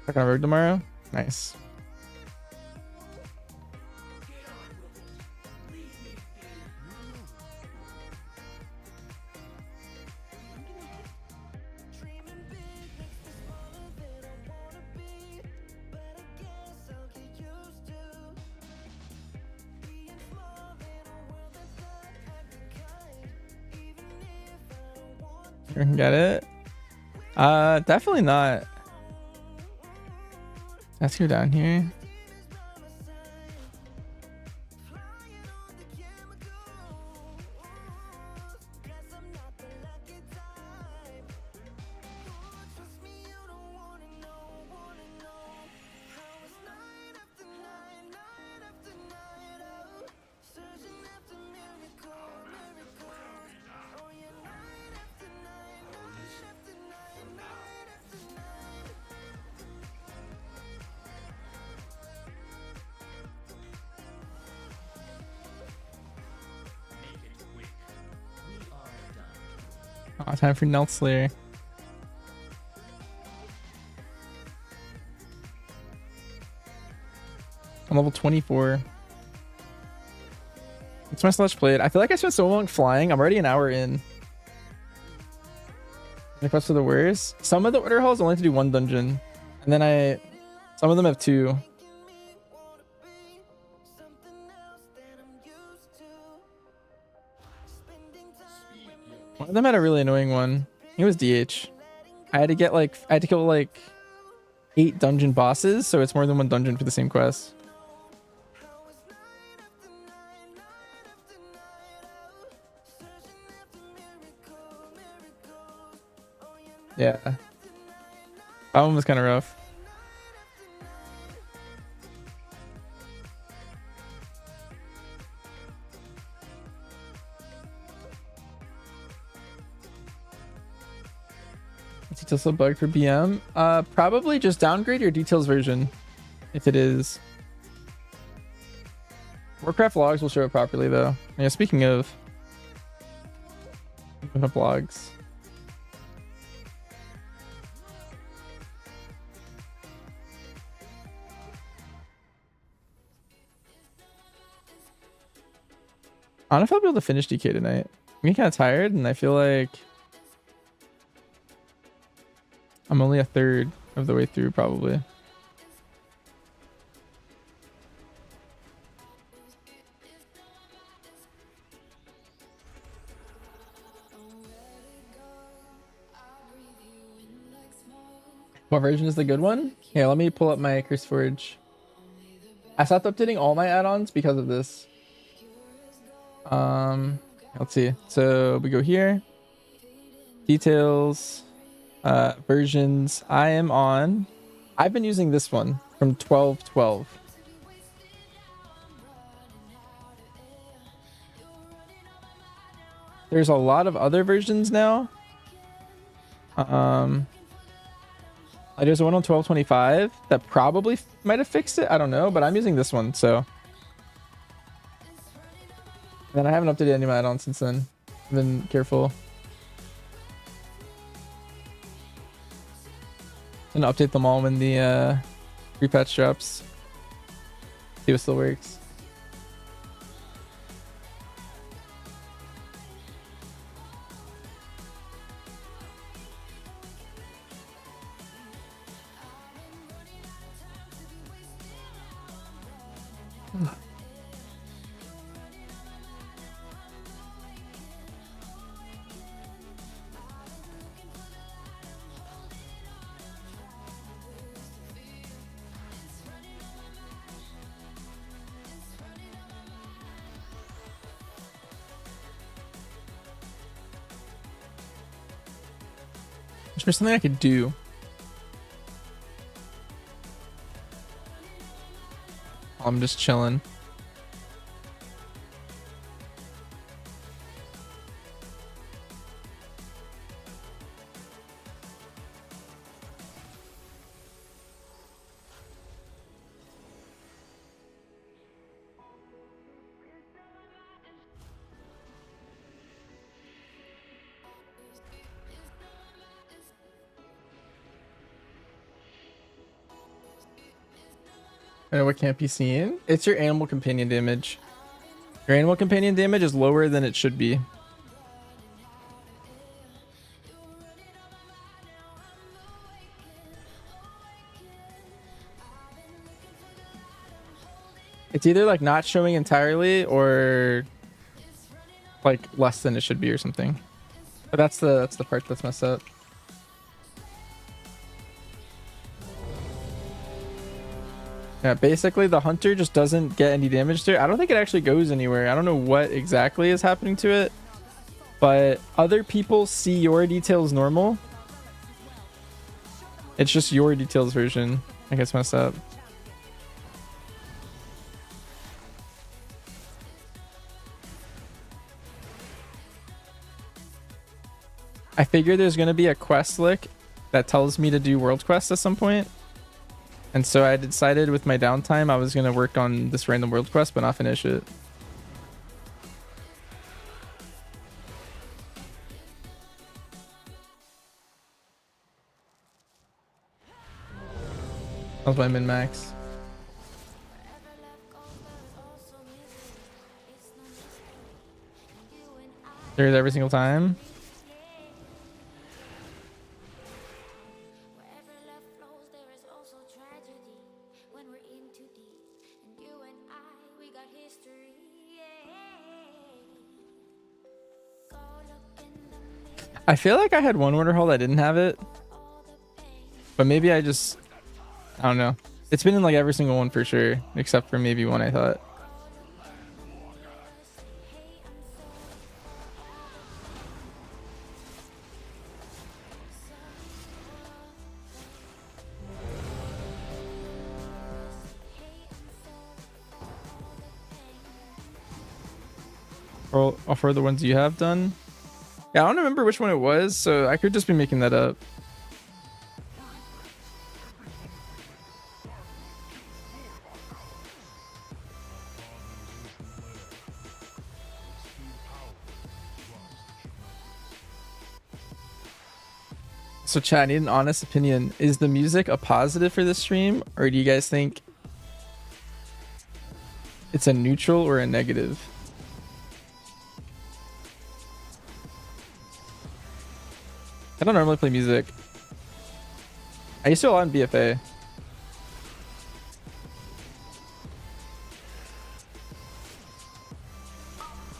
Back on road tomorrow? Nice. Get it? Definitely not. Let's go down here. Oh, time for Nelt Slayer. I'm level 24. It's my slash played. I feel like I spent so long flying. I'm already an hour in. The quest for the worst. Some of the order halls only have to do one dungeon. And then some of them have two. One of them had a really annoying one. It was DH. I had to kill like 8 dungeon bosses, so it's more than one dungeon for the same quest. Yeah. That one was kind of rough. Details still bug for BM? Probably just downgrade your details version if it is. Warcraft logs will show up properly though. Yeah, speaking of logs. I don't know if I'll be able to finish DK tonight. I'm getting kind of tired and I feel like I'm only a third of the way through probably. What version is the good one? Here, let me pull up my Curse Forge. I stopped updating all my add-ons because of this. Let's see. So we go here. Details. Versions. I've been using this one from 12.12. There's a lot of other versions now. There's one on 12.25 that probably might have fixed it. I don't know, but I'm using this one, so. And I haven't updated any of my add-ons since then. I've been careful. I'm gonna update them all when the repatch drops. See what still works. There's something I could do. I'm just chilling. What can't be seen? It's your animal companion damage. Your animal companion damage is lower than it should be. It's either like not showing entirely or like less than it should be or something. But that's the part that's messed up. Yeah, basically the hunter just doesn't get any damage to it. I don't think it actually goes anywhere. I don't know what exactly is happening to it, but other people see your details normal. It's just your details version I guess messed up. I figure there's going to be a quest lick that tells me to do world quest at some point. And so I decided with my downtime, I was going to work on this random world quest, but not finish it. That was my min max. There's every single time. Wherever love flows, there is also tragedy. When we're in too deep, and you and I, we got history. Go look in the mirror, I feel like I had one water hole that didn't have it, all the pain. but maybe I don't know. It's been in like every single one for sure, except for maybe one I thought. Or for the ones you have done. Yeah, I don't remember which one it was, so I could just be making that up. So chat, I need an honest opinion. Is the music a positive for this stream, or do you guys think it's a neutral or a negative? I don't normally play music. I used to a lot in BFA.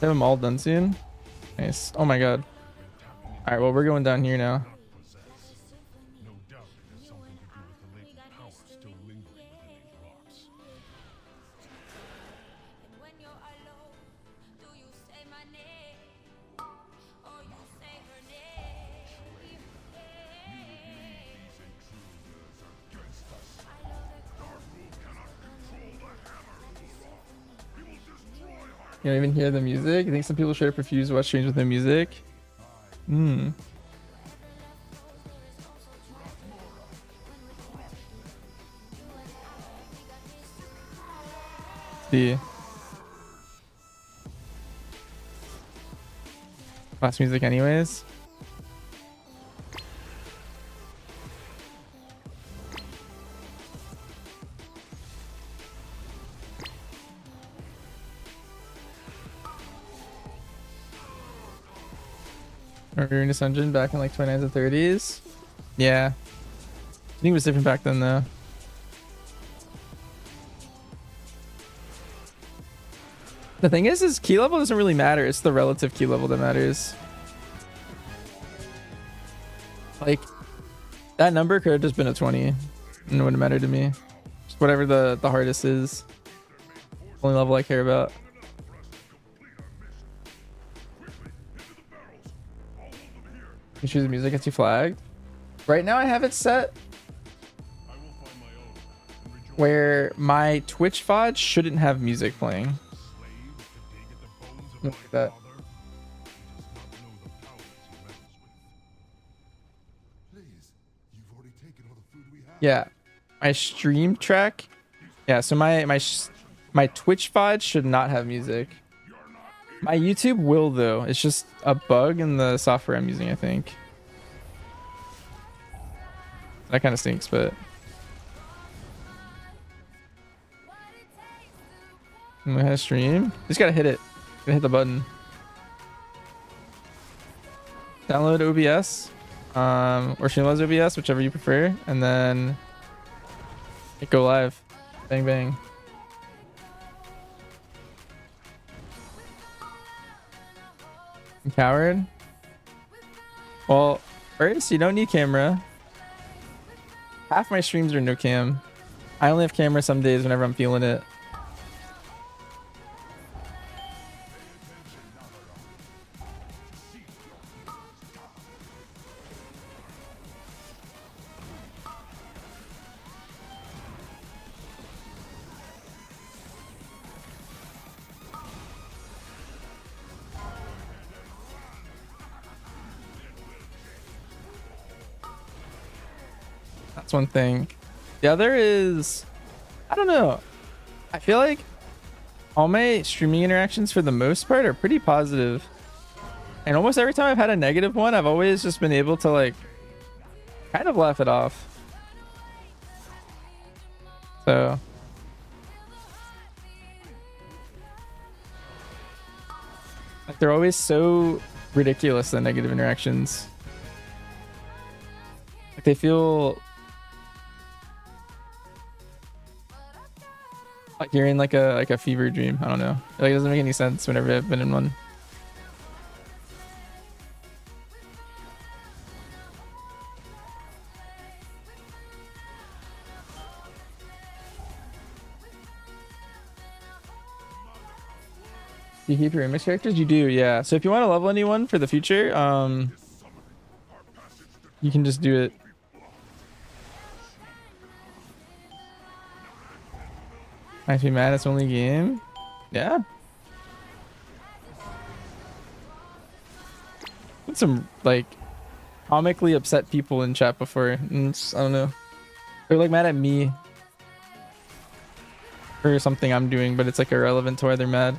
Have them all done soon? Nice. Oh my god. Alright, well, we're going down here now. No doubt it has something to do with the latent power still lingering within these rocks. And when you're alone, do you say my name? Or you say her name? These intruders against us. Our rule cannot control the hammer of the rock. He will destroy our You don't even hear the music? You think some people should have refused to watch streams with the music? Hmm. See. Class music anyways. Arena Dungeon back in like 29s and 30s. Yeah. I think it was different back then though. The thing is key level doesn't really matter. It's the relative key level that matters. Like, that number could have just been a 20. And it wouldn't matter to me. Just whatever the hardest is. Only level I care about. You choose the music gets you flagged. Right now I have it set where my Twitch VOD shouldn't have music playing. Look at that. Please, you've already taken all the food we have. Yeah, my stream track. Yeah, so my Twitch VOD should not have music. My YouTube will though. It's just a bug in the software I'm using, I think. That kind of stinks, but I'm gonna stream. Just gotta hit it. Gotta hit the button. Download OBS, or Streamlabs OBS, whichever you prefer, and then hit go live. Bang bang. Coward. Well, first, you don't need camera. Half my streams are no cam. I only have camera some days whenever I'm feeling it. That's one thing. The other is, I don't know. I feel like all my streaming interactions for the most part are pretty positive. And almost every time I've had a negative one, I've always just been able to like kind of laugh it off. So like they're always so ridiculous, the negative interactions. Like they feel like you're in like a fever dream. I don't know. Like it doesn't make any sense whenever I've been in one. You keep your Lemix characters? You do, yeah. So if you want to level anyone for the future, you can just do it. Might be mad it's only game. Yeah. Put some like comically upset people in chat before. And I don't know. They're like mad at me for something I'm doing, but it's like irrelevant to why they're mad.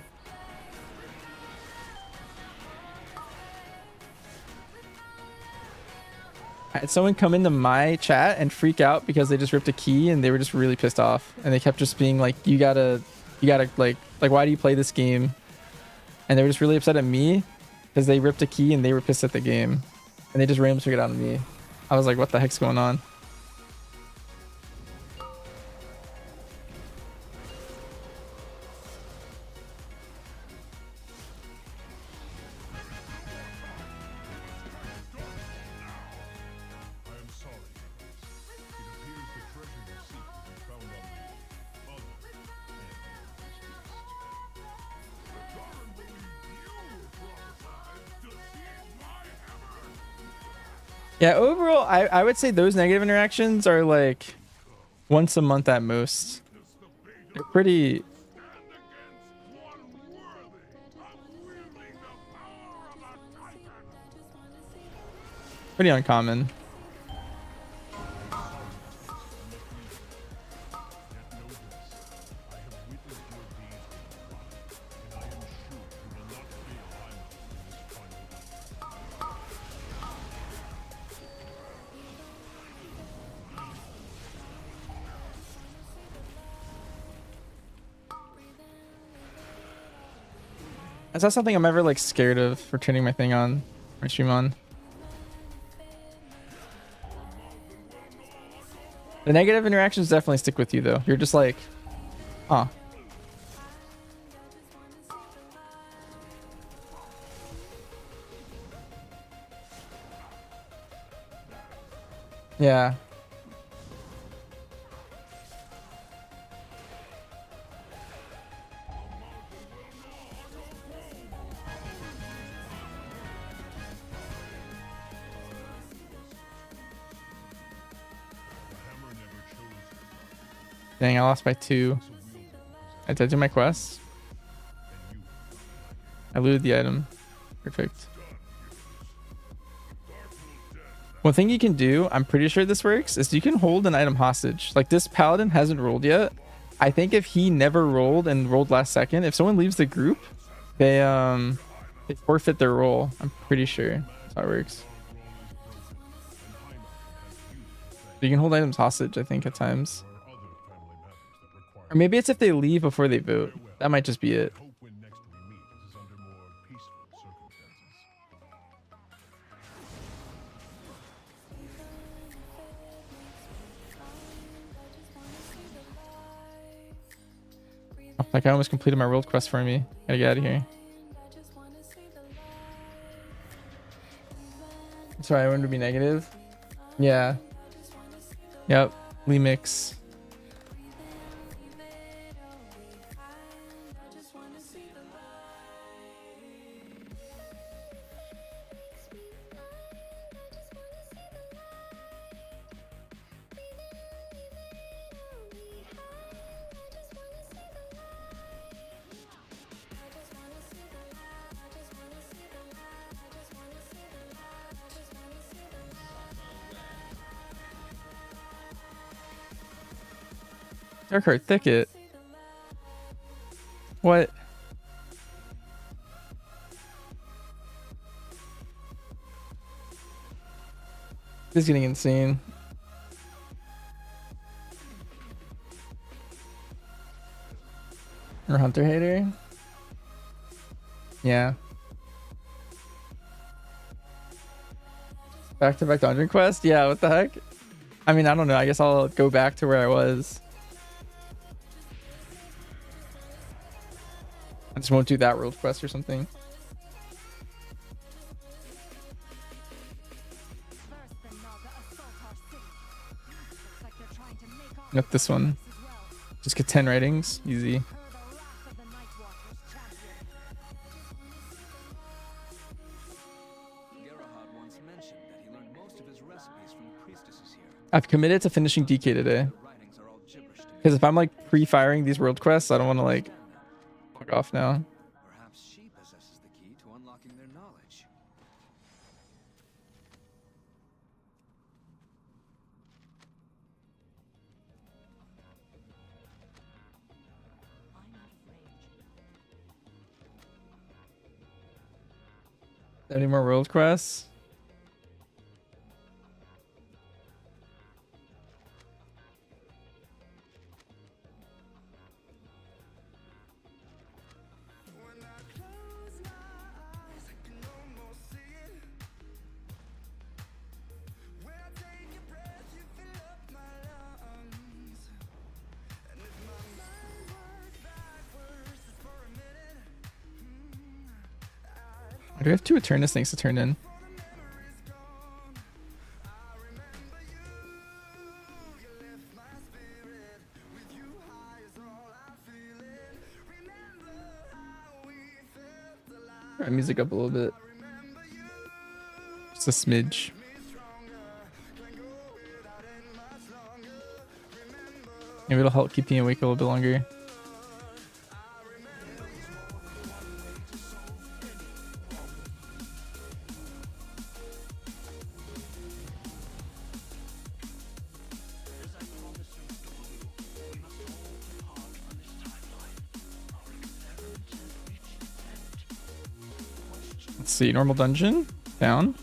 I had someone come into my chat and freak out because they just ripped a key and they were just really pissed off, and they kept just being like, you gotta like why do you play this game? And they were just really upset at me because they ripped a key and they were pissed at the game, and they just randomly took it out on me. I was like, what the heck's going on? I am sorry, Lemix. It appears the treasure you seek will be found on the other end of this beast. The Tauren believed you were prophesied to seize my hammer. Yeah, overall, I would say those negative interactions are like once a month at most. They're pretty Stand against one worthy of wielding the power of a Titan. pretty uncommon. That's not something I'm ever like scared of for turning my thing on, my stream on. The negative interactions definitely stick with you though. You're just like, huh. Yeah. Dang, I lost by 2. Did I do my quest? I looted the item. Perfect. One thing you can do, I'm pretty sure this works, is you can hold an item hostage. Like this paladin hasn't rolled yet. I think if he never rolled and rolled last second, if someone leaves the group, they forfeit their roll. I'm pretty sure that's how it works. You can hold items hostage, I think, at times. Or maybe it's if they leave before they vote. That might just be it. Hope when next we meet it is under more peaceful circumstances. Oh, that guy almost completed my world quest for me. Gotta get out of here. Sorry, I wanted to be negative. Yeah. Yep. Lemix. Darkheart Thicket. What? This is getting insane. Or Hunter hater? Yeah. Back to back dungeon quest? Yeah, what the heck? I mean, I don't know. I guess I'll go back to where I was. I just won't do that world quest or something. Got this one. Just get 10 ratings. Easy. I've committed to finishing DK today. Because if I'm like pre-firing these world quests, I don't want to like fuck off now. Perhaps she possesses the key to unlocking their knowledge. Any more world quests? I do have 2 Eternus things to turn in. Alright, music up a little bit. Just a smidge. Maybe it'll help keep me awake a little bit longer. Let's see, normal dungeon, down.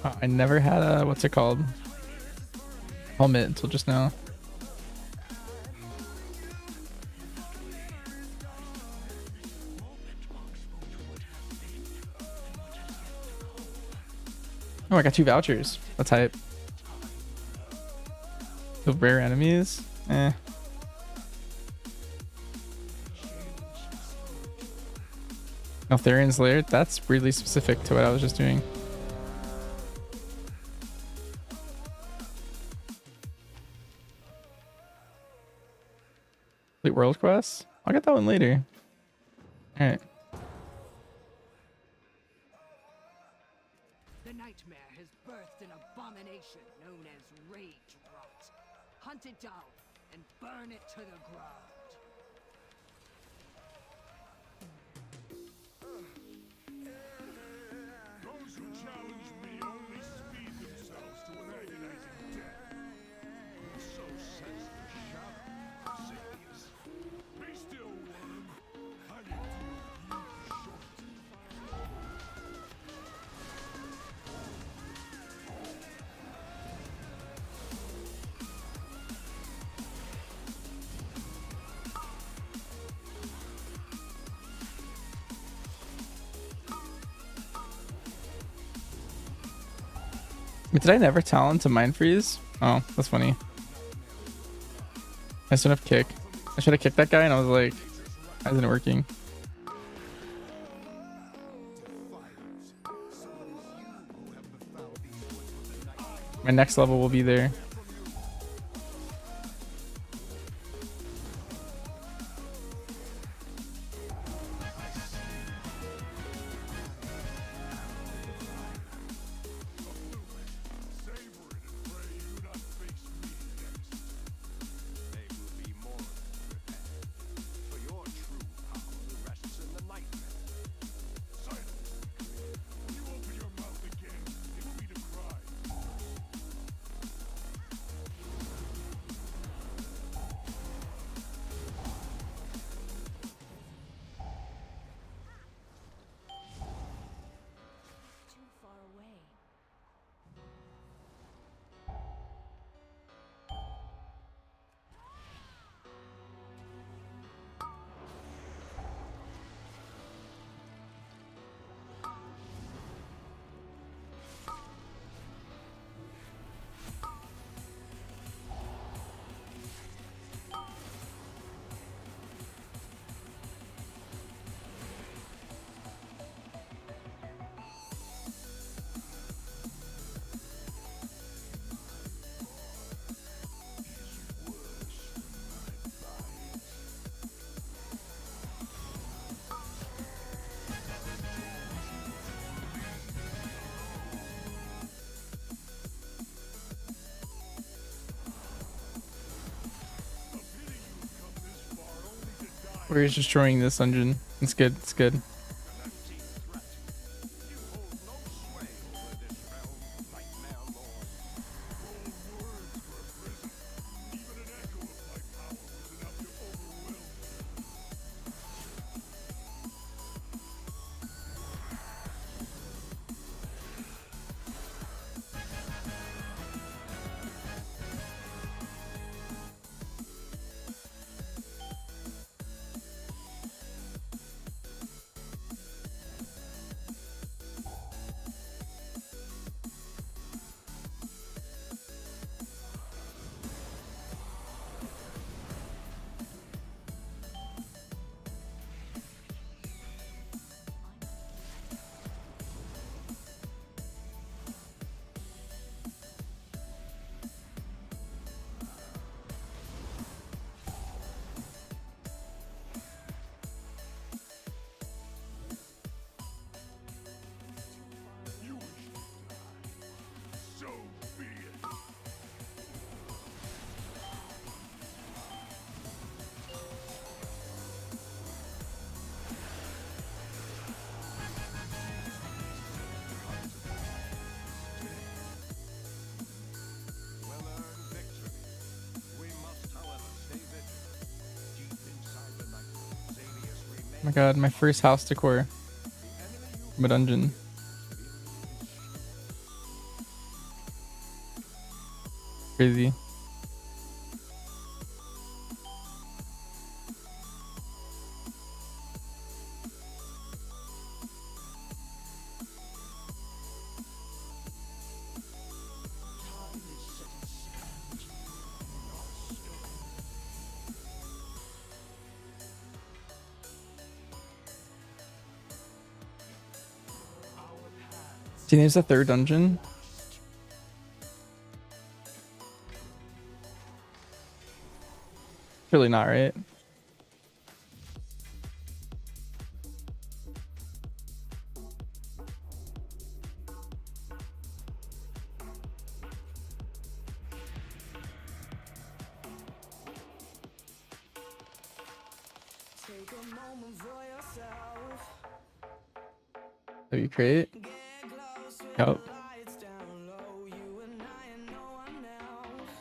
Oh, I never had a, what's it called? Helmet until just now. Oh, I got 2 vouchers. That's hype. The rare enemies? Eh. Neltharian's Lair? That's weirdly specific to what I was just doing. Complete world quest? I'll get that one later. Alright. The nightmare has birthed an abomination known as rage rot. Hunt it down and burn it to the ground. Those who challenge me only speed themselves to an agonizing death. So says the shadow, Savius. Be still, worm. I will do you short. Wait, did I never talent to mind freeze? Oh, that's funny. I still have kick. I should have kicked that guy and I was like, why isn't it working? My next level will be there. We're just destroying this dungeon. It's good. It's good. So be it. Well-earned victory. We must, however, stay vigilant. Deep inside the night, Xalius Oh my god, my first house decor from a dungeon. Crazy. Do you think it's the third dungeon? Surely not, right? Take a moment for yourself. Have you create? Get close when Yep. the lights down low. You and I and no one else.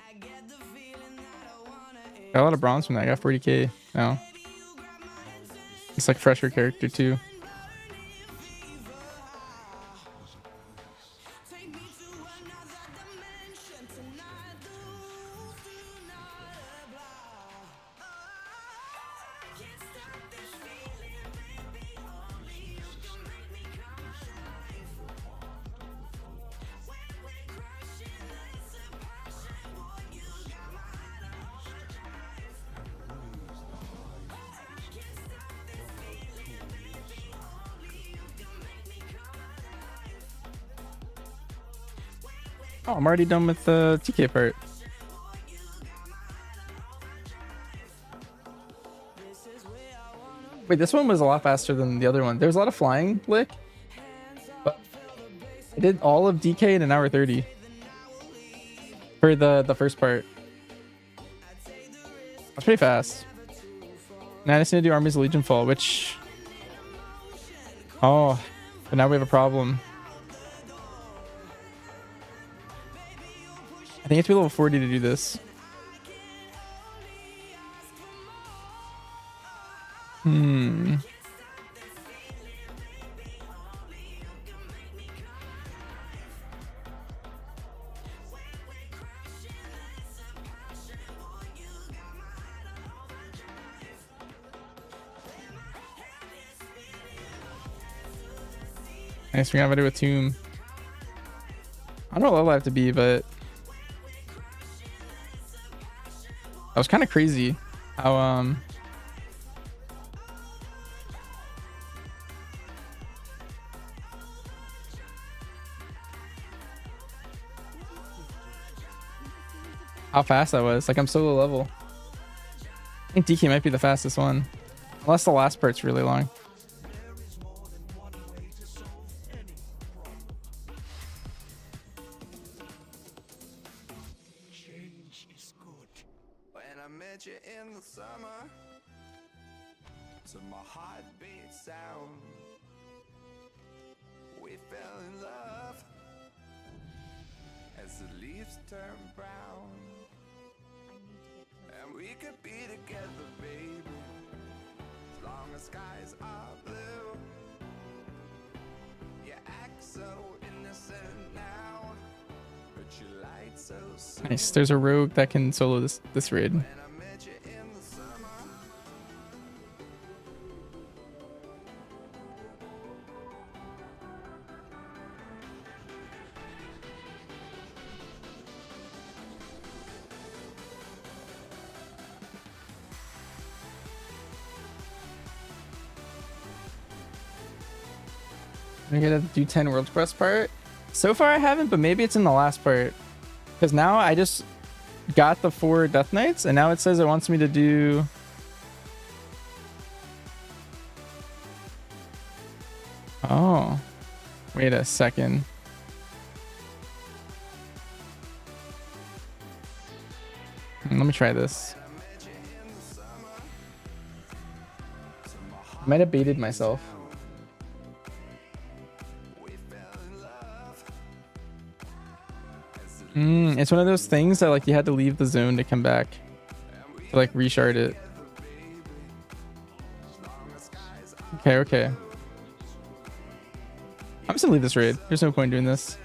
I get the feeling that I wanna Got a lot of bronze from that. I got 40k now. It's like fresher character too. take me to another dimension tonight. The rules do not apply. I can't stop this feeling, baby. Only you can make me come alive. When we're crushing, it's a passion. Boy, you got my heart on overdrive. I can't stop this feeling, baby. Only you can make me come alive. Oh, I'm already done with the TK part. Wait, this one was a lot faster than the other one. There was a lot of flying lick, but I did all of DK in an hour 30 for the first part. That's pretty fast. Now I just need to do Armies of Legion Fall, which... Oh, but now we have a problem. I think you have to be level 40 to do this. Nice, we're gonna have to do a tomb. I don't know what level I have to be, but that was kind of crazy how how fast that was. Like, I'm so low level. I think DK might be the fastest one, unless the last part's really long. Change is good. When I met you in the heartbeat sound. We fell in love as the leaves turn brown. And we could be together, baby, as long as skies are blue. You act so innocent now, but you lied so soon. Nice. There's a rogue that can solo this raid. When I met you in the summer. I gotta do 10 World Quest part. So far I haven't, but maybe it's in the last part. Because now I just got the 4 Death Knights, and now it says it wants me to do... Oh. Wait a second. Let me try this. I might have baited myself. It's one of those things that like you had to leave the zone to come back to like reshard it. Okay. I'm just gonna leave this raid. There's no point doing this.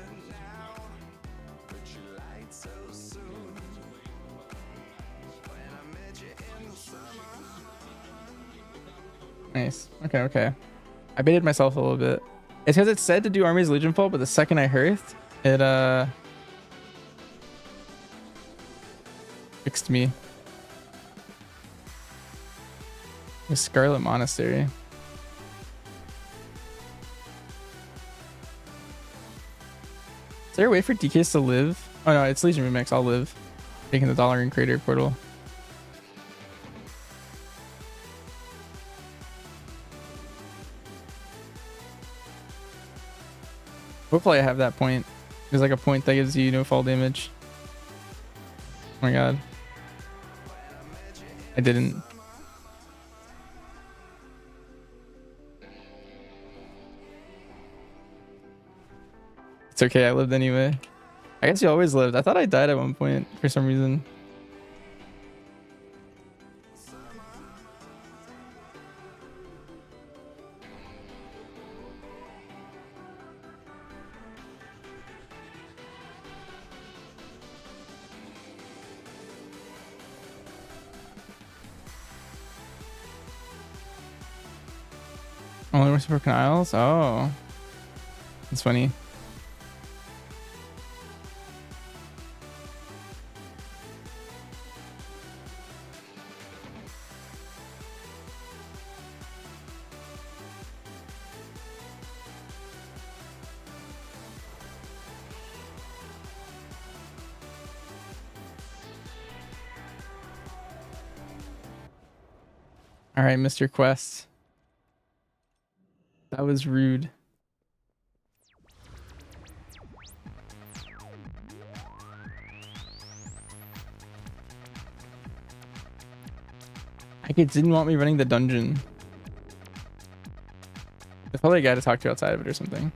Nice. Okay. I baited myself a little bit. It's because it said to do Army's Legion Fall, but the second I hearthed, it fixed me. The Scarlet Monastery. Is there a way for DKs to live? Oh no, it's Legion Remix. I'll live. Taking the dollar in Crater portal. Hopefully I have that point. There's like a point that gives you no fall damage. Oh my god. I didn't. It's okay, I lived anyway. I guess you always lived. I thought I died at one point for some reason. Only reciprocal Isles? Oh. That's funny. All right, Mr. Quest. That was rude. Like it didn't want me running the dungeon. There's probably a guy to talk to outside of it or something.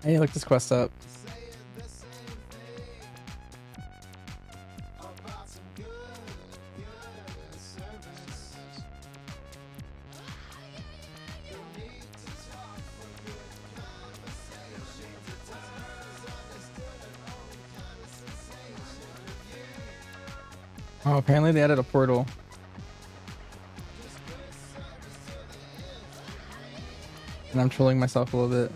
Hey, look this quest up. Oh, apparently they added a portal. And I'm trolling myself a little bit.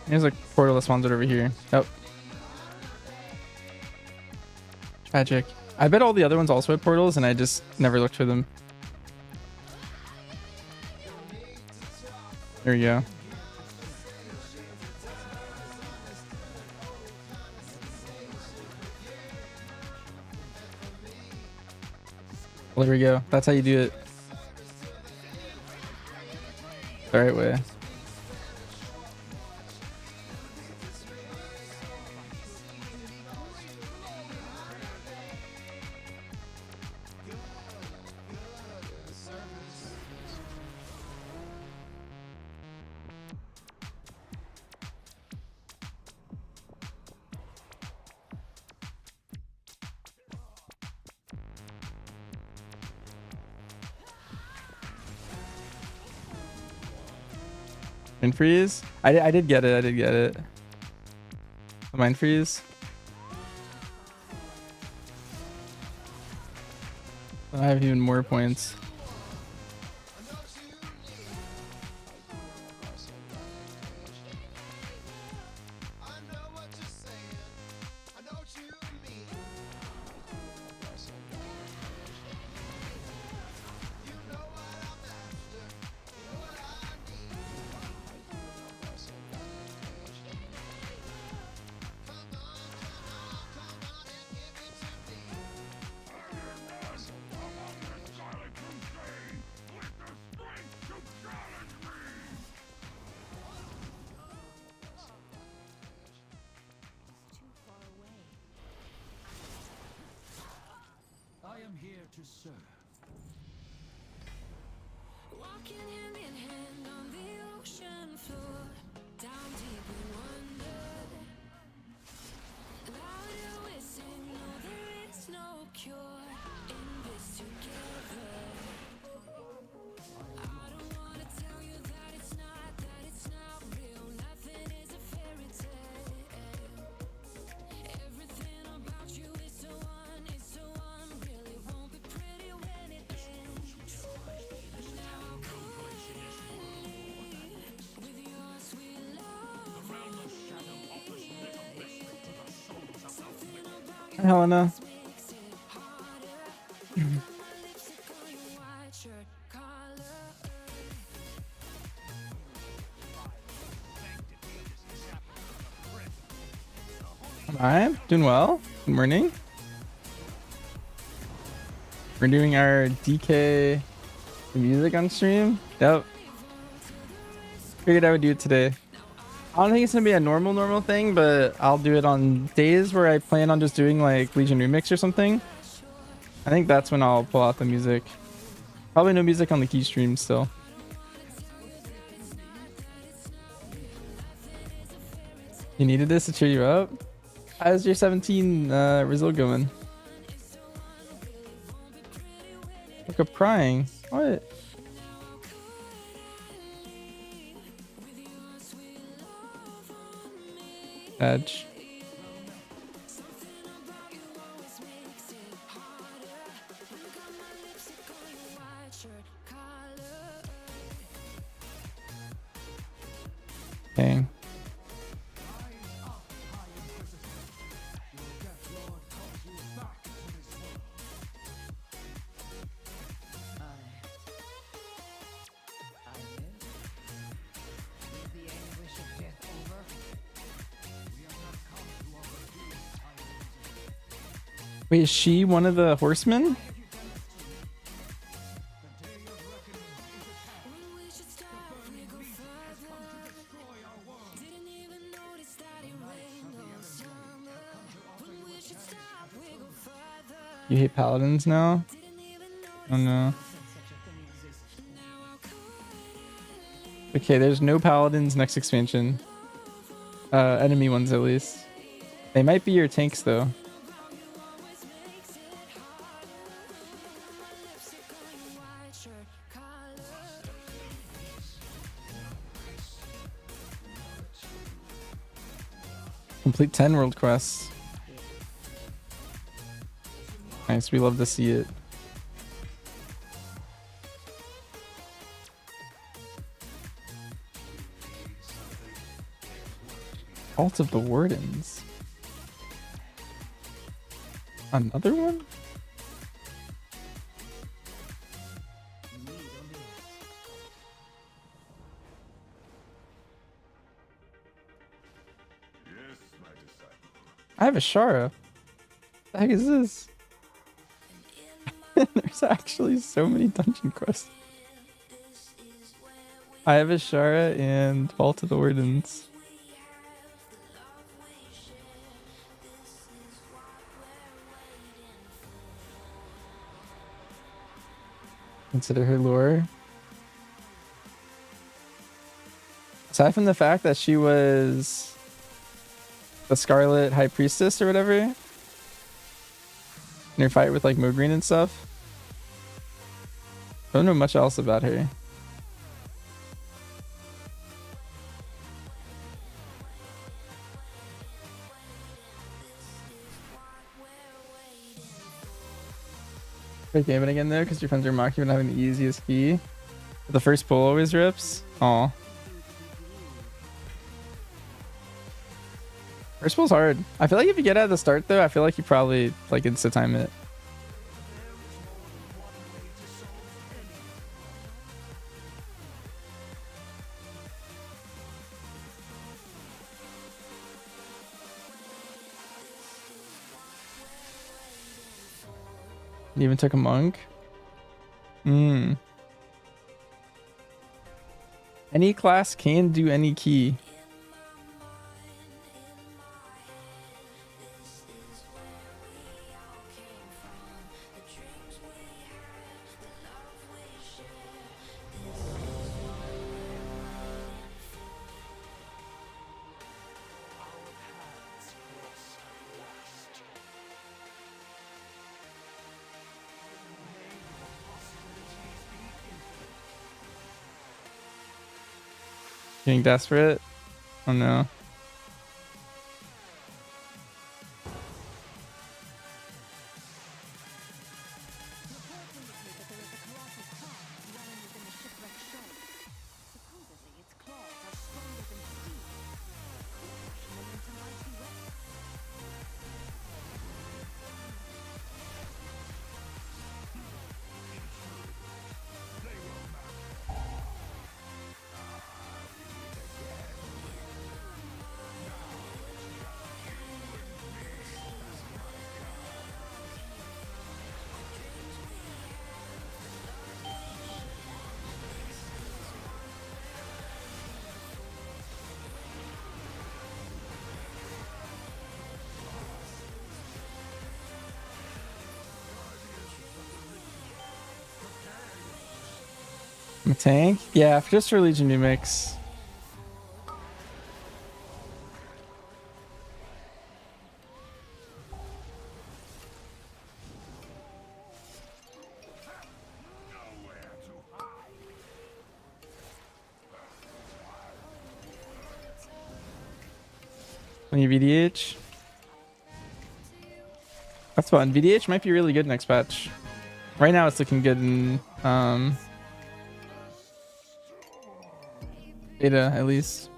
There's a portal that spawns right over here. Oh. Tragic. I bet all the other ones also had portals and I just never looked for them. There we go. Well, there we go. That's how you do it. The right way. Mind freeze? I did get it. I did get it. The mind freeze. I have even more points. I am here to serve. Walking hand in hand on the ocean floor, down deep we wonder. Louder we sing, no there is no cure in this together. I don't wanna tell you that it's not real. Nothing is a fairy tale. Everything about you is so unreal. It won't be pretty when it ends. Now I'm with your sweet love. Helena. Makes it harder. Lipstick on your white shirt collar. Alright, doing well. Good morning. We're doing our DK music on stream. Yep. Figured I would do it today. I don't think it's gonna be a normal thing, but I'll do it on days where I plan on just doing like Legion Remix or something. I think that's when I'll pull out the music. Probably no music on the key stream still. You needed this to cheer you up? How's your 17 result going? Look up crying. What? Edge. Okay. Wait, is she one of the horsemen? You hate paladins now? Oh no. Okay, there's no paladins next expansion. Enemy ones at least. They might be your tanks though. Complete 10 world quests. Nice, we love to see it. Cult of the Wardens. Another one? I have a Shara. What the heck is this? There's actually so many dungeon quests. I have a Shara and Vault of the Wardens. Consider her lore. Aside from the fact that she was the Scarlet High Priestess or whatever, in her fight with like Mogreen and stuff, I don't know much else about her. Great game again though, because your friends are mocking you and having the easiest key. The first pull always rips. Aw. First pull's hard. I feel like if you get it at the start though, I feel like you probably like insta time it. You even took a monk? Hmm. Any class can do any key. Getting desperate? Oh no. I'm a tank? Yeah, just for Legion Lemix. Any VDH? That's fun. VDH might be really good next patch. Right now it's looking good in beta at least.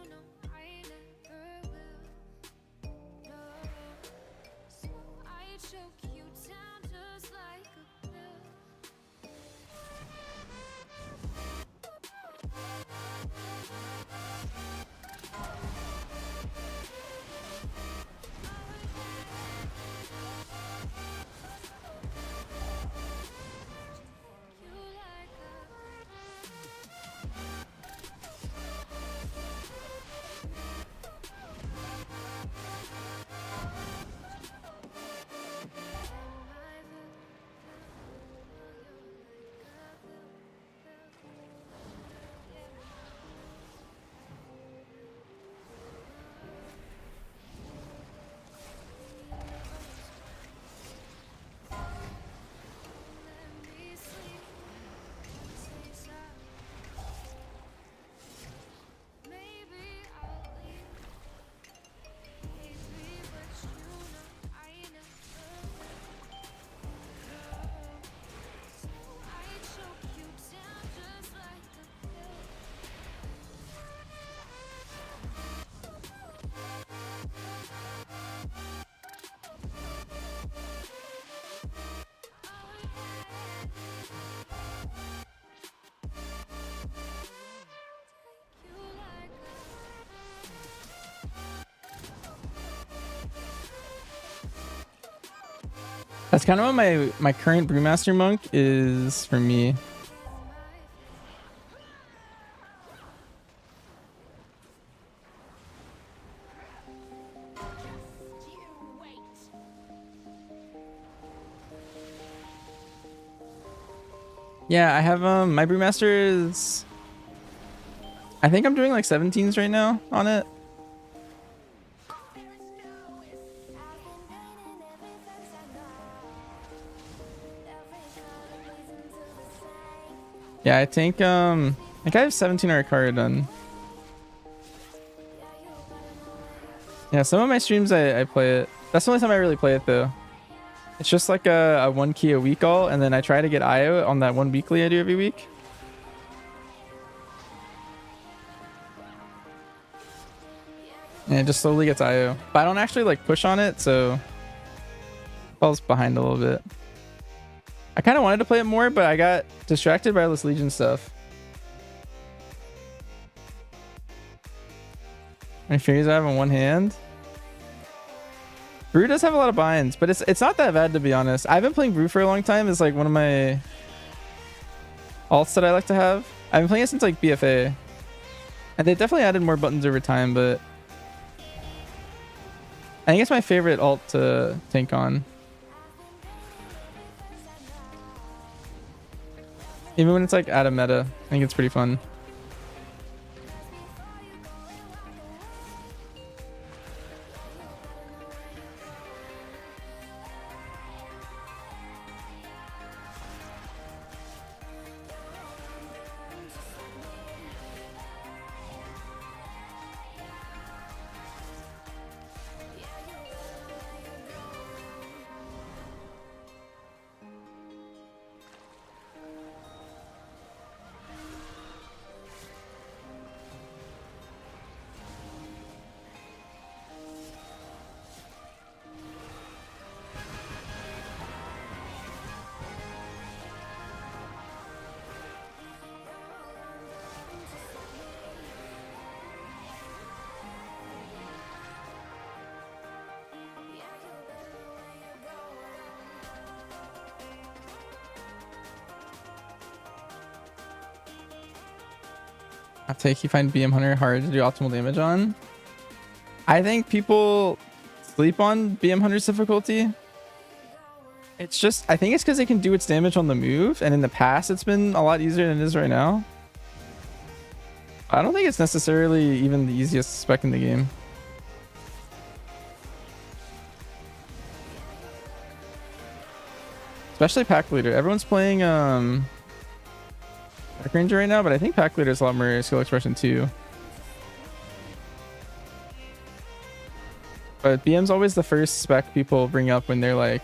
That's kind of what my current Brewmaster Monk is for me. Yeah, I have my Brewmaster is, I think I'm doing like 17s right now on it. Yeah, I think I have 17 or a card done. Yeah, some of my streams I play it. That's the only time I really play it though. It's just like a 1 key a week all, and then I try to get IO on that 1 weekly I do every week. And it just slowly gets IO. But I don't actually like push on it, so it falls behind a little bit. I kind of wanted to play it more, but I got distracted by all this Legion stuff. My fingers I have in one hand. Brew does have a lot of binds, but it's not that bad to be honest. I've been playing Brew for a long time. It's like one of my alts that I like to have. I've been playing it since like BFA. And they definitely added more buttons over time, but I think it's my favorite alt to tank on. Even when it's like out of meta, I think it's pretty fun. I'll take you find BM Hunter hard to do optimal damage on. I think people sleep on BM Hunter's difficulty. It's just, I think it's because it can do its damage on the move, and in the past it's been a lot easier than it is right now. I don't think it's necessarily even the easiest spec in the game. Especially Pack Leader. Everyone's playing Dark Ranger right now, but I think Pack Leader is a lot more skill expression too. But BM's always the first spec people bring up when they're like,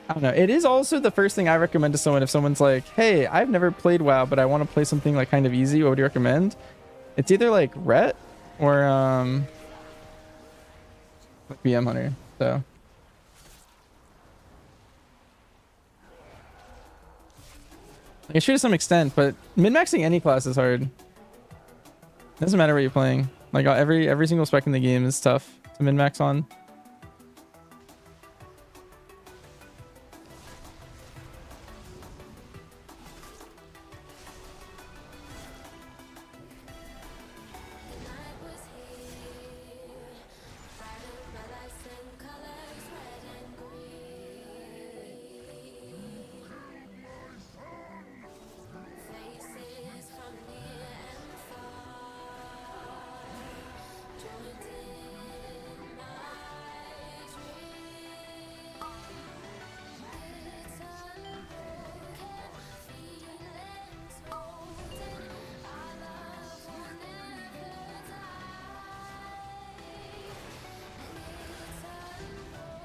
I don't know. It is also the first thing I recommend to someone if someone's like, hey, I've never played WoW, but I want to play something like kind of easy. What would you recommend? It's either like Ret or like BM Hunter. So like, it should to some extent, but min-maxing any class is hard. Doesn't matter what you're playing. Like every single spec in the game is tough to min-max on.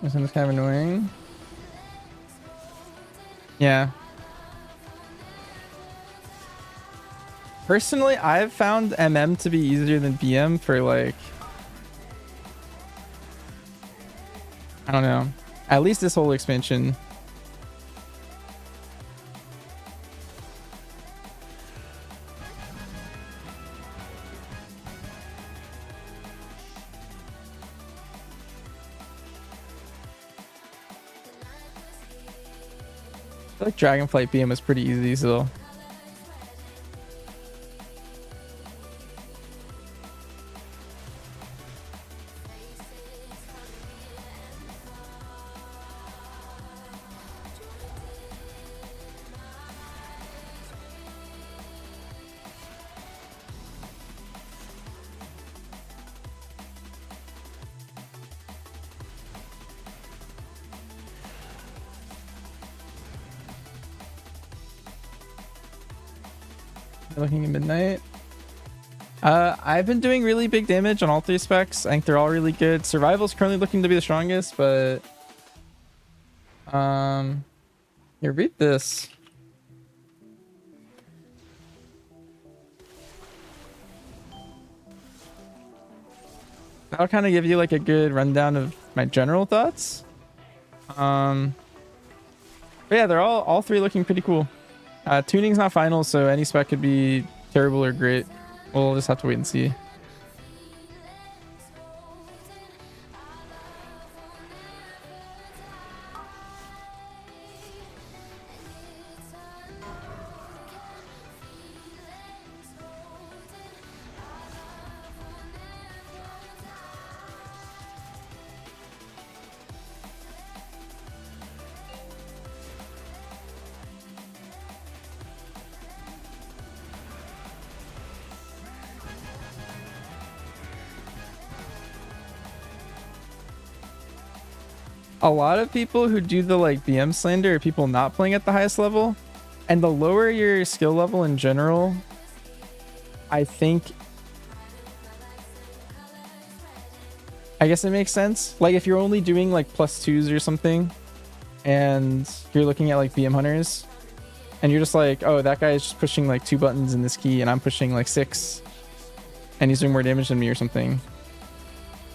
This one's kind of annoying. Yeah. Personally, I've found MM to be easier than BM for like, I don't know, at least this whole expansion. feel like Dragonflight BM was pretty easy still. Looking at midnight. I've been doing really big damage on all 3 specs. I think they're all really good. Survival's currently looking to be the strongest, but here, read this. That'll kind of give you like a good rundown of my general thoughts. But yeah, they're all 3 looking pretty cool. Tuning's not final, so any spec could be terrible or great. We'll just have to wait and see. A lot of people who do the like BM slander are people not playing at the highest level, and the lower your skill level in general, I guess it makes sense. Like if you're only doing like +2s or something and you're looking at like BM hunters and you're just like, oh, that guy is just pushing like 2 buttons in this key and I'm pushing like 6 and he's doing more damage than me or something,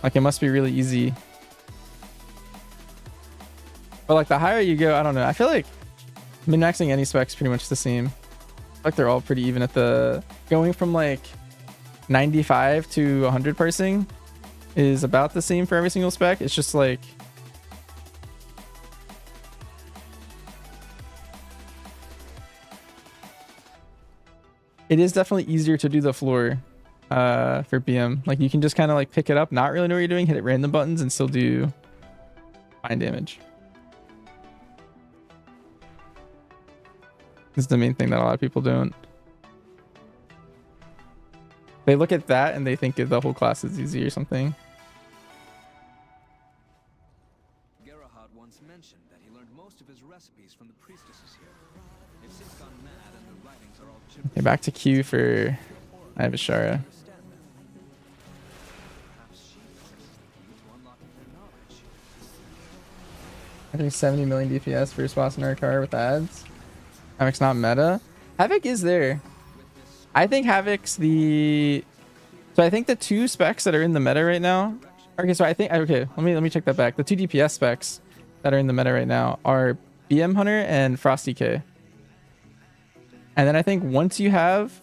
like it must be really easy. But like the higher you go, I don't know. I feel like min-maxing any spec's pretty much the same. Like they're all pretty even at the going from like 95 to 100 parsing is about the same for every single spec. It's just like it is definitely easier to do the floor for BM. Like you can just kind of like pick it up, not really know what you're doing, hit it random buttons and still do fine damage. This is the main thing that a lot of people don't. They look at that and they think the whole class is easy or something. Gerahard once mentioned that he learned most of his recipes from the priestesses here. They've since gone mad and their writings are all gibberish. Okay, back to Q for Ivashara. I think 70 million DPS first boss in our car with ads. Havoc's not meta. Havoc is there. I think Havoc's the... So I think the 2 specs that are in the meta right now... Okay, so I think... Okay, let me check that back. The 2 DPS specs that are in the meta right now are BM Hunter and Frosty K. And then I think once you have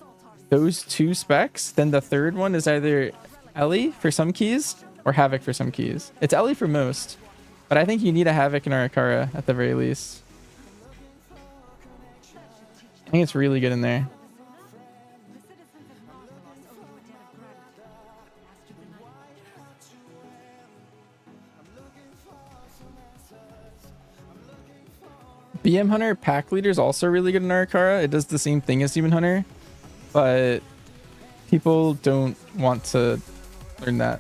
those 2 specs, then the third one is either Ellie for some keys or Havoc for some keys. It's Ellie for most. But I think you need a Havoc and Arakara at the very least. I think it's really good in there. BM Hunter pack leader is also really good in Arakara. It does the same thing as Demon Hunter, but people don't want to learn that.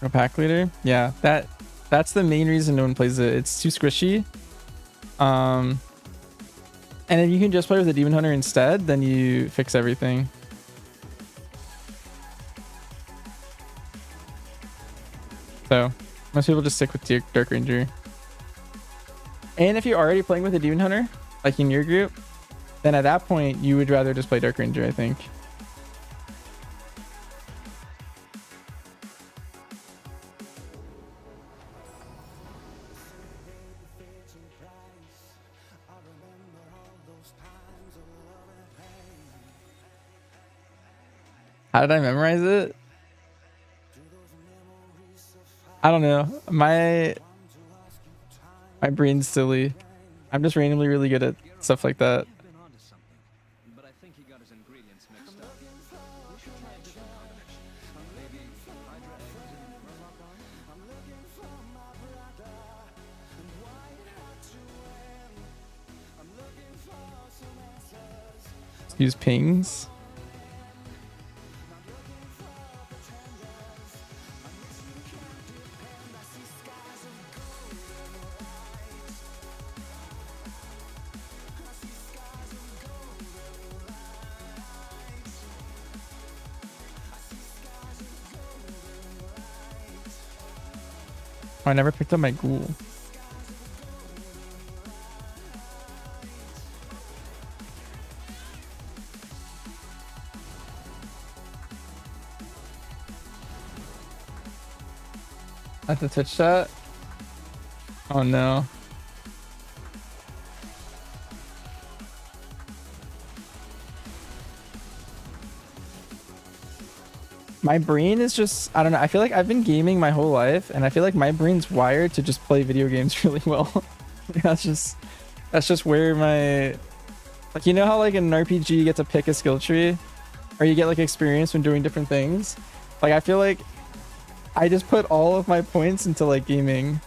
A pack leader, yeah, that's the main reason no one plays it. It's too squishy. And if you can just play with a Demon Hunter instead, then you fix everything. So most people just stick with Dark Ranger. And if you're already playing with a Demon Hunter, like in your group, then at that point you would rather just play Dark Ranger, I think. How did I memorize it? I don't know. My brain's silly. I'm just randomly really good at stuff like that. You've been onto something, but I think he got his ingredients mixed up. We should try a different combination. Maybe Hydra eggs and Murloc arms? Let's use pings. Oh, I never picked up my ghoul. At the Twitch chat? Oh no. My brain is just, I don't know. I feel like I've been gaming my whole life and I feel like my brain's wired to just play video games really well. that's just where my, like, you know how like in an RPG you get to pick a skill tree or you get like experience when doing different things? Like I feel like I just put all of my points into like gaming.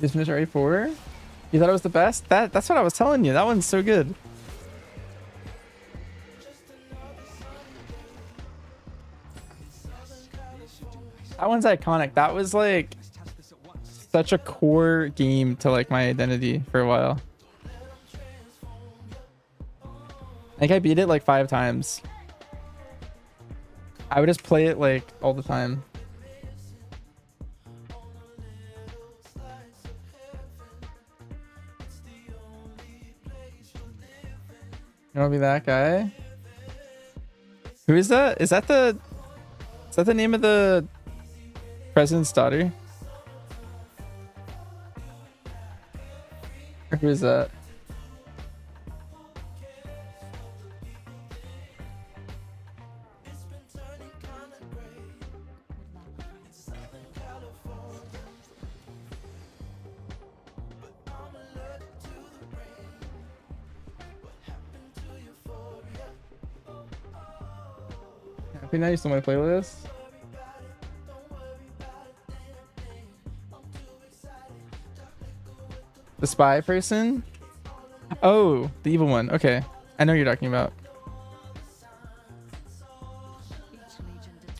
Just finished RA4? You thought it was the best? That's what I was telling you. That one's so good. That one's iconic. That was like such a core game to like my identity for a while. I think I beat it like 5 times. I would just play it like all the time. You wanna be that guy? Who is that? Is that the name of the president's daughter? Or who is that? Happy now you still my playlist? The spy person? Oh, the evil one. Okay. I know what you're talking about.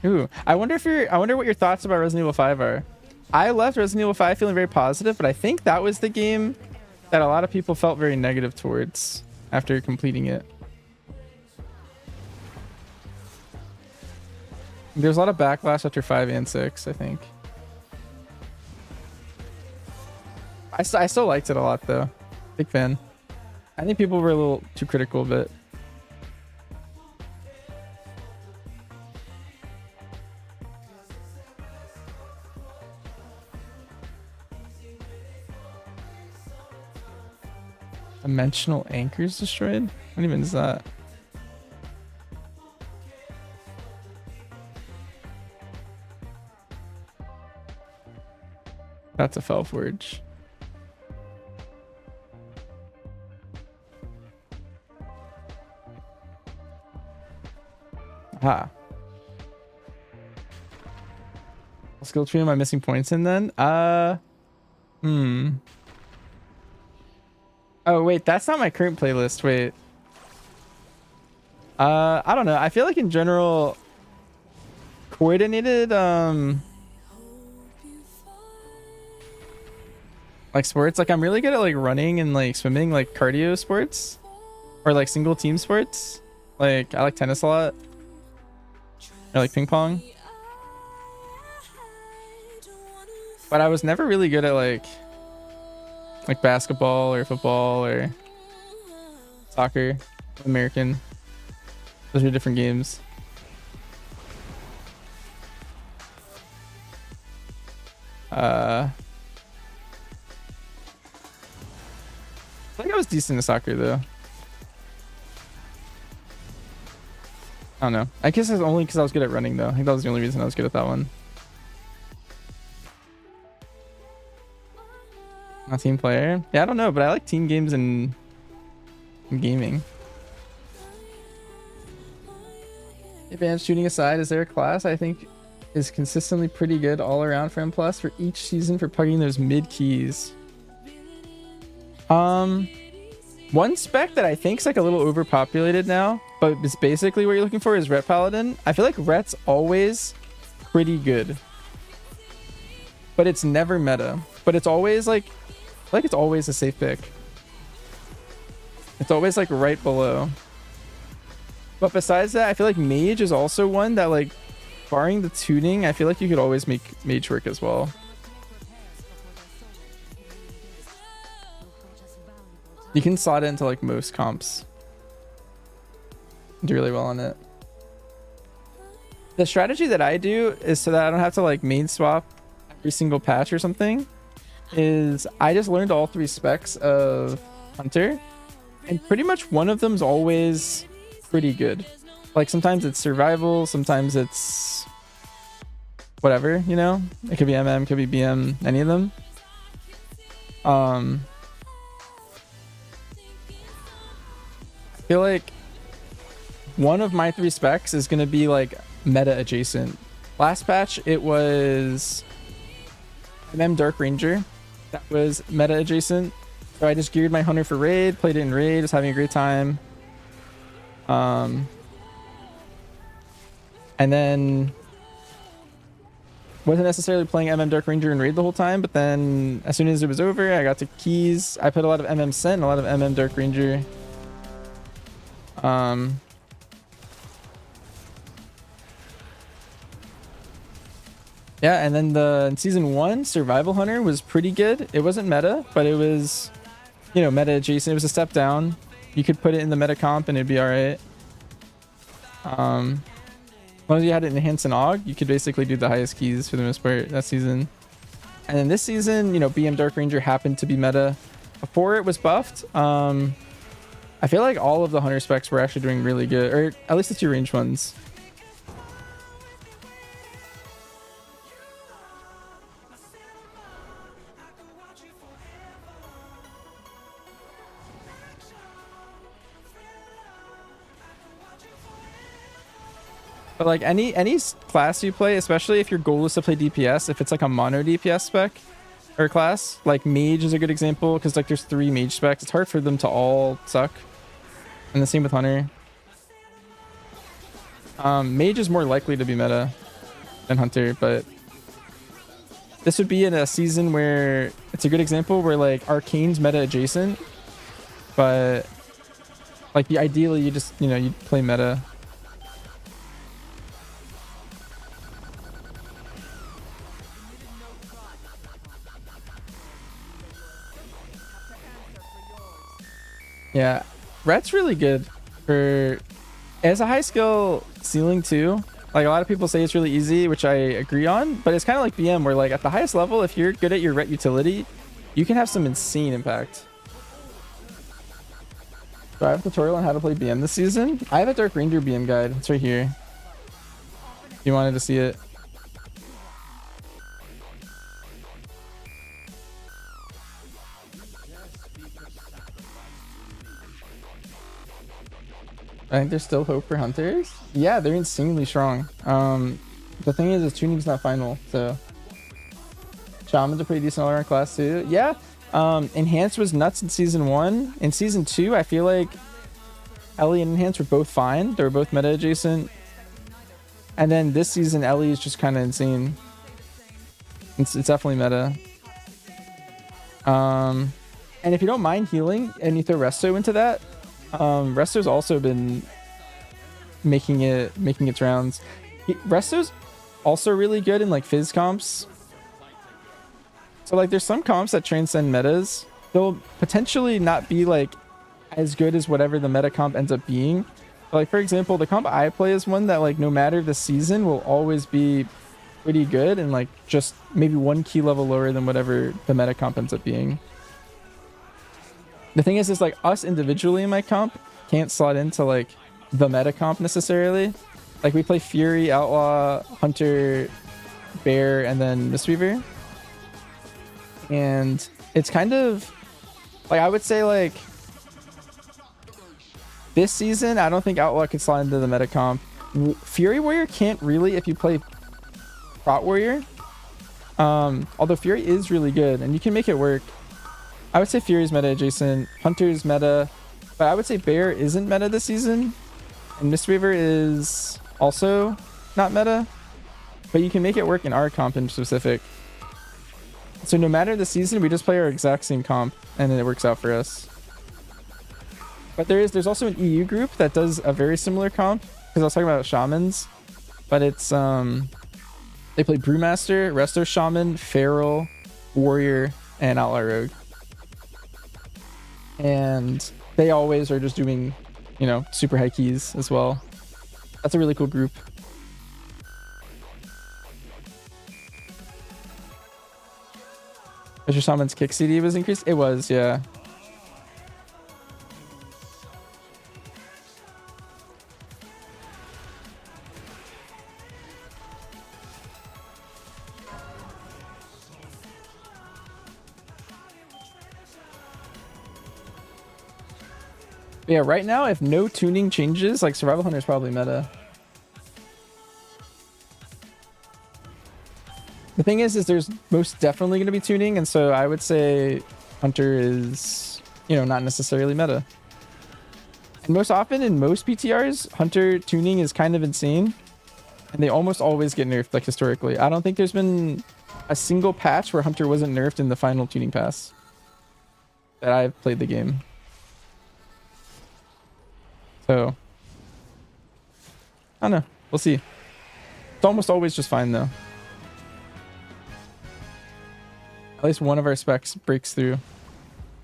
Ooh, I wonder what your thoughts about Resident Evil 5 are. I left Resident Evil 5 feeling very positive, but I think that was the game that a lot of people felt very negative towards after completing it. There's a lot of backlash after 5 and 6, I think. I still liked it a lot though. Big fan. I think people were a little too critical of it. Dimensional anchors destroyed? What even is that? That's a Fell Forge. Aha. skill tree am I missing points in then? Oh wait, that's not my current playlist. Wait. I don't know. I feel like in general coordinated like sports, like I'm really good at like running and like swimming, like cardio sports or like single team sports. Like I like tennis a lot or like ping pong, but I was never really good at like basketball or football or soccer. American, those are different games. I think I was decent at soccer though. I don't know. I guess it's only because I was good at running though. I think that was the only reason I was good at that one. A team player? Yeah, I don't know, but I like team games and gaming. Advanced shooting aside, is there a class I think is consistently pretty good all around for M+ for each season for pugging those mid keys? One spec that I think is like a little overpopulated now, but it's basically what you're looking for is Ret Paladin. I feel like Ret's always pretty good, but it's never meta. But it's always like it's always a safe pick. It's always like right below. But besides that, I feel like Mage is also one that, like, barring the tuning, I feel like you could always make Mage work as well. You can slot it into like most comps. Do really well on it. The strategy that I do is so that I don't have to like main swap every single patch or something, is I just learned all 3 specs of Hunter, and pretty much one of them's always pretty good. Like sometimes it's survival, sometimes it's whatever, you know? It could be MM, could be BM, any of them. I feel like one of my 3 specs is going to be like meta adjacent. Last patch it was MM Dark Ranger. That was meta adjacent. So I just geared my Hunter for raid, played it in raid, was having a great time. And then wasn't necessarily playing MM Dark Ranger in raid the whole time, but then as soon as it was over, I got to keys. I played a lot of MM Scent and a lot of MM Dark Ranger. Yeah, and then in season 1, Survival Hunter was pretty good. It wasn't meta, but it was, you know, meta adjacent. It was a step down. You could put it in the meta comp and it'd be alright. As long as you had it enhanced in AUG, you could basically do the highest keys for the most part that season. And then this season, you know, BM Dark Ranger happened to be meta. Before it was buffed, I feel like all of the Hunter specs were actually doing really good, or at least the 2 range ones. But like any class you play, especially if your goal is to play DPS, if it's like a mono DPS spec or class, like Mage is a good example because like there's 3 Mage specs. It's hard for them to all suck. And the same with Hunter. Mage is more likely to be meta than Hunter, but this would be in a season where it's a good example where like Arcane's meta adjacent, but like ideally you just, you know, you play meta. Yeah, Ret's really good for, it has a high skill ceiling too. Like a lot of people say it's really easy, which I agree on, but it's kind of like BM where like at the highest level, if you're good at your Ret utility, you can have some insane impact. Do I have a tutorial on how to play BM this season? I have a Dark Ranger BM guide. It's right here. If you wanted to see it. I think there's still hope for Hunters. Yeah, they're insanely strong. The thing is tuning's not final, so Shaman's a pretty decent all-around class too. Yeah. Enhanced was nuts in season 1. In season 2, I feel like Ellie and Enhanced were both fine. They were both meta adjacent. And then this season, Ellie is just kind of insane. It's definitely meta. And if you don't mind healing and you throw Resto into that, Resto's also been making its rounds. Resto's also really good in like Fizz comps. So like there's some comps that transcend metas. They'll potentially not be like as good as whatever the meta comp ends up being. But like for example, the comp I play is one that like no matter the season will always be pretty good and like just maybe 1 key level lower than whatever the meta comp ends up being. The thing is like us individually in my comp can't slot into like the meta comp necessarily. Like we play Fury, Outlaw, Hunter, Bear, and then Mistweaver. And it's kind of like I would say like this season I don't think Outlaw could slide into the meta comp. Fury Warrior can't really if you play Prot Warrior. Although Fury is really good and you can make it work. I would say Fury's meta adjacent, Hunter's meta, but I would say Bear isn't meta this season, and Mistweaver is also not meta, but you can make it work in our comp in specific. So no matter the season, we just play our exact same comp, and it works out for us. But there's also an EU group that does a very similar comp, because I was talking about Shamans, but it's they play Brewmaster, Resto Shaman, Feral, Warrior, and Outlaw Rogue. And they always are just doing, you know, super high keys as well. That's a really cool group. Was your Shaman's kick CD was increased? It was, yeah. Yeah, right now, if no tuning changes, like Survival Hunter is probably meta. The thing is there's most definitely going to be tuning, and so I would say Hunter is, you know, not necessarily meta. And most often in most PTRs, Hunter tuning is kind of insane, and they almost always get nerfed, like historically. I don't think there's been a single patch where Hunter wasn't nerfed in the final tuning pass that I've played the game. So, I don't know. We'll see. It's almost always just fine, though. At least one of our specs breaks through.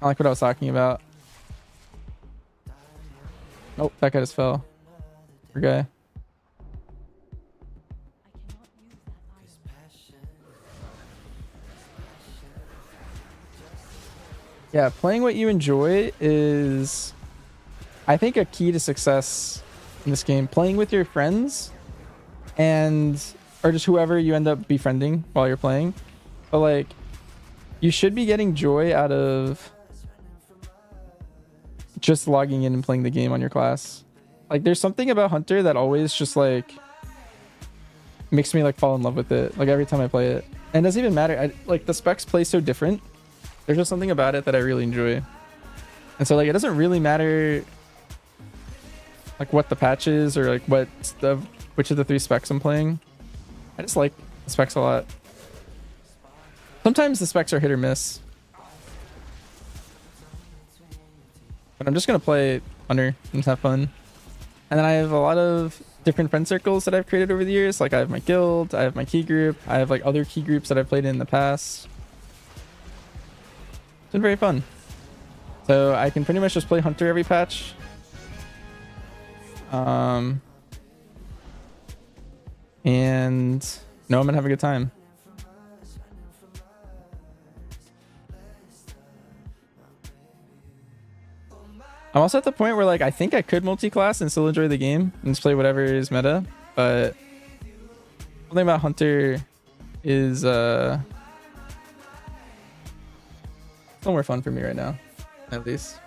I like what I was talking about. Nope, that guy just fell. Poor guy. Yeah, playing what you enjoy is, I think, a key to success in this game. Playing with your friends and or just whoever you end up befriending while you're playing. But like, you should be getting joy out of just logging in and playing the game on your class. Like there's something about Hunter that always just like makes me like fall in love with it, like every time I play it. And it doesn't even matter, like the specs play so different. There's just something about it that I really enjoy. And so like it doesn't really matter like what the patch is or like which of the 3 specs I'm playing. I just like the specs a lot. Sometimes the specs are hit or miss. But I'm just going to play Hunter and just have fun. And then I have a lot of different friend circles that I've created over the years. Like I have my guild, I have my key group, I have like other key groups that I've played in the past. It's been very fun. So I can pretty much just play Hunter every patch. And no, I'm gonna have a good time. I'm also at the point where like I think I could multi-class and still enjoy the game and just play whatever is meta, but something about Hunter is still more fun for me right now, at least.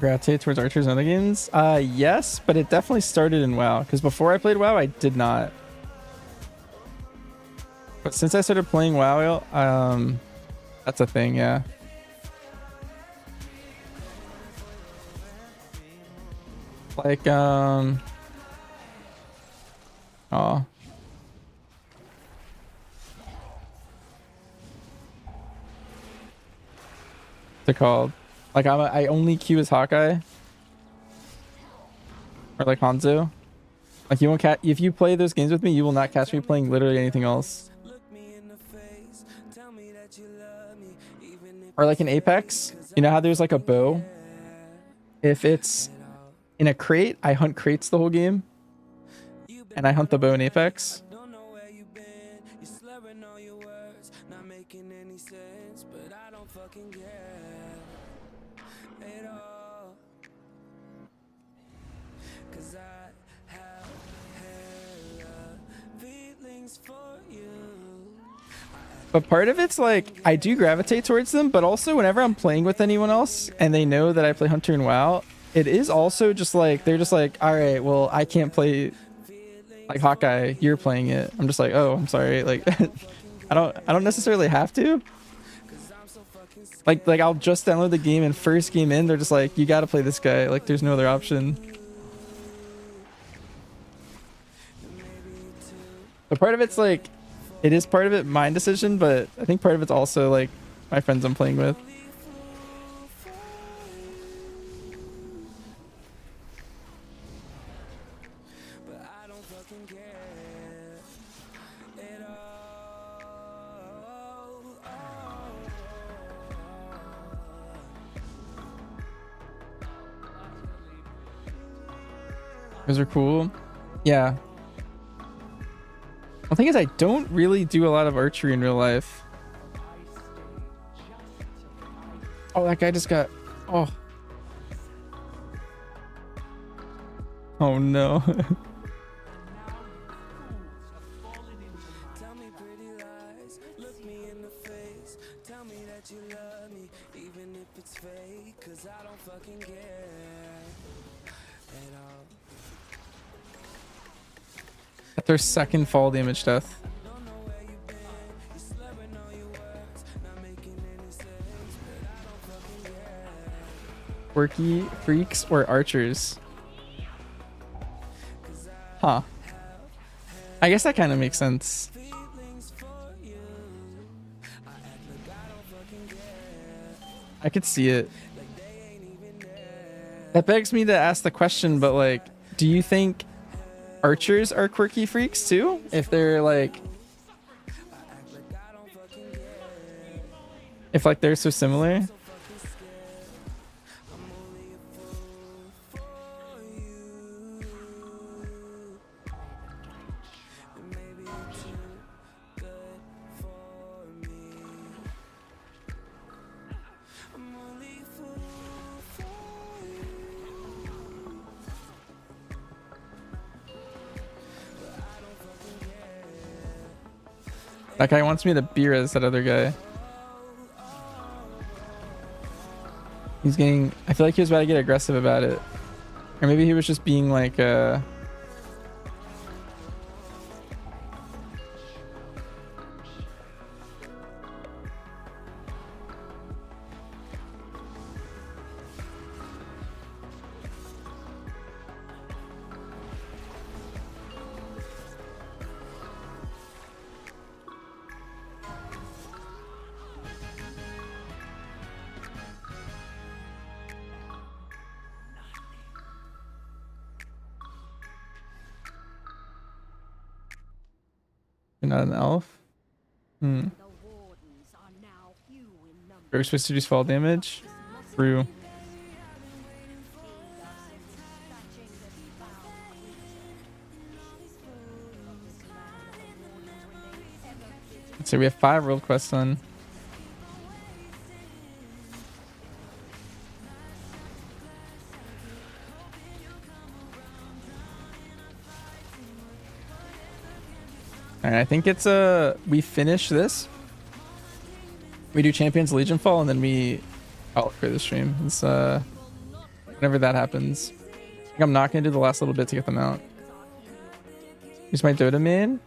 Gravitate towards archers and other games? Yes, but it definitely started in WoW. Because before I played WoW, I did not. But since I started playing WoW, that's a thing, yeah. Like, oh. What's it called? Like, I only queue as Hawkeye. Or like Hanzo. Like, you won't catch, if you play those games with me, you will not catch me playing literally anything else. Or like in Apex, you know how there's like a bow? If it's in a crate, I hunt crates the whole game. And I hunt the bow in Apex. But part of it's like, I do gravitate towards them, but also whenever I'm playing with anyone else and they know that I play Hunter and WoW, it is also just like, they're just like, all right, well, I can't play like Hawkeye, you're playing it. I'm just like, oh, I'm sorry. Like, I don't necessarily have to. Like I'll just download the game and first game in, they're just like, you got to play this guy. Like, there's no other option. But part of it's like, it is part of it my decision, but I think part of it's also like my friends I'm playing with. Those are cool. Yeah. The thing is, I don't really do a lot of archery in real life. Oh, that guy just got... Oh. Oh, no. At their second fall damage death. Quirky freaks or archers? Huh. I guess that kind of makes sense. I could see it. That begs me to ask the question, but like, do you think archers are quirky freaks too? If they're like, if like they're so similar? That guy wants me to beer as that other guy. He's getting... I feel like he was about to get aggressive about it. Or maybe he was just being like... You're not an elf? Hmm. Rogue supposed to reduce fall damage? True. So we have 5 world quests done. Alright, I think it's we finish this. We do Champions Legion Fall and then we call it for the stream. It's whenever that happens. I think I'm not gonna do the last little bit to get them out. Use my Dota main.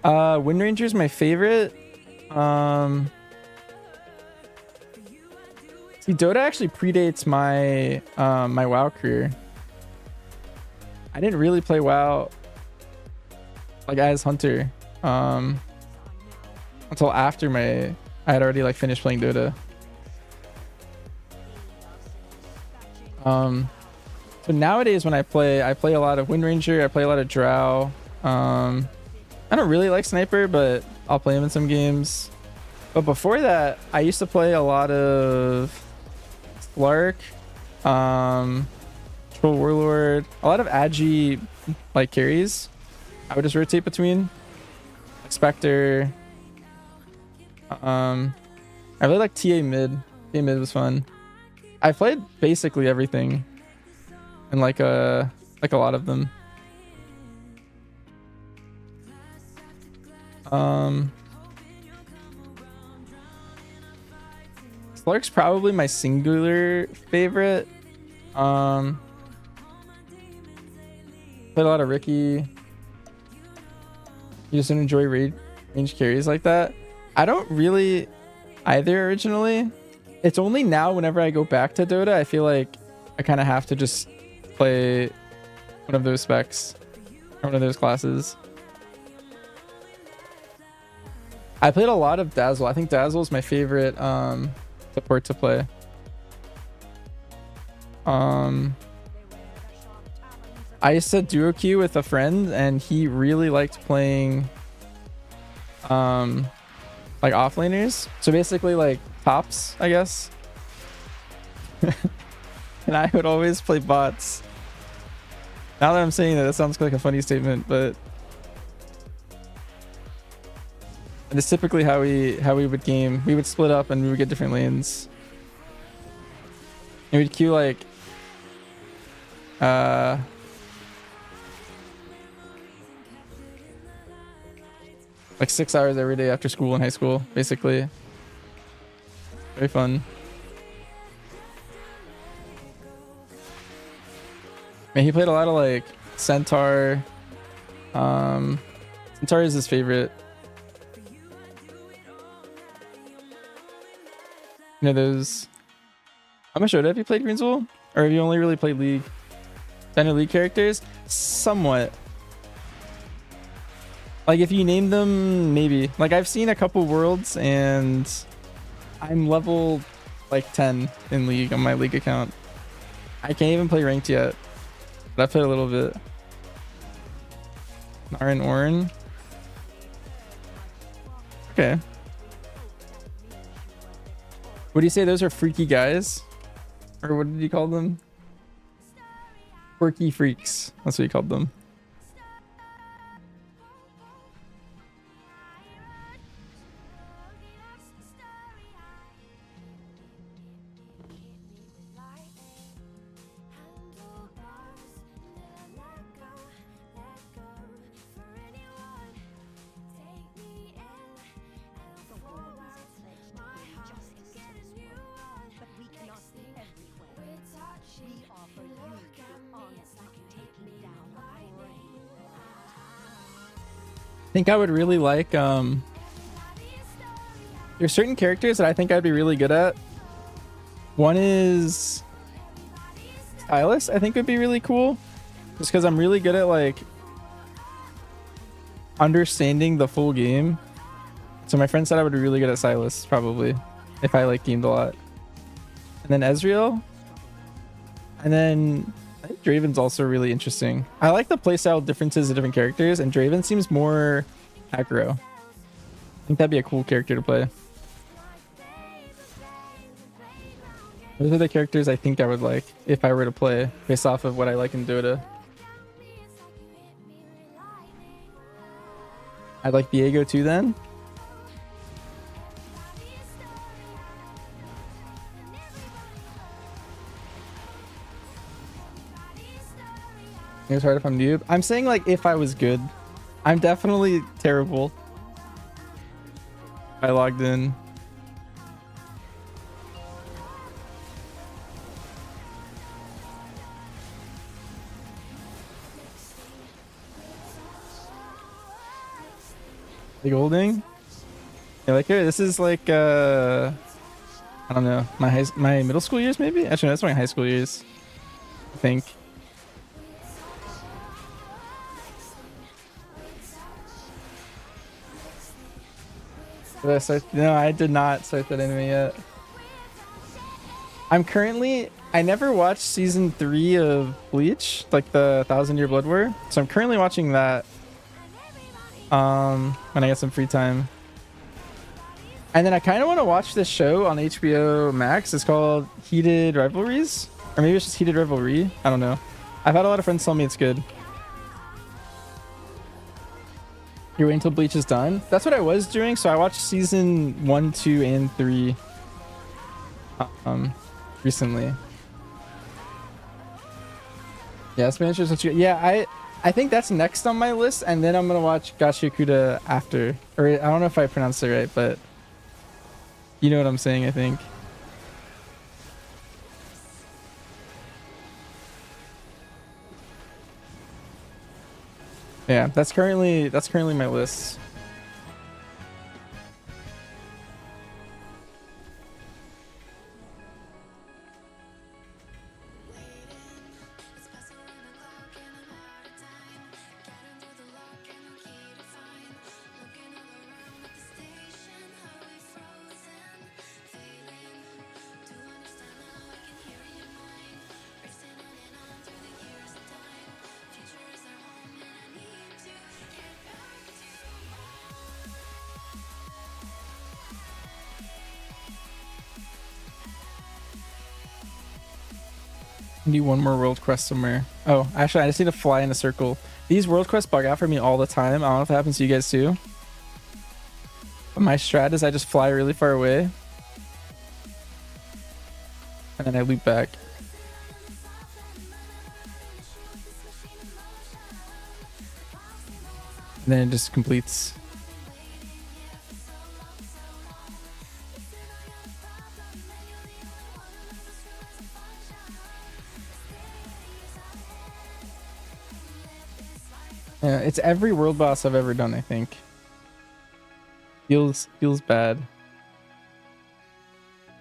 Wind Ranger is my favorite. See, Dota actually predates my my WoW career. I didn't really play WoW like as Hunter until after I had already like finished playing Dota. So nowadays when I play a lot of Wind Ranger, I play a lot of Drow. I don't really like Sniper, but I'll play him in some games. But before that, I used to play a lot of Slark, Troll Warlord, a lot of Agi like carries. I would just rotate between Spectre. I really like TA mid. TA mid was fun. I played basically everything, and like a lot of them. Slark's probably my singular favorite. Played a lot of Ricky. You just don't enjoy range carries like that. I don't really either originally. It's only now whenever I go back to Dota, I feel like I kind of have to just play one of those specs or one of those classes. I played a lot of Dazzle. I think Dazzle is my favorite support to play. I used to duo queue with a friend and he really liked playing like offlaners. So basically like tops, I guess. And I would always play bots. Now that I'm saying that, that sounds like a funny statement, but it's typically how we would game. We would split up and we would get different lanes. And we'd queue like like 6 hours every day after school in high school, basically. Very fun. Man, he played a lot of like Centaur. Centaur is his favorite. You know those. I'm not sure. Have you played Greenswell? Or have you only really played League? Kind of League characters? Somewhat. Like if you name them, maybe. Like I've seen a couple worlds and I'm level like 10 in League on my League account. I can't even play ranked yet. But I've played a little bit. Naren Orin. Okay. What do you say? Those are freaky guys? Or what did you call them? Quirky freaks. That's what you called them. I think I would really like there's certain characters that I think I'd be really good at. One is Stylus. I think would be really cool just because I'm really good at like understanding the full game. So my friend said I would be really good at Silas probably if I like gamed a lot. And then Ezreal, and then I think Draven's also really interesting. I like the playstyle differences of different characters, and Draven seems more aggro. I think that'd be a cool character to play. Those are the characters I think I would like if I were to play based off of what I like in Dota. I'd like Diego too then. It's hard if I'm noob. I'm saying like if I was good. I'm definitely terrible. I logged in. The Golding. You like her? This is like I don't know, my middle school years maybe. Actually, no, that's my high school years, I think. Did I start? No, I did not start that anime yet. I never watched season 3 of Bleach, like the 1,000-Year Blood War. So I'm currently watching that when I get some free time. And then I kind of want to watch this show on HBO Max. It's called Heated Rivalries, or maybe it's just Heated Rivalry. I don't know. I've had a lot of friends tell me it's good. You're waiting until Bleach is done? That's what I was doing. So I watched season 1, 2, and 3 recently. Yeah, Spanish is good. Yeah, I think that's next on my list, and then I'm gonna watch Gachiakuda after. Or I don't know if I pronounced it right, but you know what I'm saying, I think. Yeah, that's currently my list. Need one more world quest somewhere. Oh, actually, I just need to fly in a circle. These world quests bug out for me all the time. I don't know if it happens to you guys too. But my strat is I just fly really far away. And then I loop back. And then it just completes. Yeah, it's every world boss I've ever done, I think. Feels bad.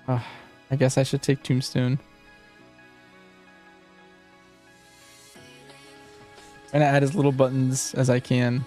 I guess I should take Tombstone. Trying to add as little buttons as I can.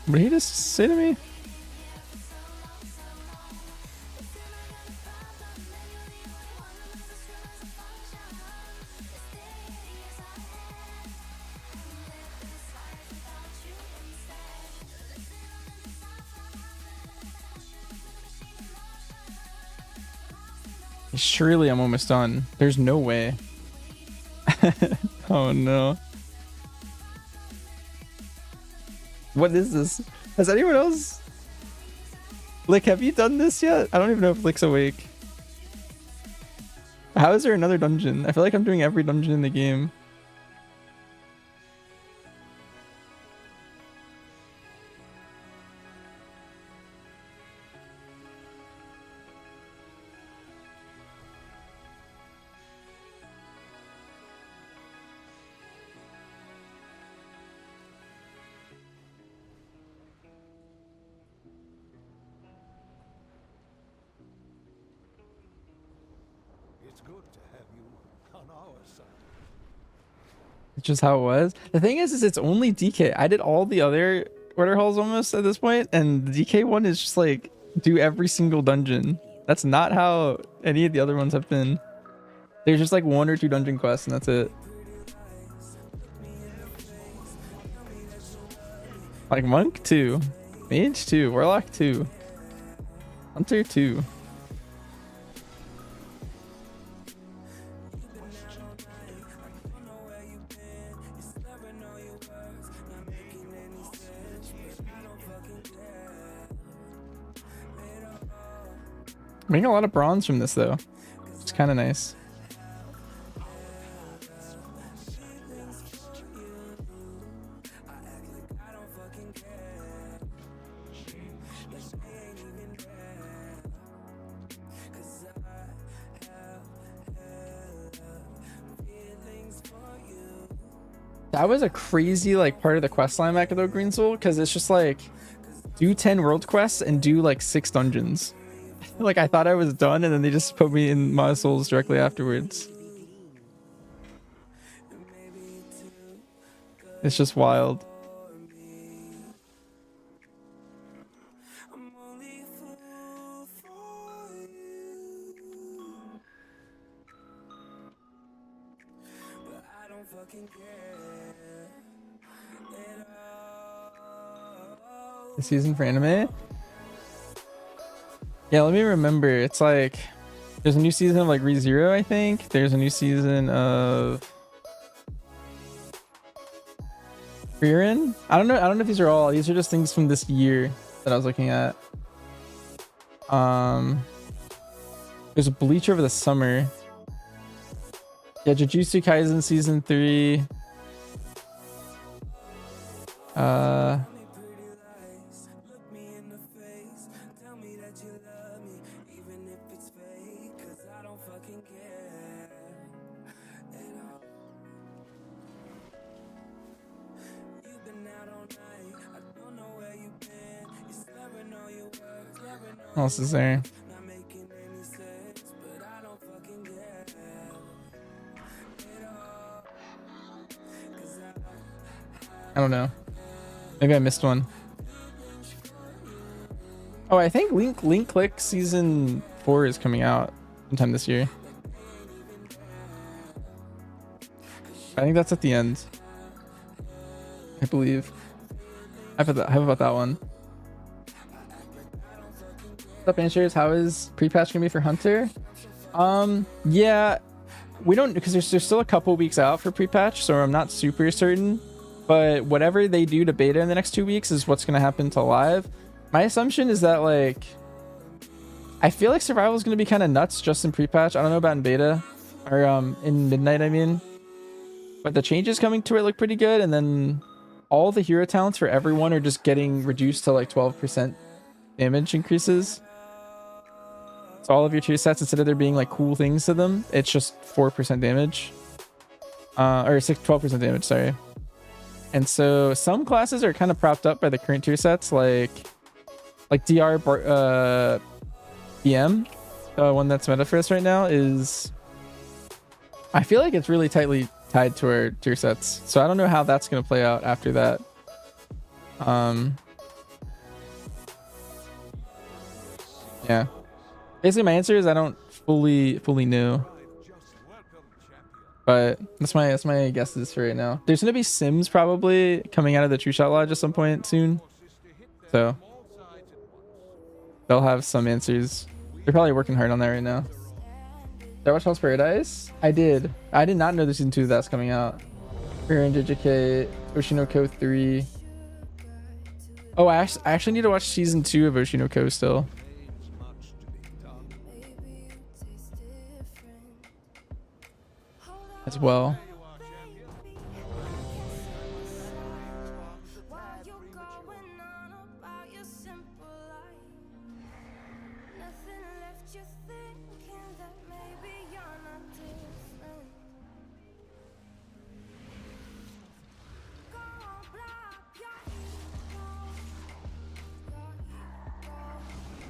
What did he just say to me? Surely I'm almost done. There's no way. Oh no. What is this? Has anyone else? Lick, have you done this yet? I don't even know if Lick's awake. How is there another dungeon? I feel like I'm doing every dungeon in the game. It's good to have you on our side. It's just how it was. The thing is it's only DK. I did all the other order halls almost at this point, and the DK one is just like do every single dungeon. That's not how any of the other ones have been. There's just like 1 or 2 dungeon quests and that's it. Like Monk 2, Mage 2, Warlock 2, Hunter 2. I'm getting a lot of bronze from this though. It's kind of nice. That was a crazy like part of the quest line back at the Green Soul, because it's just like do 10 world quests and do like 6 dungeons. Like I thought I was done, and then they just put me in my souls directly afterwards. It's just wild. The season for anime? Yeah, let me remember. It's like there's a new season of like ReZero, I think. There's a new season of Frieren. I don't know if these are all. These are just things from this year that I was looking at. There's a Bleach over the summer. Yeah, Jujutsu Kaisen season 3. What else is there? I don't know. Maybe I missed one. Oh, I think Link Click season 4 is coming out sometime this year. I think that's at the end, I believe. I have about that one. What's up, Answers? How is pre-patch gonna be for Hunter? Yeah, we don't, because there's still a couple weeks out for pre-patch, so I'm not super certain. But whatever they do to beta in the next 2 weeks is what's gonna happen to live. My assumption is that like, I feel like survival is gonna be kind of nuts just in pre-patch. I don't know about in beta or in midnight, I mean. But the changes coming to it look pretty good, and then all the hero talents for everyone are just getting reduced to like 12% damage increases. So all of your tier sets, instead of there being like cool things to them, it's just 4% damage. Or 12% damage, sorry. And so some classes are kind of propped up by the current tier sets, like DR BM, one that's meta for us right now, is, I feel like it's really tightly tied to our tier sets. So I don't know how that's going to play out after that. Yeah. Basically, my answer is I don't fully know. But that's my guesses for right now. There's gonna be Sims probably coming out of the True Shot Lodge at some point soon, so they'll have some answers. They're probably working hard on that right now. Did I watch Hell's Paradise? I did. I did not know the season 2 that's coming out. Frieren, JJK, Oshinoko 3. Oh, I actually need to watch season 2 of Oshinoko still. As well.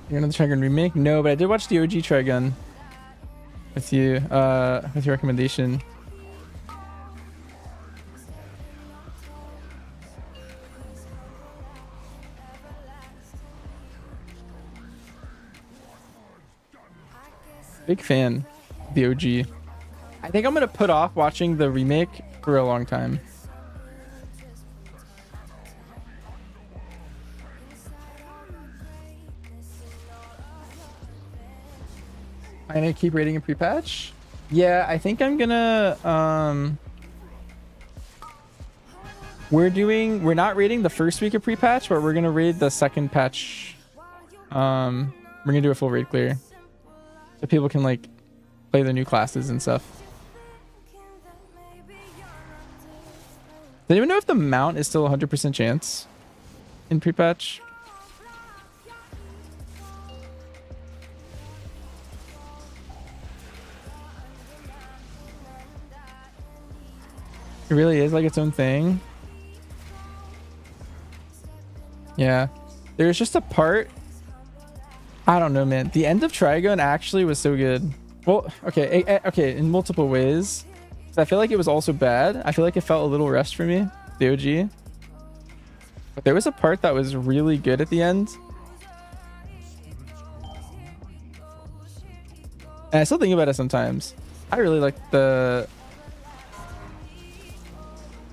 You're another Trigun remake? No, but I did watch the OG Trigun with you, with your recommendation. Big fan of the OG. I think I'm gonna put off watching the remake for a long time. I'm gonna keep rating a pre-patch. Yeah, I think I'm gonna we're not rating the first week of pre-patch, but we're gonna raid the second patch. We're gonna do a full raid clear. so people can like play their new classes and stuff. Does anyone know if the mount is still 100% chance in pre-patch? It really is like its own thing. Yeah. There's just a part. I don't know, man. The end of Trigun actually was so good. Well, okay. Okay, in multiple ways. So I feel like it was also bad. I feel like it felt a little rushed for me, the OG. But there was a part that was really good at the end. And I still think about it sometimes. I really liked the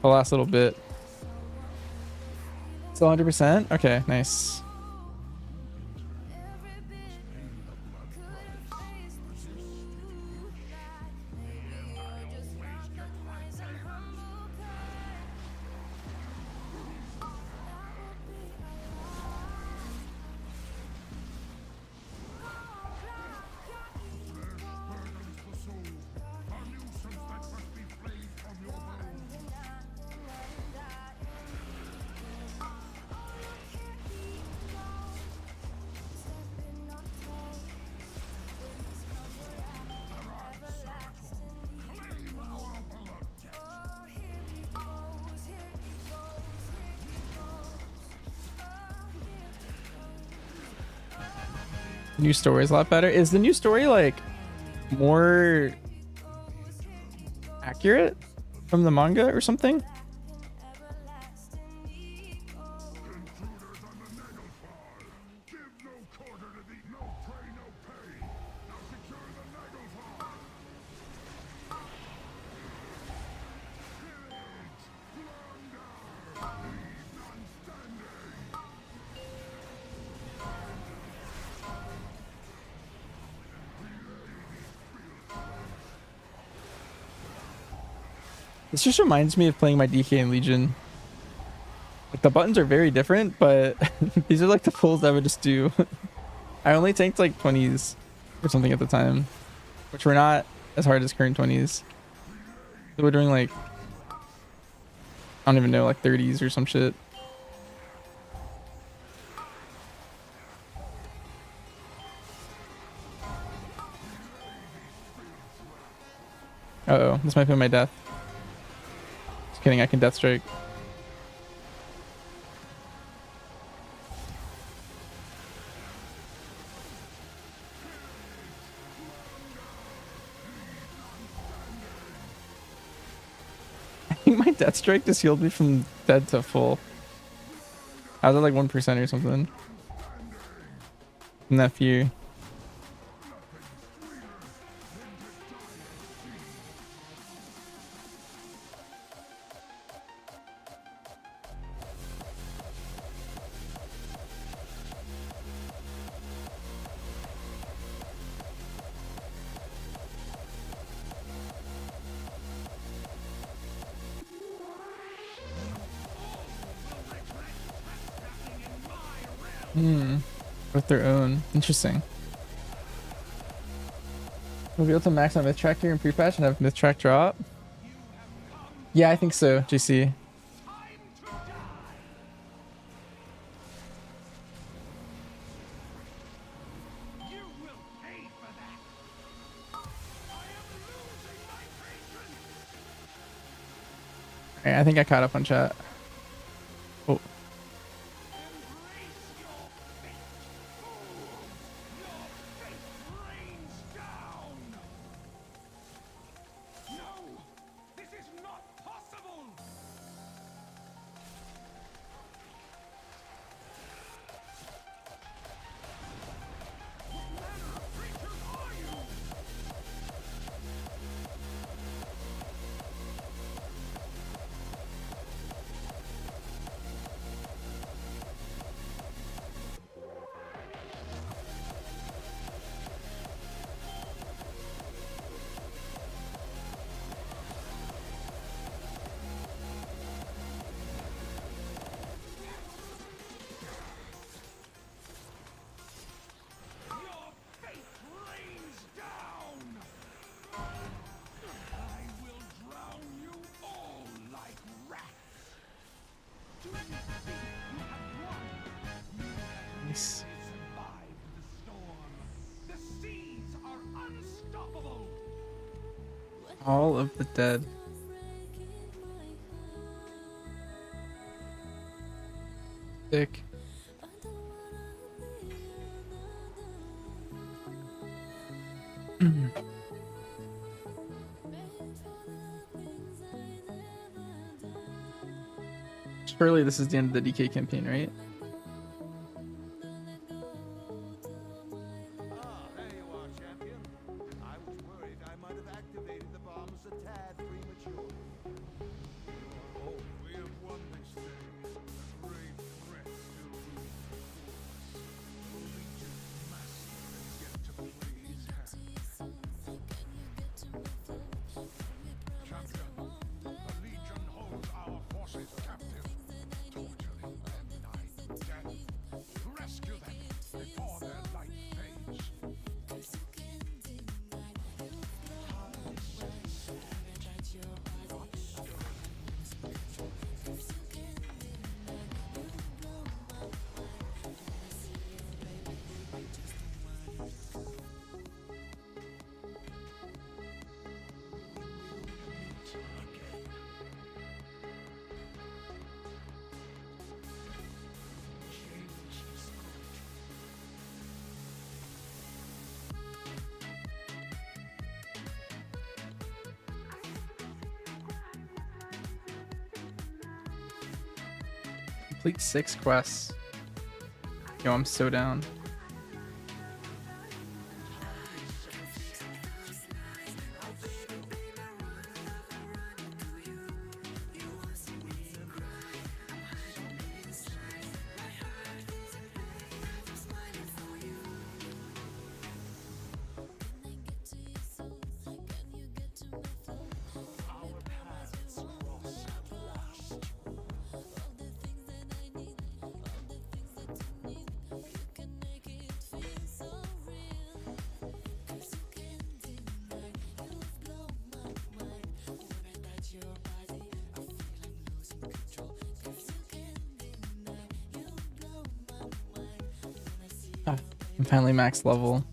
last little bit. Still 100%? Okay, nice. New story is a lot better. Is the new story like more accurate from the manga or something? This just reminds me of playing my DK in Legion. Like the buttons are very different, but these are like the pulls I would just do. I only tanked like 20s or something at the time, which were not as hard as current 20s. So we're doing like, I don't even know, like 30s or some shit. Uh-oh, this might be my death. Just kidding, I can death strike. I think my death strike just healed me from dead to full. I was at like 1% or something. From that fear. With their own. Interesting. We'll be able to max out myth track here in pre-patch and have myth track drop. Yeah, I think so, GC. Alright, I think I caught up on chat. Oh. All of the Dead. Sick. Surely this is the end of the DK campaign, right? Ah, there you are, champion. I was worried I might have activated the bombs a tad prematurely. Oh, we have won this day. A great threat still looms before us. The Legion's master has yet to play his hand. Champion, the Legion holds our forces captive, torturing them night and day. Rescue them before their light fades. Complete 6 quests. Yo, I'm so down. Ah, I'm finally max level.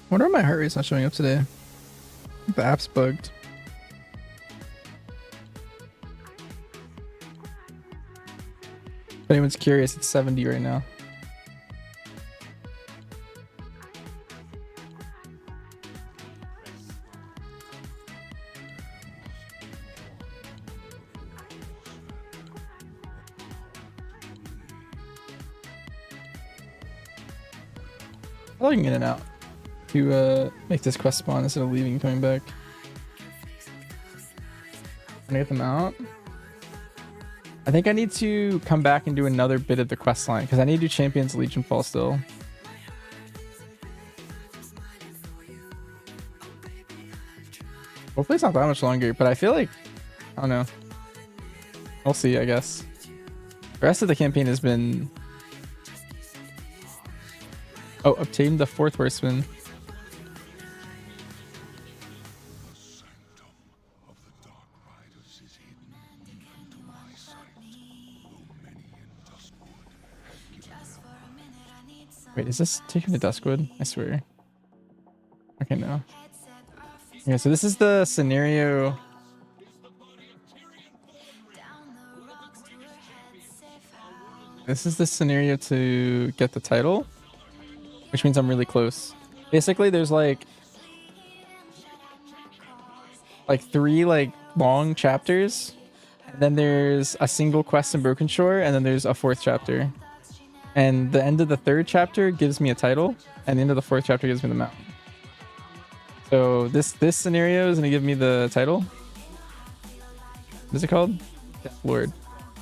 Wonder why my heart rate's not showing up today. The app's bugged. If anyone's curious, it's 70 right now. Logging in and out to make this quest spawn instead of leaving and coming back. Can I get them out? I think I need to come back and do another bit of the quest line because I need to do Champions Legion Fall still. Hopefully it's not that much longer, but I feel like, I don't know. We'll see, I guess. The rest of the campaign has been... Oh, obtained the 4th horseman. The sanctum of the Dark Riders is hidden even to my sight, though many in Duskwood have given their Wait, is this taking to Duskwood? I swear. Okay, no. Okay, so this is the scenario. This is the scenario to get the title, which means I'm really close. Basically, there's like 3 like long chapters, and then there's a single quest in Broken Shore, and then there's a 4th chapter. And the end of the 3rd chapter gives me a title, and the end of the 4th chapter gives me the map. So this scenario is gonna give me the title. What is it called? Death Lord.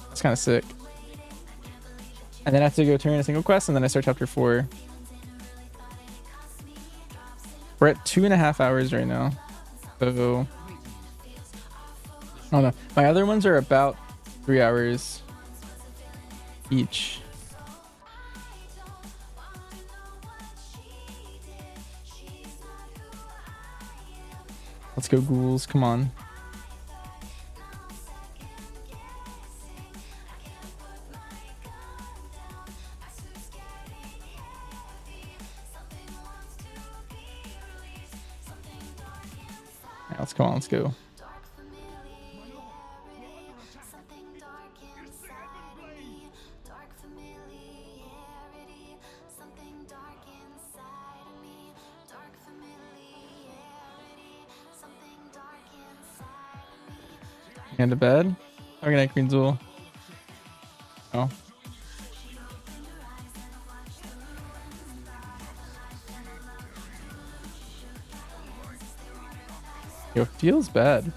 That's kind of sick. And then I have to go turn in a single quest, and then I start chapter 4. We're at 2.5 hours right now. So I don't know. My other ones are about 3 hours each. Let's go, ghouls. Come on. Alright, let's go on. Let's go. Going to bed? Oh, good night, Queen Zool. Oh. Yo, feels bad.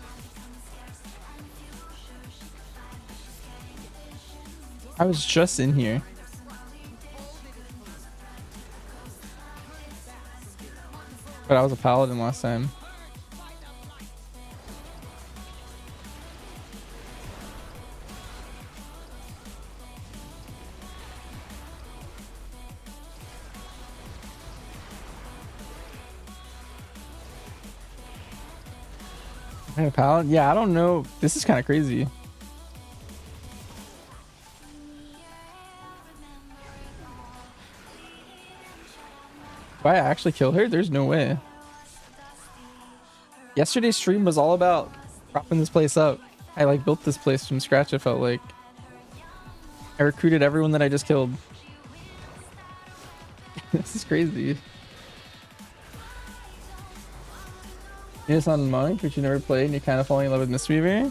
I was just in here. But I was a paladin last time. A paladin? Yeah, I don't know. This is kind of crazy. If I actually kill her, there's no way. Yesterday's stream was all about propping this place up. I like built this place from scratch. I felt like I recruited everyone that I just killed. This is crazy. You're just on Monk, which you never played, and you're kind of falling in love with Mistweaver.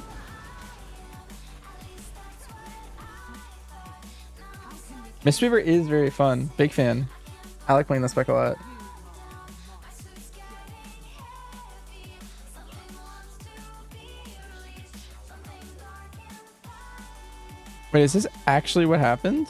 Mistweaver is very fun. Big fan. I like playing this spec a lot. Wait, is this actually what happened?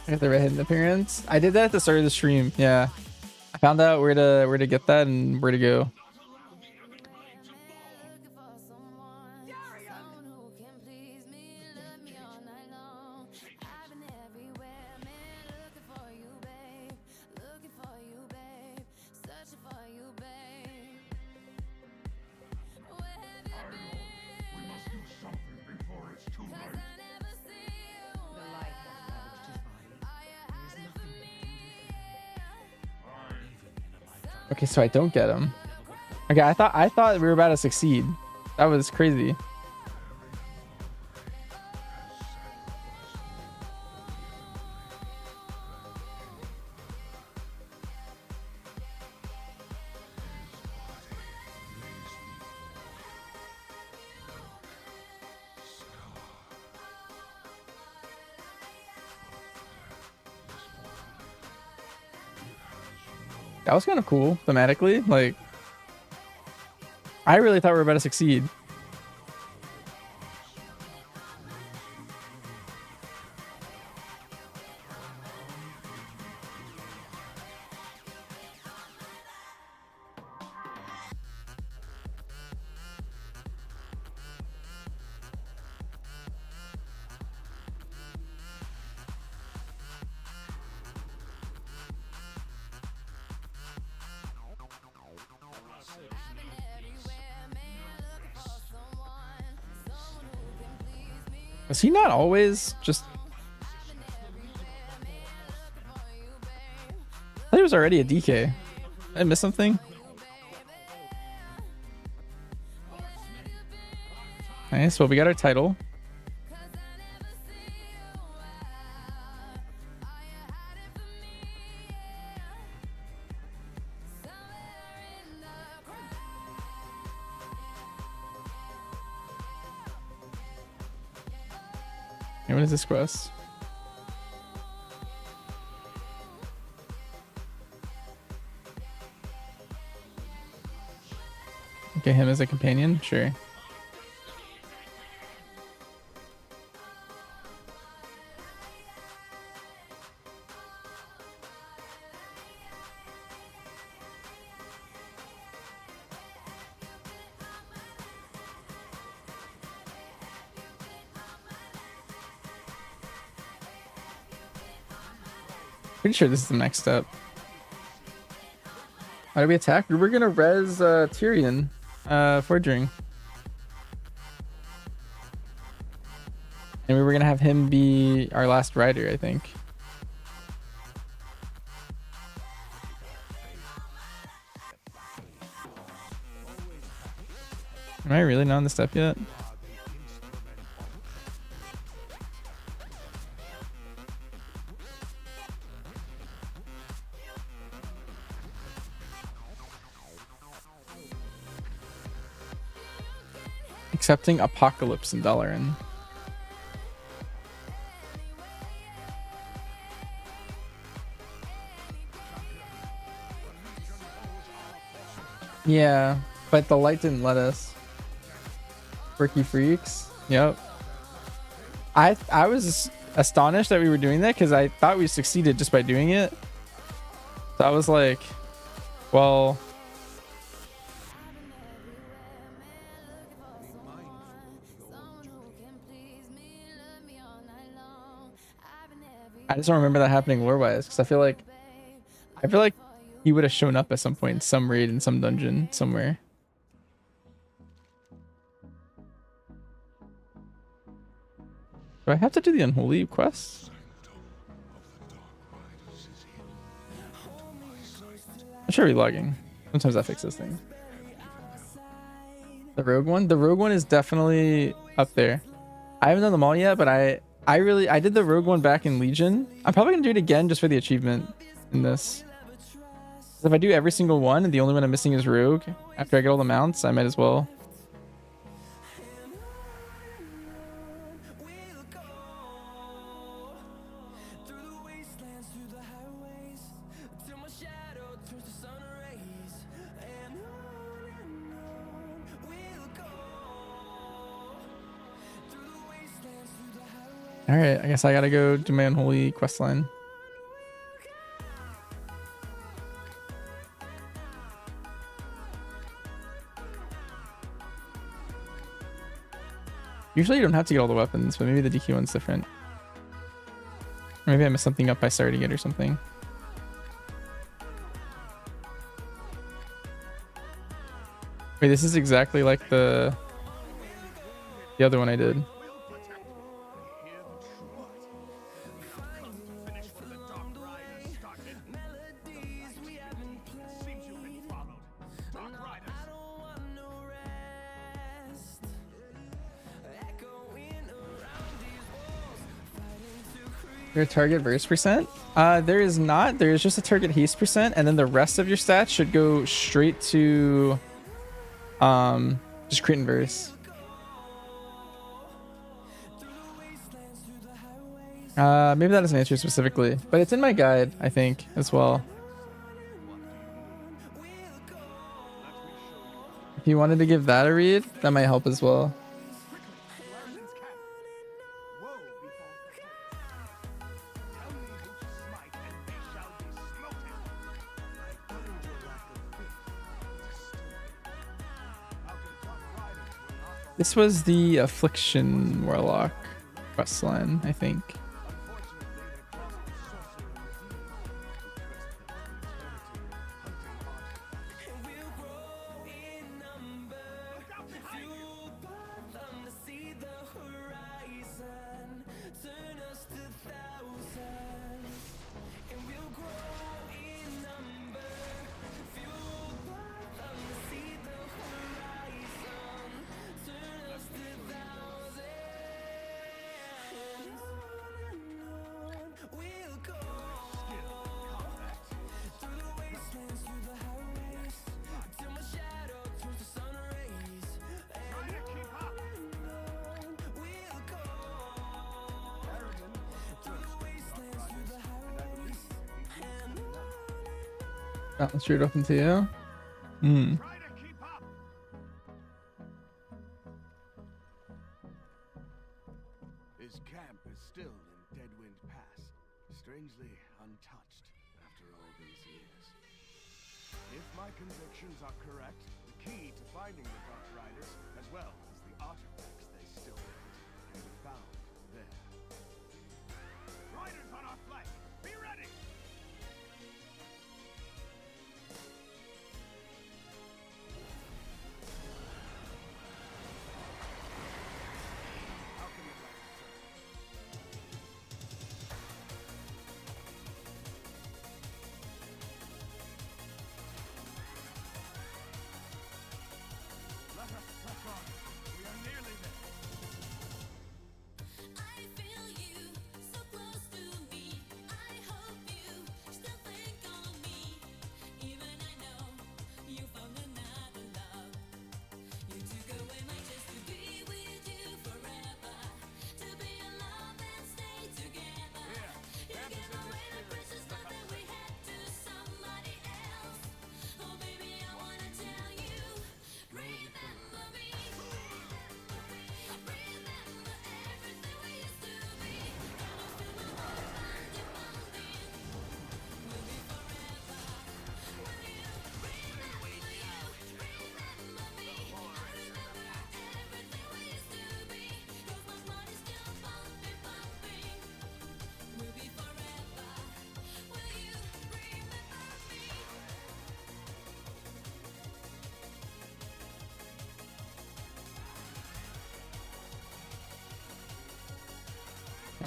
I got the red hidden appearance. I did that at the start of the stream. Yeah, I found out where to get that and where to go. Okay, so I don't get him. Okay, I thought we were about to succeed. That was crazy. That was kind of cool thematically. Like, I really thought we were about to succeed. Was he not always just... I thought he was already a DK. Did I miss something? Nice. Well, we got our title. Hey, what is this quest? Okay, him as a companion? Sure. Pretty sure this is the next step. How do we attack? We're gonna res Tyrion forging. And we were gonna have him be our last rider, I think. Am I really not on the step yet? Accepting Apocalypse in Dalaran. Yeah, but the light didn't let us. Quirky freaks. Yep. I was astonished that we were doing that because I thought we succeeded just by doing it. So I was like, well, I just don't remember that happening lore-wise because I feel like he would have shown up at some point in some raid in some dungeon somewhere. Do I have to do the unholy quest? I'm sure relogging. Sometimes that fixes things. The rogue one? The rogue one is definitely up there. I haven't done them all yet, but I did the rogue one back in Legion. I'm probably gonna do it again just for the achievement in this. If I do every single one and the only one I'm missing is rogue, after I get all the mounts, I might as well. All right, I guess I gotta go do my unholy quest line. Usually you don't have to get all the weapons, but maybe the DQ one's different. Or maybe I messed something up by starting it or something. Wait, this is exactly like the other one I did. Your target verse percent? There is not. There is just a target haste percent, and then the rest of your stats should go straight to just crit and verse. Maybe that doesn't answer specifically, but it's in my guide, I think, as well. If you wanted to give that a read, that might help as well. This was the Affliction Warlock questline, I think. That straight up into you. His camp is still in Deadwind Pass, strangely untouched after all these years. If my convictions are correct, the key to finding the Dark Riders, as well as the artifacts they still hold, can be found there. Riders on our flank! Be ready!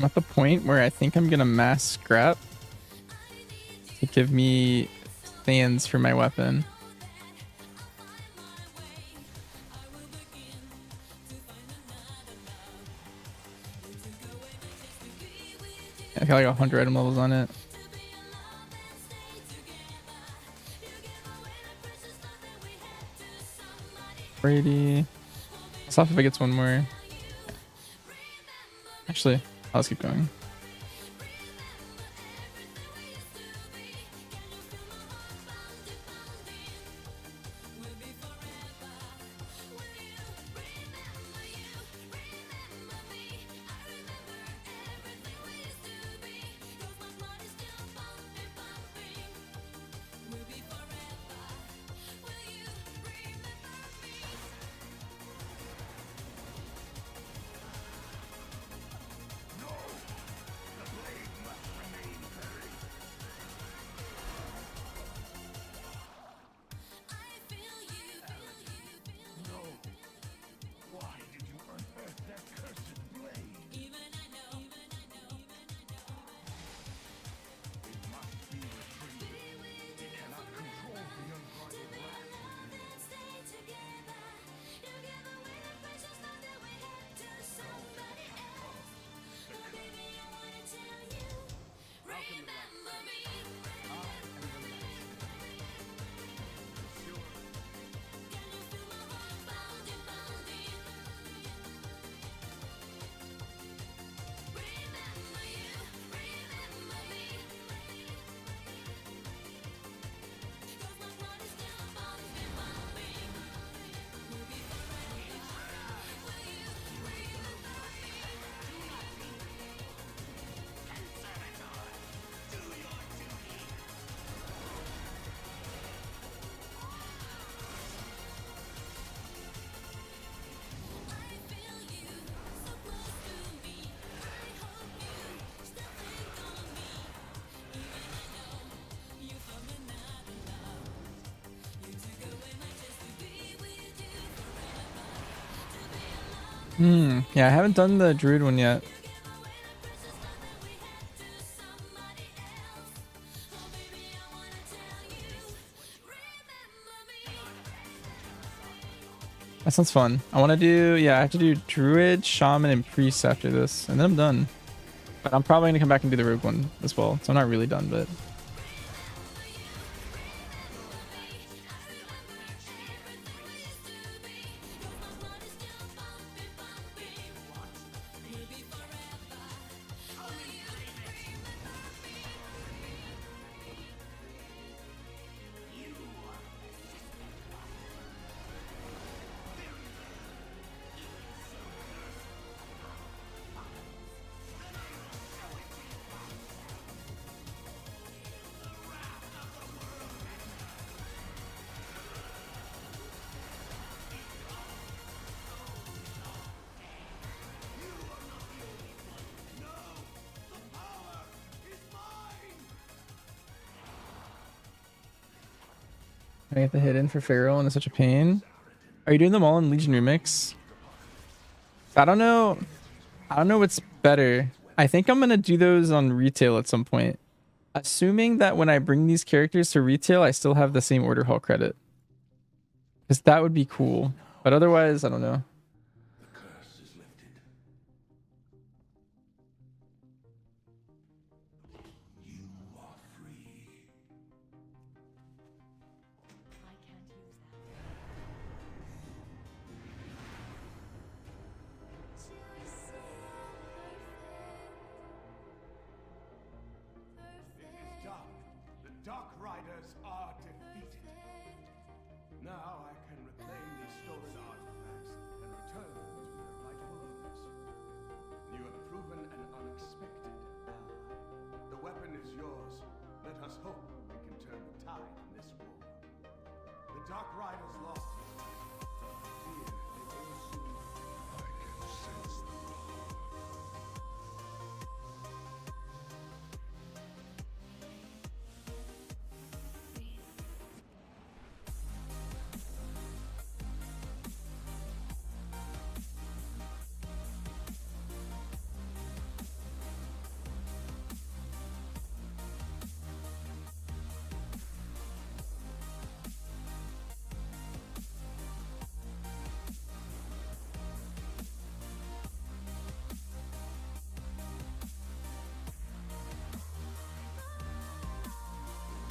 I'm at the point where I think I'm gonna mass scrap to give me stands for my weapon. I got like 100 item levels on it. Brady. I'll stop if it gets one more. Actually, I'll just keep going. Yeah, I haven't done the druid one yet. That sounds fun. I want to do, yeah, I have to do druid, shaman, and priest after this, and then I'm done. But I'm probably gonna come back and do the rogue one as well, so I'm not really done, but. I get the hit in for Pharaoh and it's such a pain. Are you doing them all in Legion Remix? I don't know. I don't know what's better. I think I'm gonna do those on retail at some point. Assuming that when I bring these characters to retail, I still have the same order hall credit. Because that would be cool. But otherwise, I don't know. The curse is lifted. You are free. I can't use that. It is done. The Dark Riders are defeated. Now I can reclaim these stolen artifacts and return them to their rightful owners. You have proven an unexpected ally. The weapon is yours. Let us hope we can turn the tide in this war. The Dark Riders lost. Fear they will soon. I can sense the power.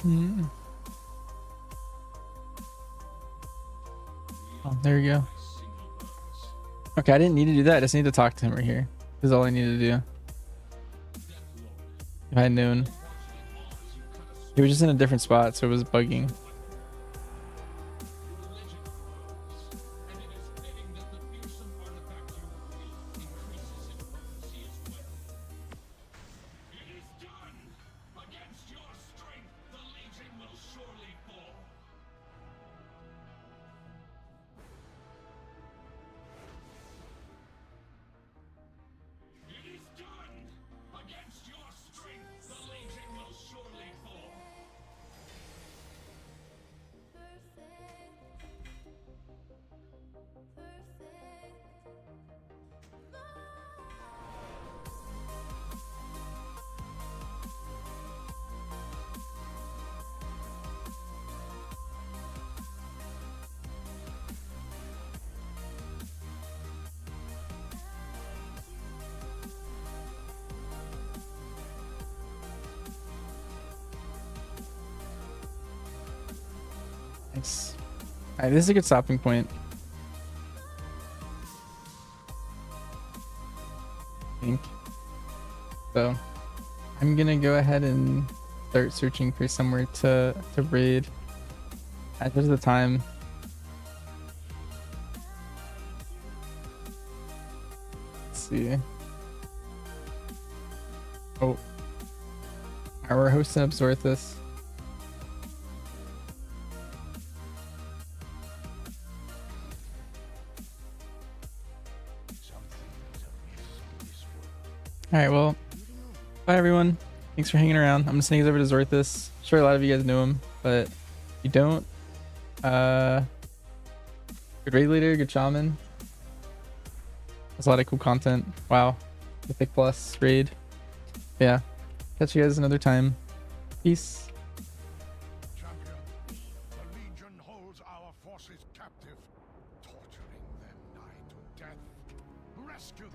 Mm. Oh, there you go. Okay, I didn't need to do that. I just need to talk to him right here. This is all I need to do. If I had known. He was just in a different spot, so it was bugging. Nice. Alright, this is a good stopping point. I think. So I'm gonna go ahead and start searching for somewhere to raid. There's the time. Let's see. Oh. Alright, we're hosting up Zorthus. Alright, well, bye everyone. Thanks for hanging around. I'm just sending over to Zorthus. Sure, a lot of you guys know him, but if you don't, good raid leader, good shaman. There's a lot of cool content. Wow. Mythic Plus raid. Yeah. Catch you guys another time. Peace. Champion, the Legion holds our forces captive, torturing them nigh to death. Rescue them.